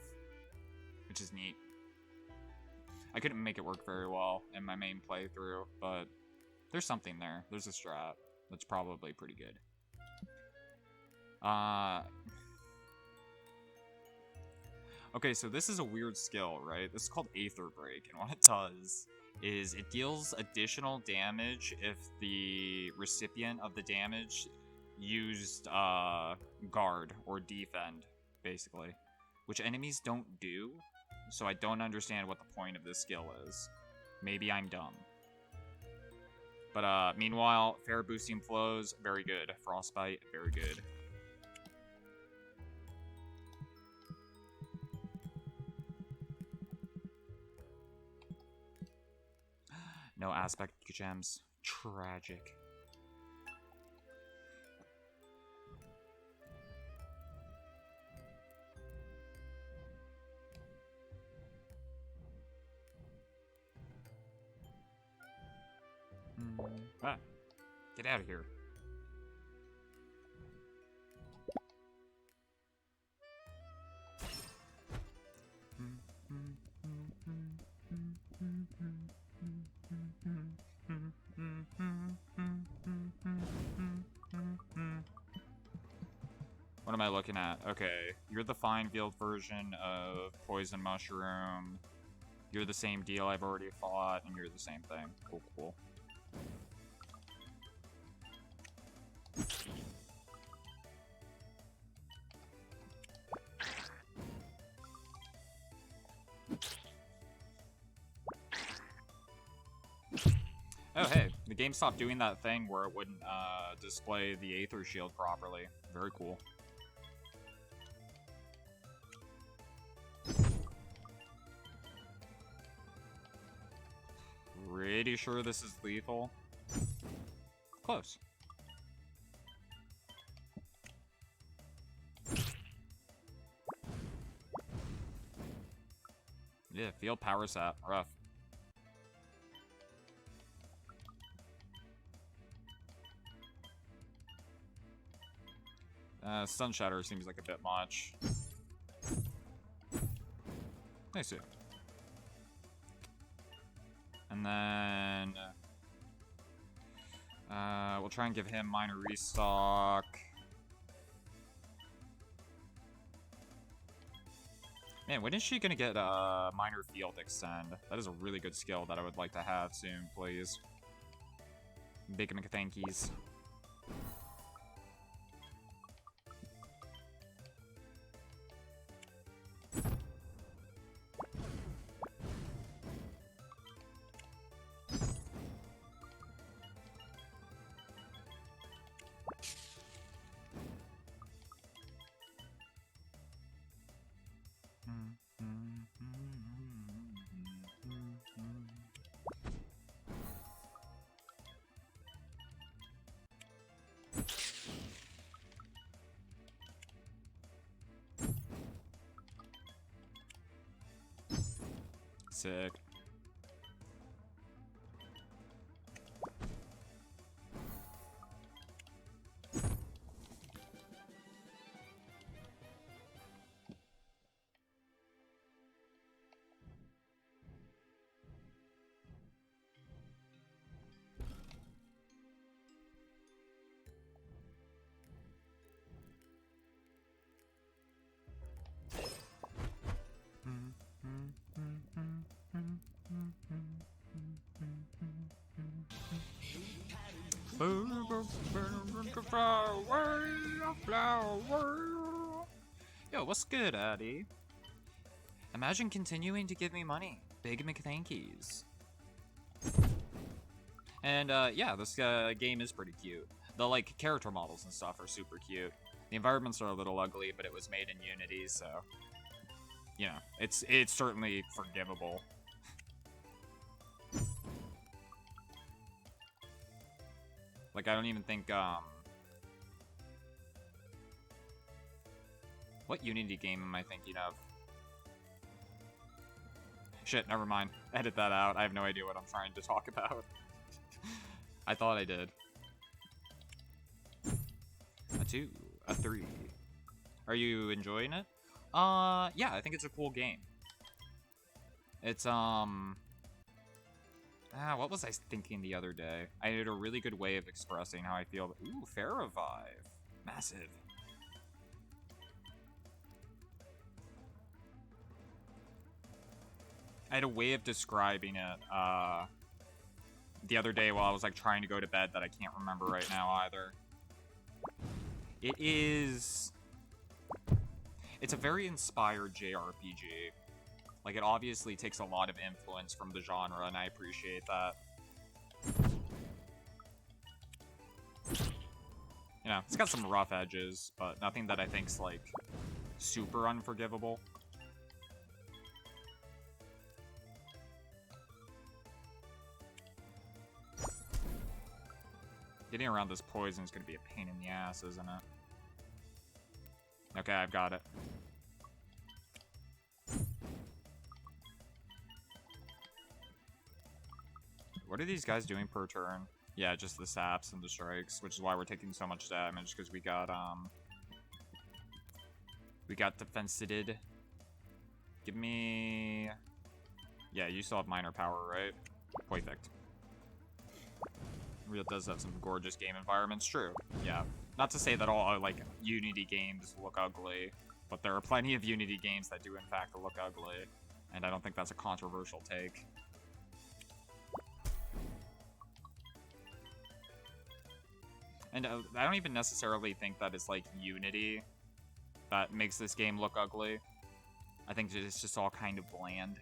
which is neat. I couldn't make it work very well in my main playthrough, but there's something there. There's a strat that's probably pretty good. Okay, so this is a weird skill, right? This is called Aether Break, and what it does is it deals additional damage if the recipient of the damage used guard or defend, basically, which enemies don't do, so I don't understand what the point of this skill is. Maybe I'm dumb. But meanwhile, fair boosting flows, very good. Frostbite, very good. No aspect gems. Tragic. Ah, get out of here. What am I looking at? Okay, you're the fine field version of Poison Mushroom. You're the same deal I've already fought, and you're the same thing. Cool, cool. Oh, hey, the game stopped doing that thing where it wouldn't display the Aether Shield properly. Very cool. Pretty sure this is lethal. Close. Yeah, field power sap. Rough. Stun Shatter seems like a bit much. I see. And then we'll try and give him minor restock. Man, when is she gonna get minor field extend? That is a really good skill that I would like to have soon, please. Big McThankies. Sick. Yo, what's good, Addy? Imagine continuing to give me money. Big McThankies. And, yeah, this game is pretty cute. The, like, character models and stuff are super cute. The environments are a little ugly, but it was made in Unity, so... You know, it's certainly forgivable. Like, I don't even think, what Unity game am I thinking of? Shit, never mind. Edit that out. I have no idea what I'm trying to talk about. I thought I did. A 2, a 3. Are you enjoying it? Yeah, I think it's a cool game. It's, What was I thinking the other day? I had a really good way of expressing how I feel. Ooh, Fair Revive. Massive. I had a way of describing it, the other day while I was, like, trying to go to bed that I can't remember right now either. It is... It's a very inspired JRPG. Like, it obviously takes a lot of influence from the genre, and I appreciate that. You know, it's got some rough edges, but nothing that I think's, like, super unforgivable. Getting around this poison is going to be a pain in the ass, isn't it? Okay, I've got it. What are these guys doing per turn? Yeah, just the saps and the strikes, which is why we're taking so much damage, because we got defensited. Give me... Yeah, you still have minor power, right? Perfect. Real does have some gorgeous game environments, true. Yeah. Not to say that all, like, Unity games look ugly, but there are plenty of Unity games that do, in fact, look ugly. And I don't think that's a controversial take. And I don't even necessarily think that it's, like, Unity that makes this game look ugly. I think it's just all kind of bland.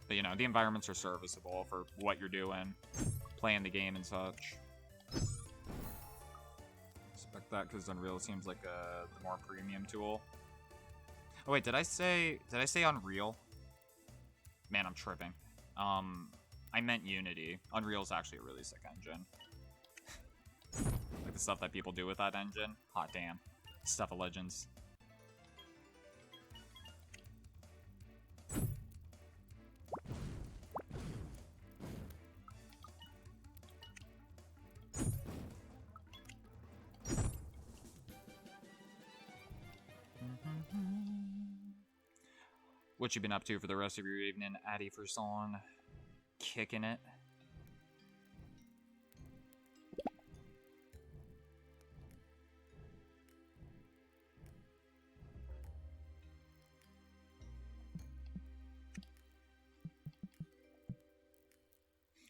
But, you know, the environments are serviceable for what you're doing, playing the game and such. Expect that because Unreal seems like the more premium tool. Oh wait, did I say Unreal? Man, I'm tripping. I meant Unity. Unreal's actually a really sick engine. Like the stuff that people do with that engine. Hot damn. Stuff of legends. What you been up to for the rest of your evening, Addy for song? Kicking it.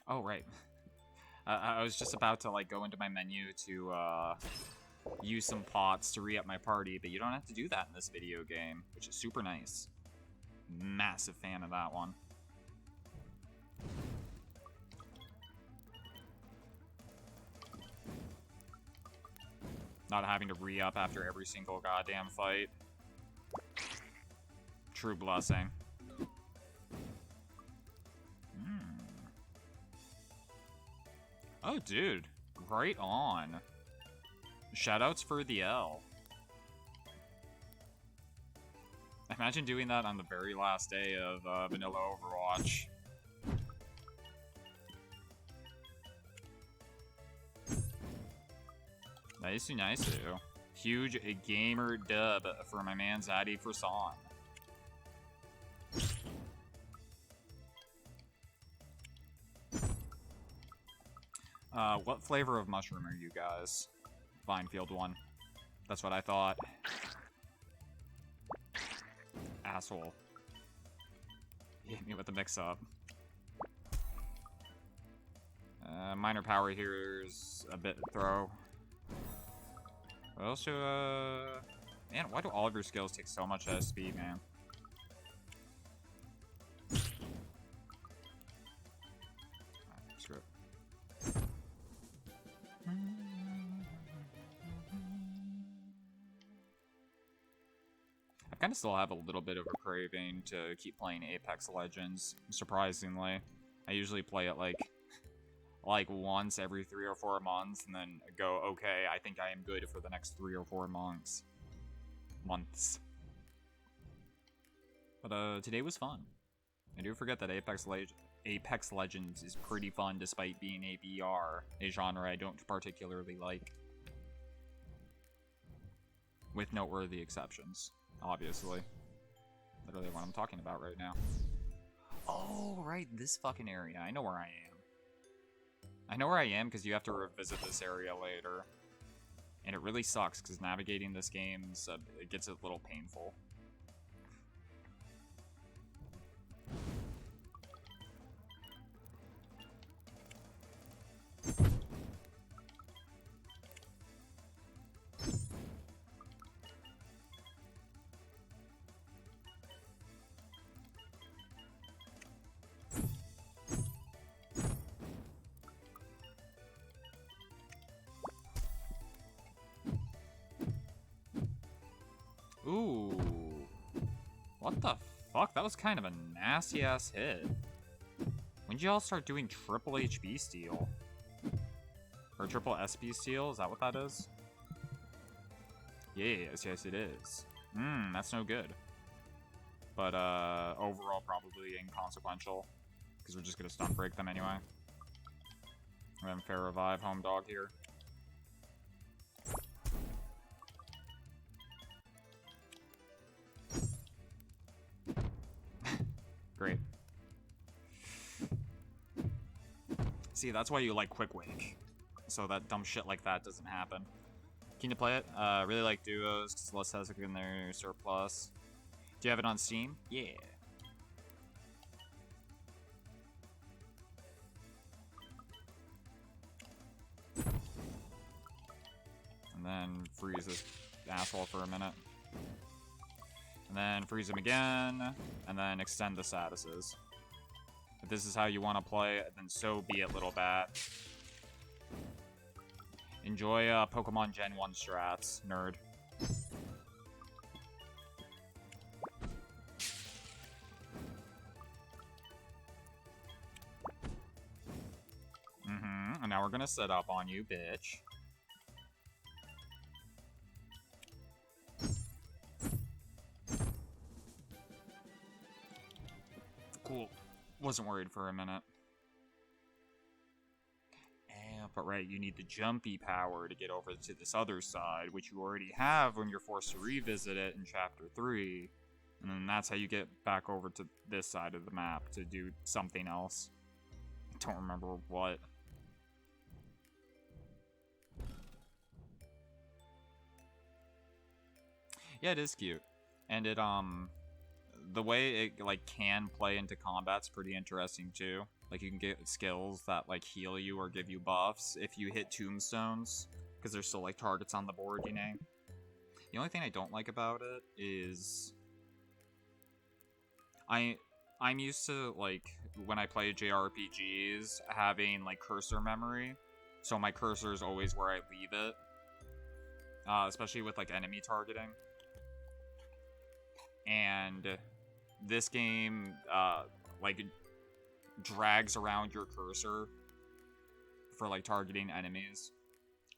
Oh, right. I was just about to, like, go into my menu to, use some pots to re-up my party, but you don't have to do that in this video game, which is super nice. Massive fan of that one. Not having to re-up after every single goddamn fight. True blessing. Oh, dude. Right on. Shoutouts for the L. Imagine doing that on the very last day of vanilla Overwatch. Nicey, nicey. Huge gamer dub for my man Zaddy for song. What flavor of mushroom are you guys? Vinefield one. That's what I thought. Asshole. He hit me with the mix-up. Minor power here is a bit throw. Also, man, why do all of your skills take so much SP, man? Screw it. I kind of still have a little bit of a craving to keep playing Apex Legends, surprisingly. I usually play it like once every 3 or 4 months, and then go, okay, I think I am good for the next 3 or 4 months. But today was fun. I do forget that Apex Legends is pretty fun despite being a VR, a genre I don't particularly like. With noteworthy exceptions, obviously. Literally what I'm talking about right now. Oh, right, this fucking area. I know where I am. I know where I am because you have to revisit this area later. And it really sucks because navigating this game, it gets a little painful. Ooh. What the fuck? That was kind of a nasty-ass hit. When did y'all start doing triple HB steal? Or triple SB steal? Is that what that is? Yes, yes it is. That's no good. But, overall probably inconsequential. Because we're just gonna stun break them anyway. And then fair revive home dog here. Great. See, that's why you like Quick Wake. So that dumb shit like that doesn't happen. Keen to play it? Really like duos, because less has in their surplus. Do you have it on Steam? Yeah. And then freeze this asshole for a minute. And then freeze him again, and then extend the statuses. If this is how you want to play it, then so be it, little bat. Enjoy Pokemon Gen 1 strats, nerd. And now we're gonna set up on you, bitch. Cool. Wasn't worried for a minute. But right, you need the jumpy power to get over to this other side, which you already have when you're forced to revisit it in Chapter 3. And then that's how you get back over to this side of the map to do something else. I don't remember what. Yeah, it is cute. And it, the way it, like, can play into combat's pretty interesting, too. Like, you can get skills that, like, heal you or give you buffs if you hit tombstones. Because there's still, like, targets on the board, you know? The only thing I don't like about it is... I'm used to, like, when I play JRPGs, having, like, cursor memory. So my cursor is always where I leave it. Especially with, like, enemy targeting. And this game, like, drags around your cursor for, like, targeting enemies.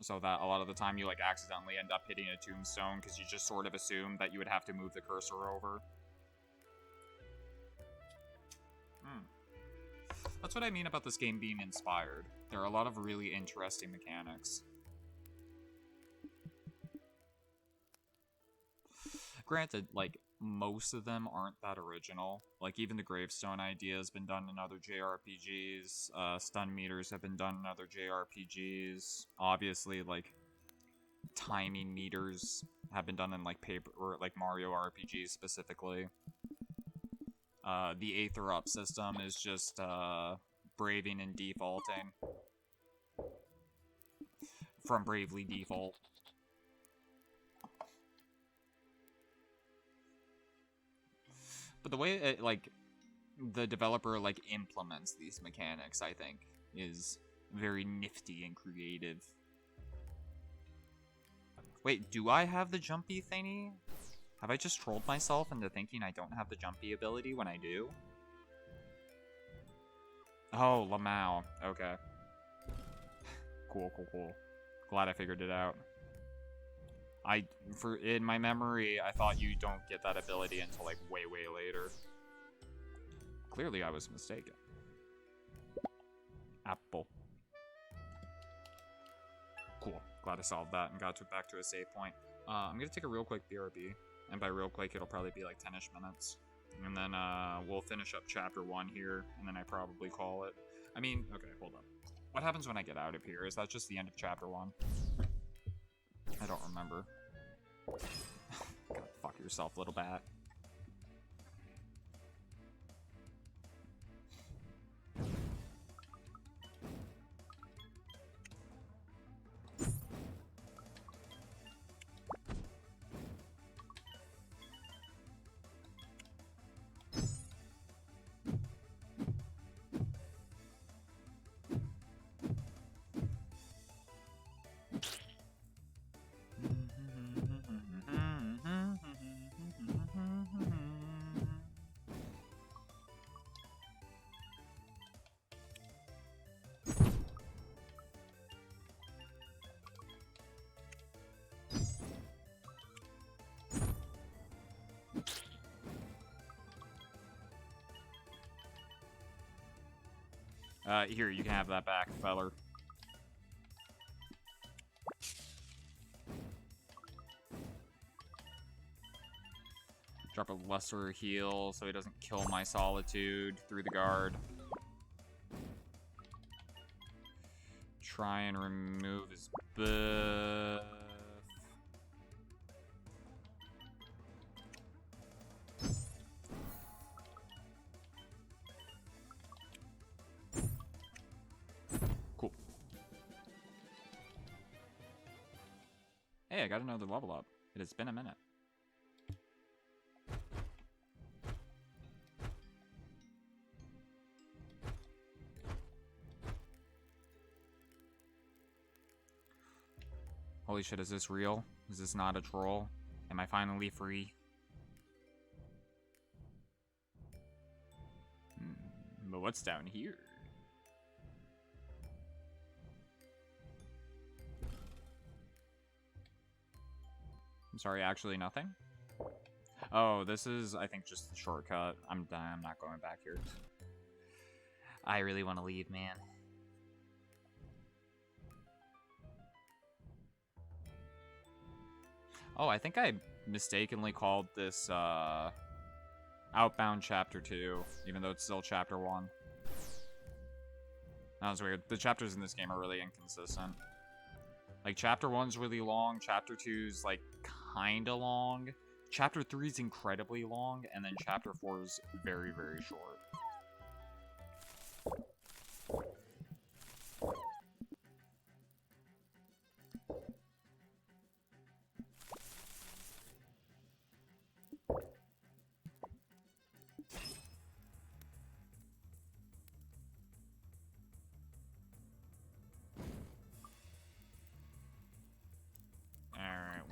So that a lot of the time you, like, accidentally end up hitting a tombstone because you just sort of assume that you would have to move the cursor over. That's what I mean about this game being inspired. There are a lot of really interesting mechanics. Granted, like, most of them aren't that original. Like, even the gravestone idea has been done in other JRPGs. Stun meters have been done in other JRPGs. Obviously, like, timing meters have been done in, like, paper or, like, Mario RPGs specifically. The Aether Up system is just, braving and defaulting. From Bravely Default. But the way it, like, the developer, like, implements these mechanics, I think, is very nifty and creative. Wait, do I have the jumpy thingy? Have I just trolled myself into thinking I don't have the jumpy ability when I do? Oh, lmao. Okay. Cool. Glad I figured it out. In my memory, I thought you don't get that ability until, like, way later. Clearly, I was mistaken. Apple. Cool. Glad I solved that and got back to a save point. I'm gonna take a real quick BRB. And by real quick, it'll probably be like 10-ish minutes. And then we'll finish up chapter 1 here, and then I probably call it. I mean, okay, hold up. What happens when I get out of here? Is that just the end of chapter 1? I don't remember. God, fuck yourself, little bat. Here, you can have that back, feller. Drop a lesser heal so he doesn't kill my solitude through the guard. Try and remove his buff. Cool. Hey, I got another level up. It has been a minute. Holy shit, is this real? Is this not a troll? Am I finally free? But what's down here? I'm sorry, actually nothing? Oh, this is, I think, just the shortcut. I'm not going back here. I really want to leave, man. Oh, I think I mistakenly called this, Outbound Chapter 2, even though it's still Chapter 1. That was weird. The chapters in this game are really inconsistent. Like, Chapter 1's really long, Chapter 2's, like, kinda long. Chapter 3's incredibly long, and then Chapter 4's very, very short.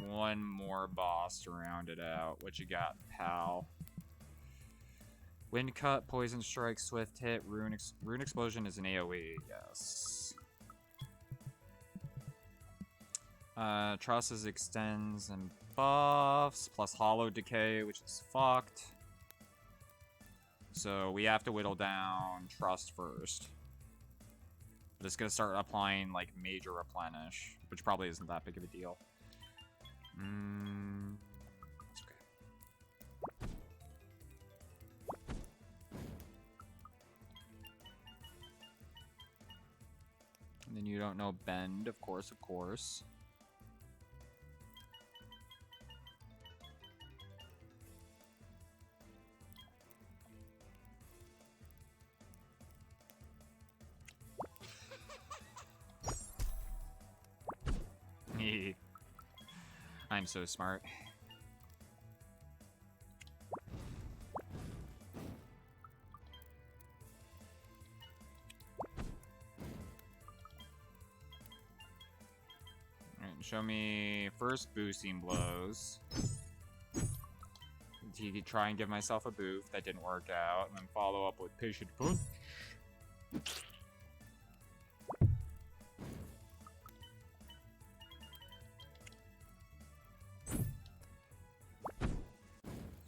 One more boss to round it out. What you got, pal? Wind cut, poison strike, swift hit, rune explosion is an AoE. Yes. Trusses extends and buffs, plus hollow decay, which is fucked. So we have to whittle down trust first. But it's gonna start applying like major replenish, which probably isn't that big of a deal. It's okay. And then you don't know bend, of course, of course. I'm so smart. Alright, show me first boosting blows. You could try and give myself a boost. That didn't work out. And then follow up with patient punch.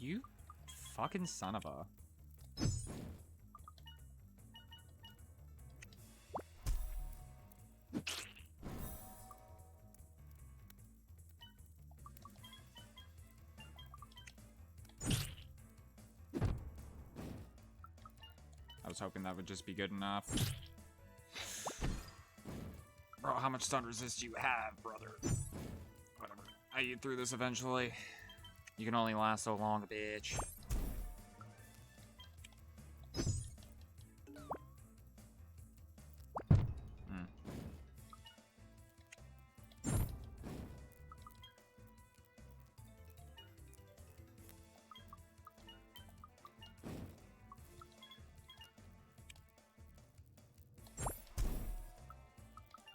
You fucking son of a... was hoping that would just be good enough. Bro, how much stun resist do you have, brother? Whatever. I eat through this eventually. You can only last so long, bitch.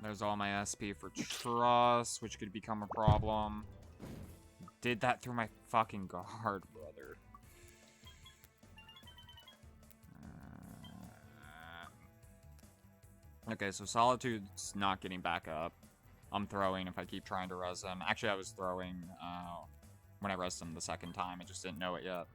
There's all my SP for trust, which could become a problem. Did that through my fucking guard, brother. Okay, so Solitude's not getting back up. I'm throwing if I keep trying to res him. Actually, I was throwing when I resed him the second time. I just didn't know it yet.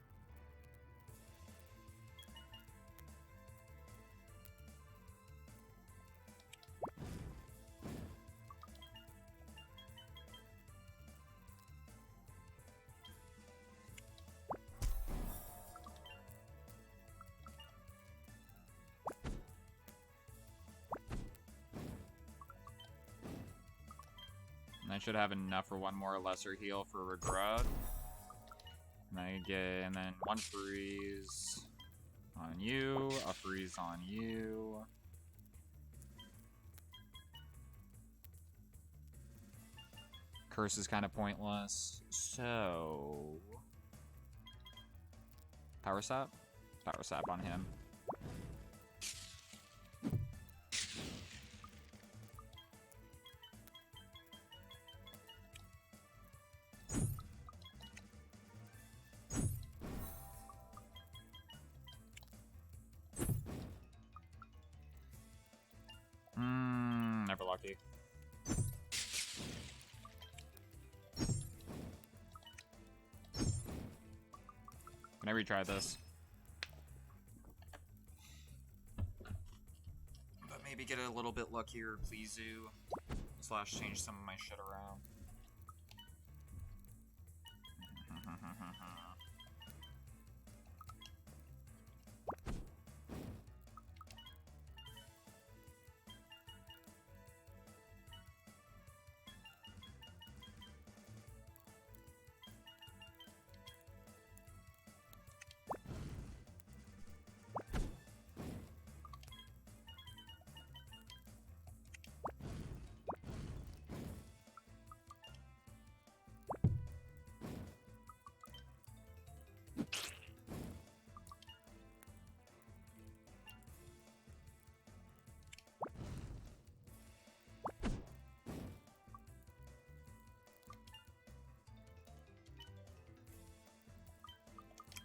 I should have enough for one more lesser heal for regret. And then one freeze on you, a freeze on you. Curse is kind of pointless. So power sap? Power sap on him. Never lucky. Can I retry this? But maybe get a little bit luckier, please do. / change some of my shit around.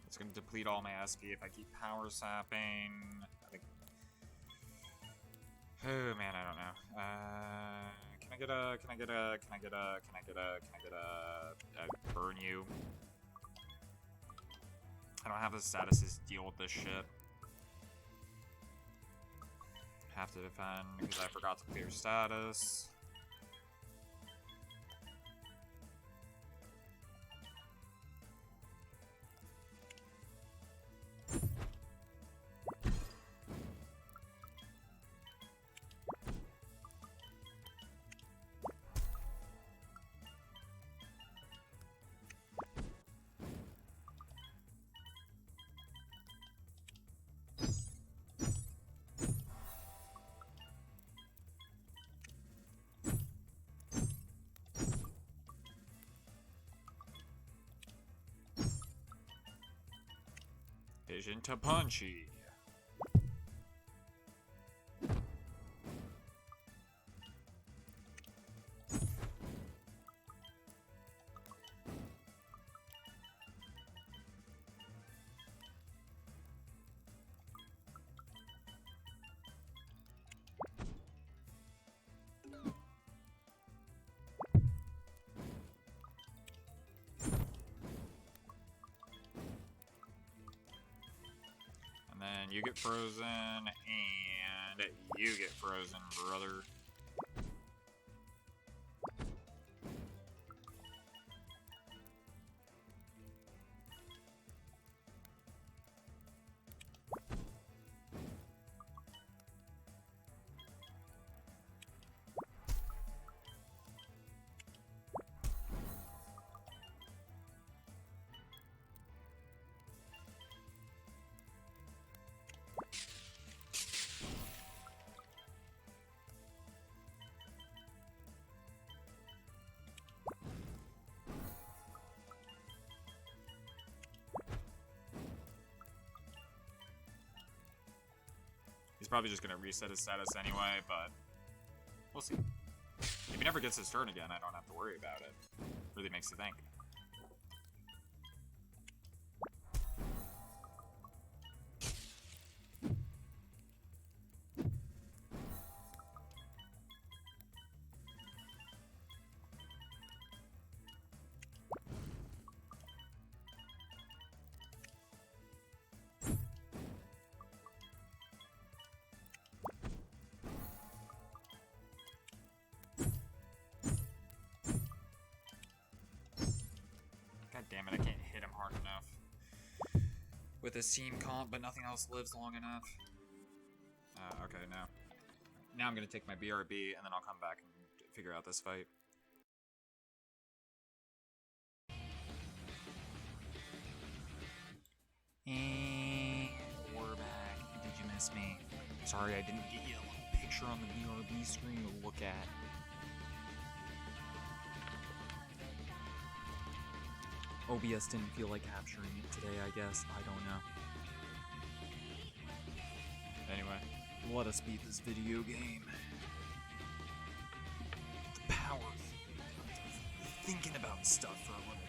It's gonna deplete all my SP if I keep power sapping. I think. Oh man, I don't know. Can I get a burn you? I don't have the statuses to deal with this shit. Have to defend because I forgot to clear status. Vision to punchy. And you get frozen, and you get frozen, brother. He's probably just gonna reset his status anyway, but we'll see. If he never gets his turn again, I don't have to worry about it. Really makes you think. God damn it, I can't hit him hard enough. With his team comp, but nothing else lives long enough. Okay, now. Now I'm gonna take my BRB, and then I'll come back and figure out this fight. And we're back. Did you miss me? Sorry, I didn't get you a picture on the BRB screen to look at. OBS didn't feel like capturing it today, I guess. I don't know. Anyway, let us beat this video game. The power of thinking about stuff for a little bit.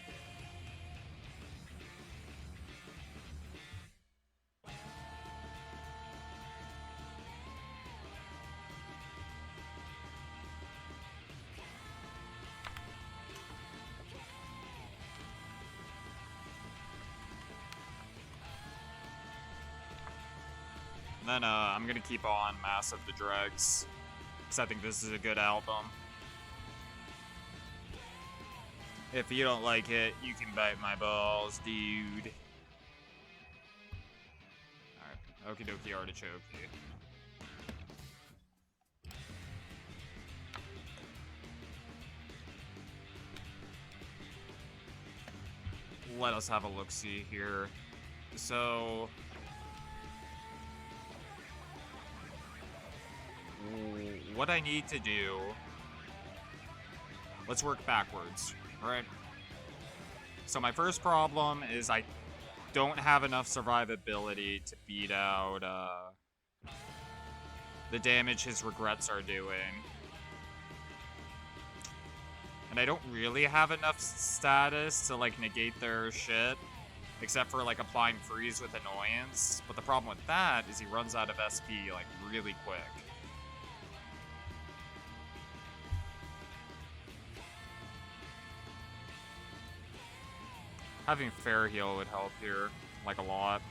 Then I'm gonna keep on Mass of the Dregs, because I think this is a good album. If you don't like it, you can bite my balls, dude. Alright, okie dokie artichoke. Let us have a look-see here. So... what I need to do, let's work backwards, right? So my first problem is I don't have enough survivability to beat out the damage his regrets are doing. And I don't really have enough status to like negate their shit, except for like applying freeze with annoyance. But the problem with that is he runs out of SP like really quick. Having fair heal would help here, like a lot.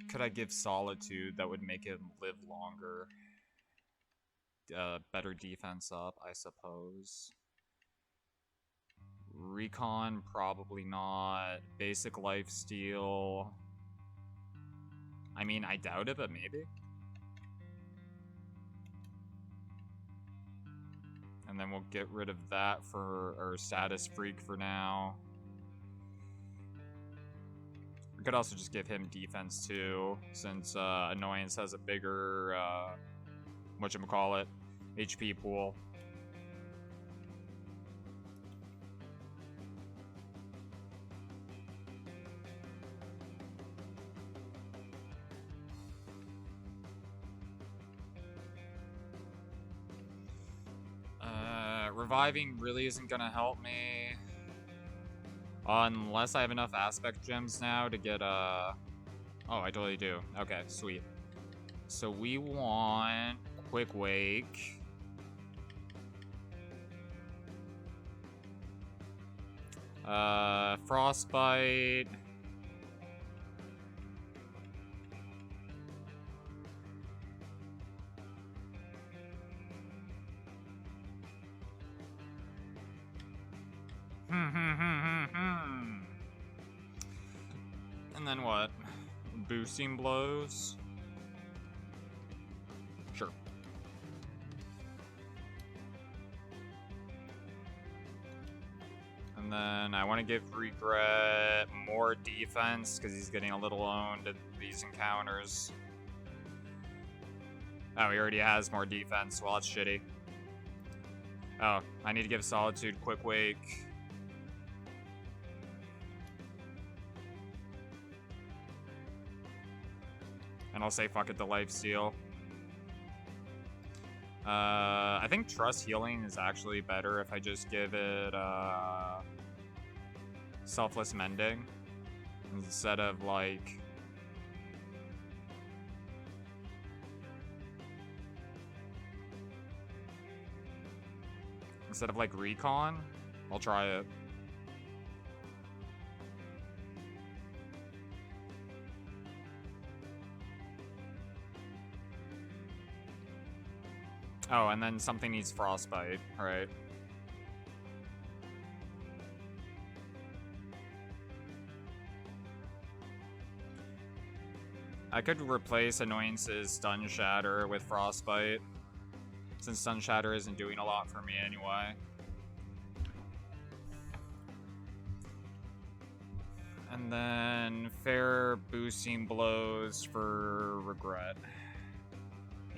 Could I give Solitude that would make him live longer? Better defense up, I suppose. Recon, probably not. Basic lifesteal. I mean, I doubt it, but maybe. And then we'll get rid of that for our status freak for now. We could also just give him defense too, since Annoyance has a bigger, whatchamacallit, HP pool. Reviving really isn't gonna help me. Unless I have enough aspect gems now to get Oh, I totally do. Okay, sweet. So we want Quick Wake. Frostbite. And then what? Boosting blows? Sure. And then I want to give Regret more defense because he's getting a little owned at these encounters. Oh, he already has more defense. Well, that's shitty. Oh, I need to give Solitude Quick Wake. And I'll say fuck it to Lifesteal. I think Trust Healing is actually better if I just give it Selfless Mending instead of like Recon. I'll try it. Oh, and then something needs Frostbite, right? I could replace Annoyance's Stun Shatter with Frostbite, since Stun Shatter isn't doing a lot for me anyway. And then Fair Boosting Blows for Regret.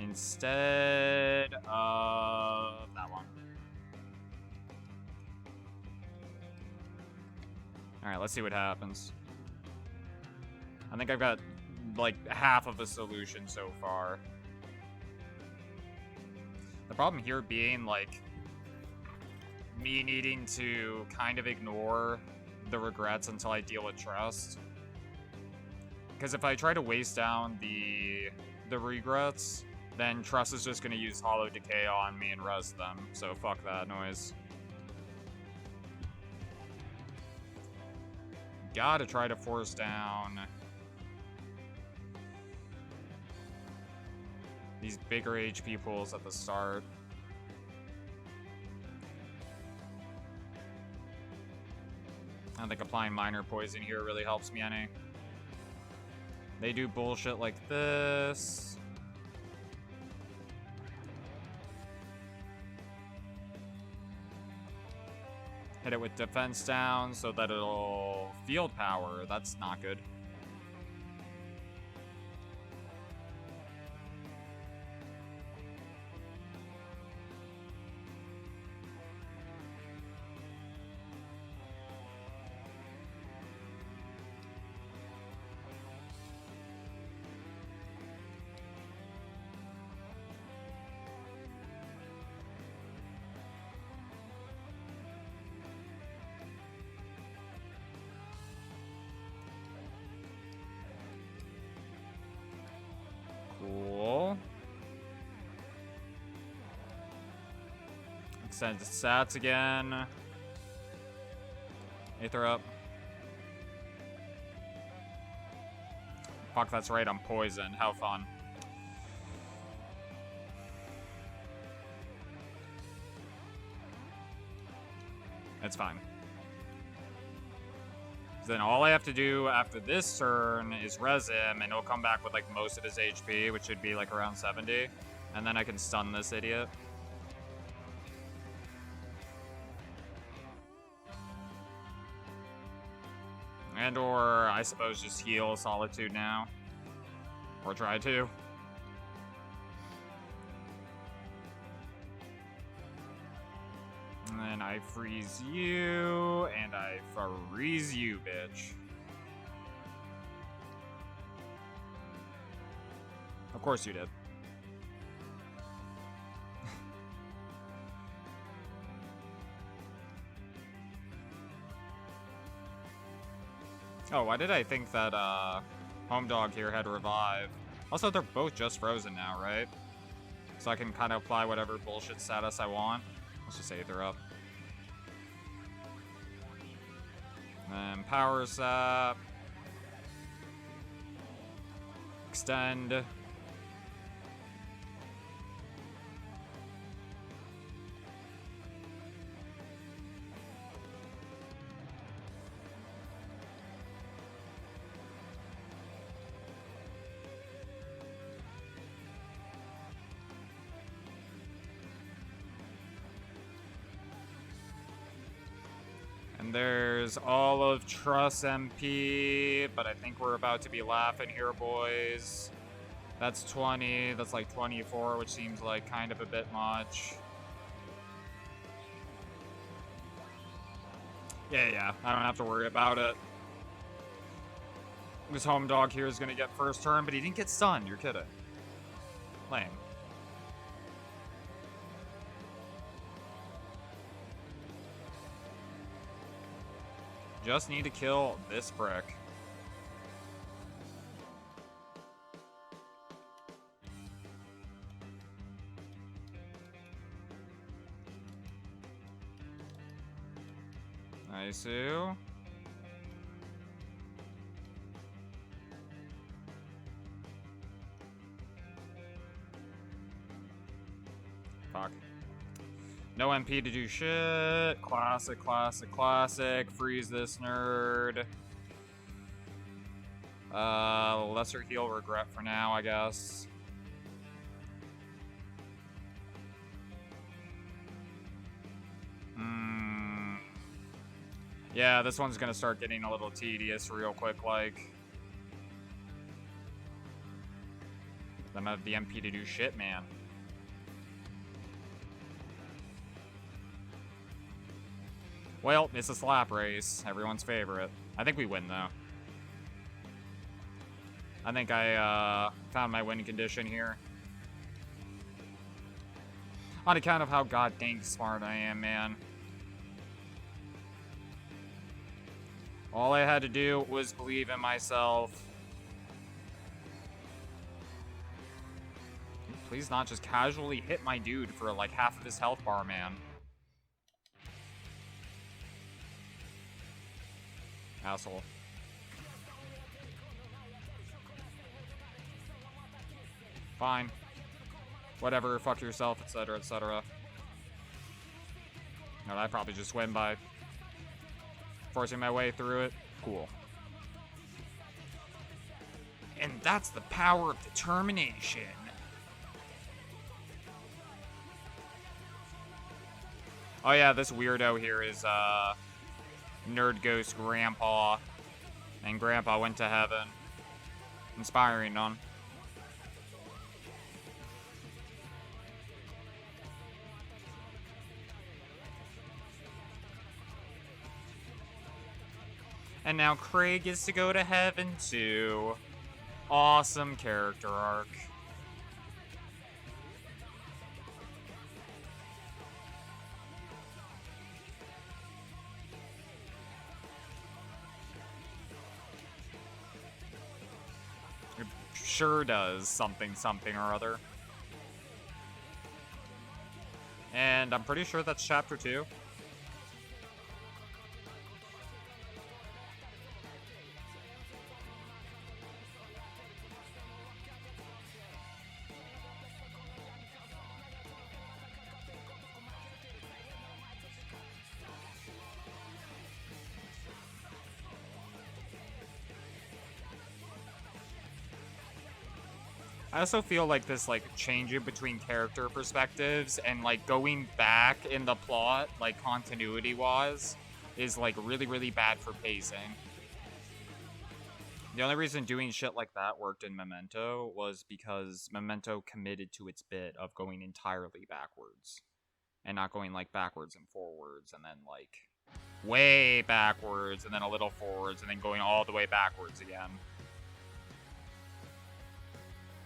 Instead of that one. Alright, let's see what happens. I think I've got like half of a solution so far. The problem here being like me needing to kind of ignore the regrets until I deal with Trust. Because if I try to waste down the regrets, then Trust is just going to use Hollow Decay on me and res them, so fuck that noise. Gotta try to force down these bigger HP pools at the start. I don't think applying Minor Poison here really helps me any. They do bullshit like this. Hit it with defense down so that it'll field power. That's not good. Cool. Extend the stats again. Aether up. Fuck, that's right, I'm poisoned. How fun. It's fine. Then all I have to do after this turn is res him, and he'll come back with like most of his HP, which should be like around 70. And then I can stun this idiot. And or, I suppose, just heal Solitude now. Or try to. And then I freeze you, and I freeze you, bitch. Of course you did. Oh, why did I think that Home Dog here had Revive? Also, they're both just frozen now, right? So I can kind of apply whatever bullshit status I want. Let's just Aether up. And then Power Sap. Extend. And there's all of Trust MP, but I think we're about to be laughing here, boys. That's 20. That's like 24, which seems like kind of a bit much. Yeah. I don't have to worry about it. This home dog here is going to get first turn, but he didn't get stunned. You're kidding. Lame. Just need to kill this brick. Nice-oo. Fuck. No MP to do shit. Classic. Freeze this nerd. Lesser heal regret for now, I guess. Yeah, this one's gonna start getting a little tedious real quick, like. I'm gonna have the MP to do shit, man. Well, it's a slap race. Everyone's favorite. I think we win, though. I think I found my win condition here. On account of how god dang smart I am, man. All I had to do was believe in myself. Please not just casually hit my dude for like half of his health bar, man. Asshole. Fine. Whatever, fuck yourself, etc., etc. No, I probably just win by forcing my way through it. Cool. And that's the power of determination. Oh yeah, this weirdo here is, Nerd Ghost Grandpa. And Grandpa went to heaven. Inspiring, none. And now Craig gets to go to heaven too. Awesome character arc. It sure does something or other. And I'm pretty sure that's chapter 2. I also feel like this, like, changing between character perspectives and, like, going back in the plot, like, continuity-wise, is, like, really, really bad for pacing. The only reason doing shit like that worked in Memento was because Memento committed to its bit of going entirely backwards. And not going, like, backwards and forwards, and then, like, way backwards, and then a little forwards, and then going all the way backwards again.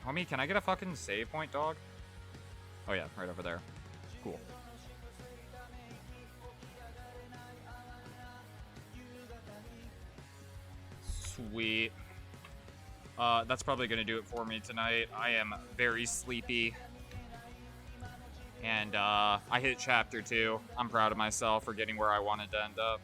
Homie, can I get a fucking save point, dog? Oh yeah, right over there. Cool. Sweet. That's probably gonna do it for me tonight. I am very sleepy. And, I hit chapter 2. I'm proud of myself for getting where I wanted to end up.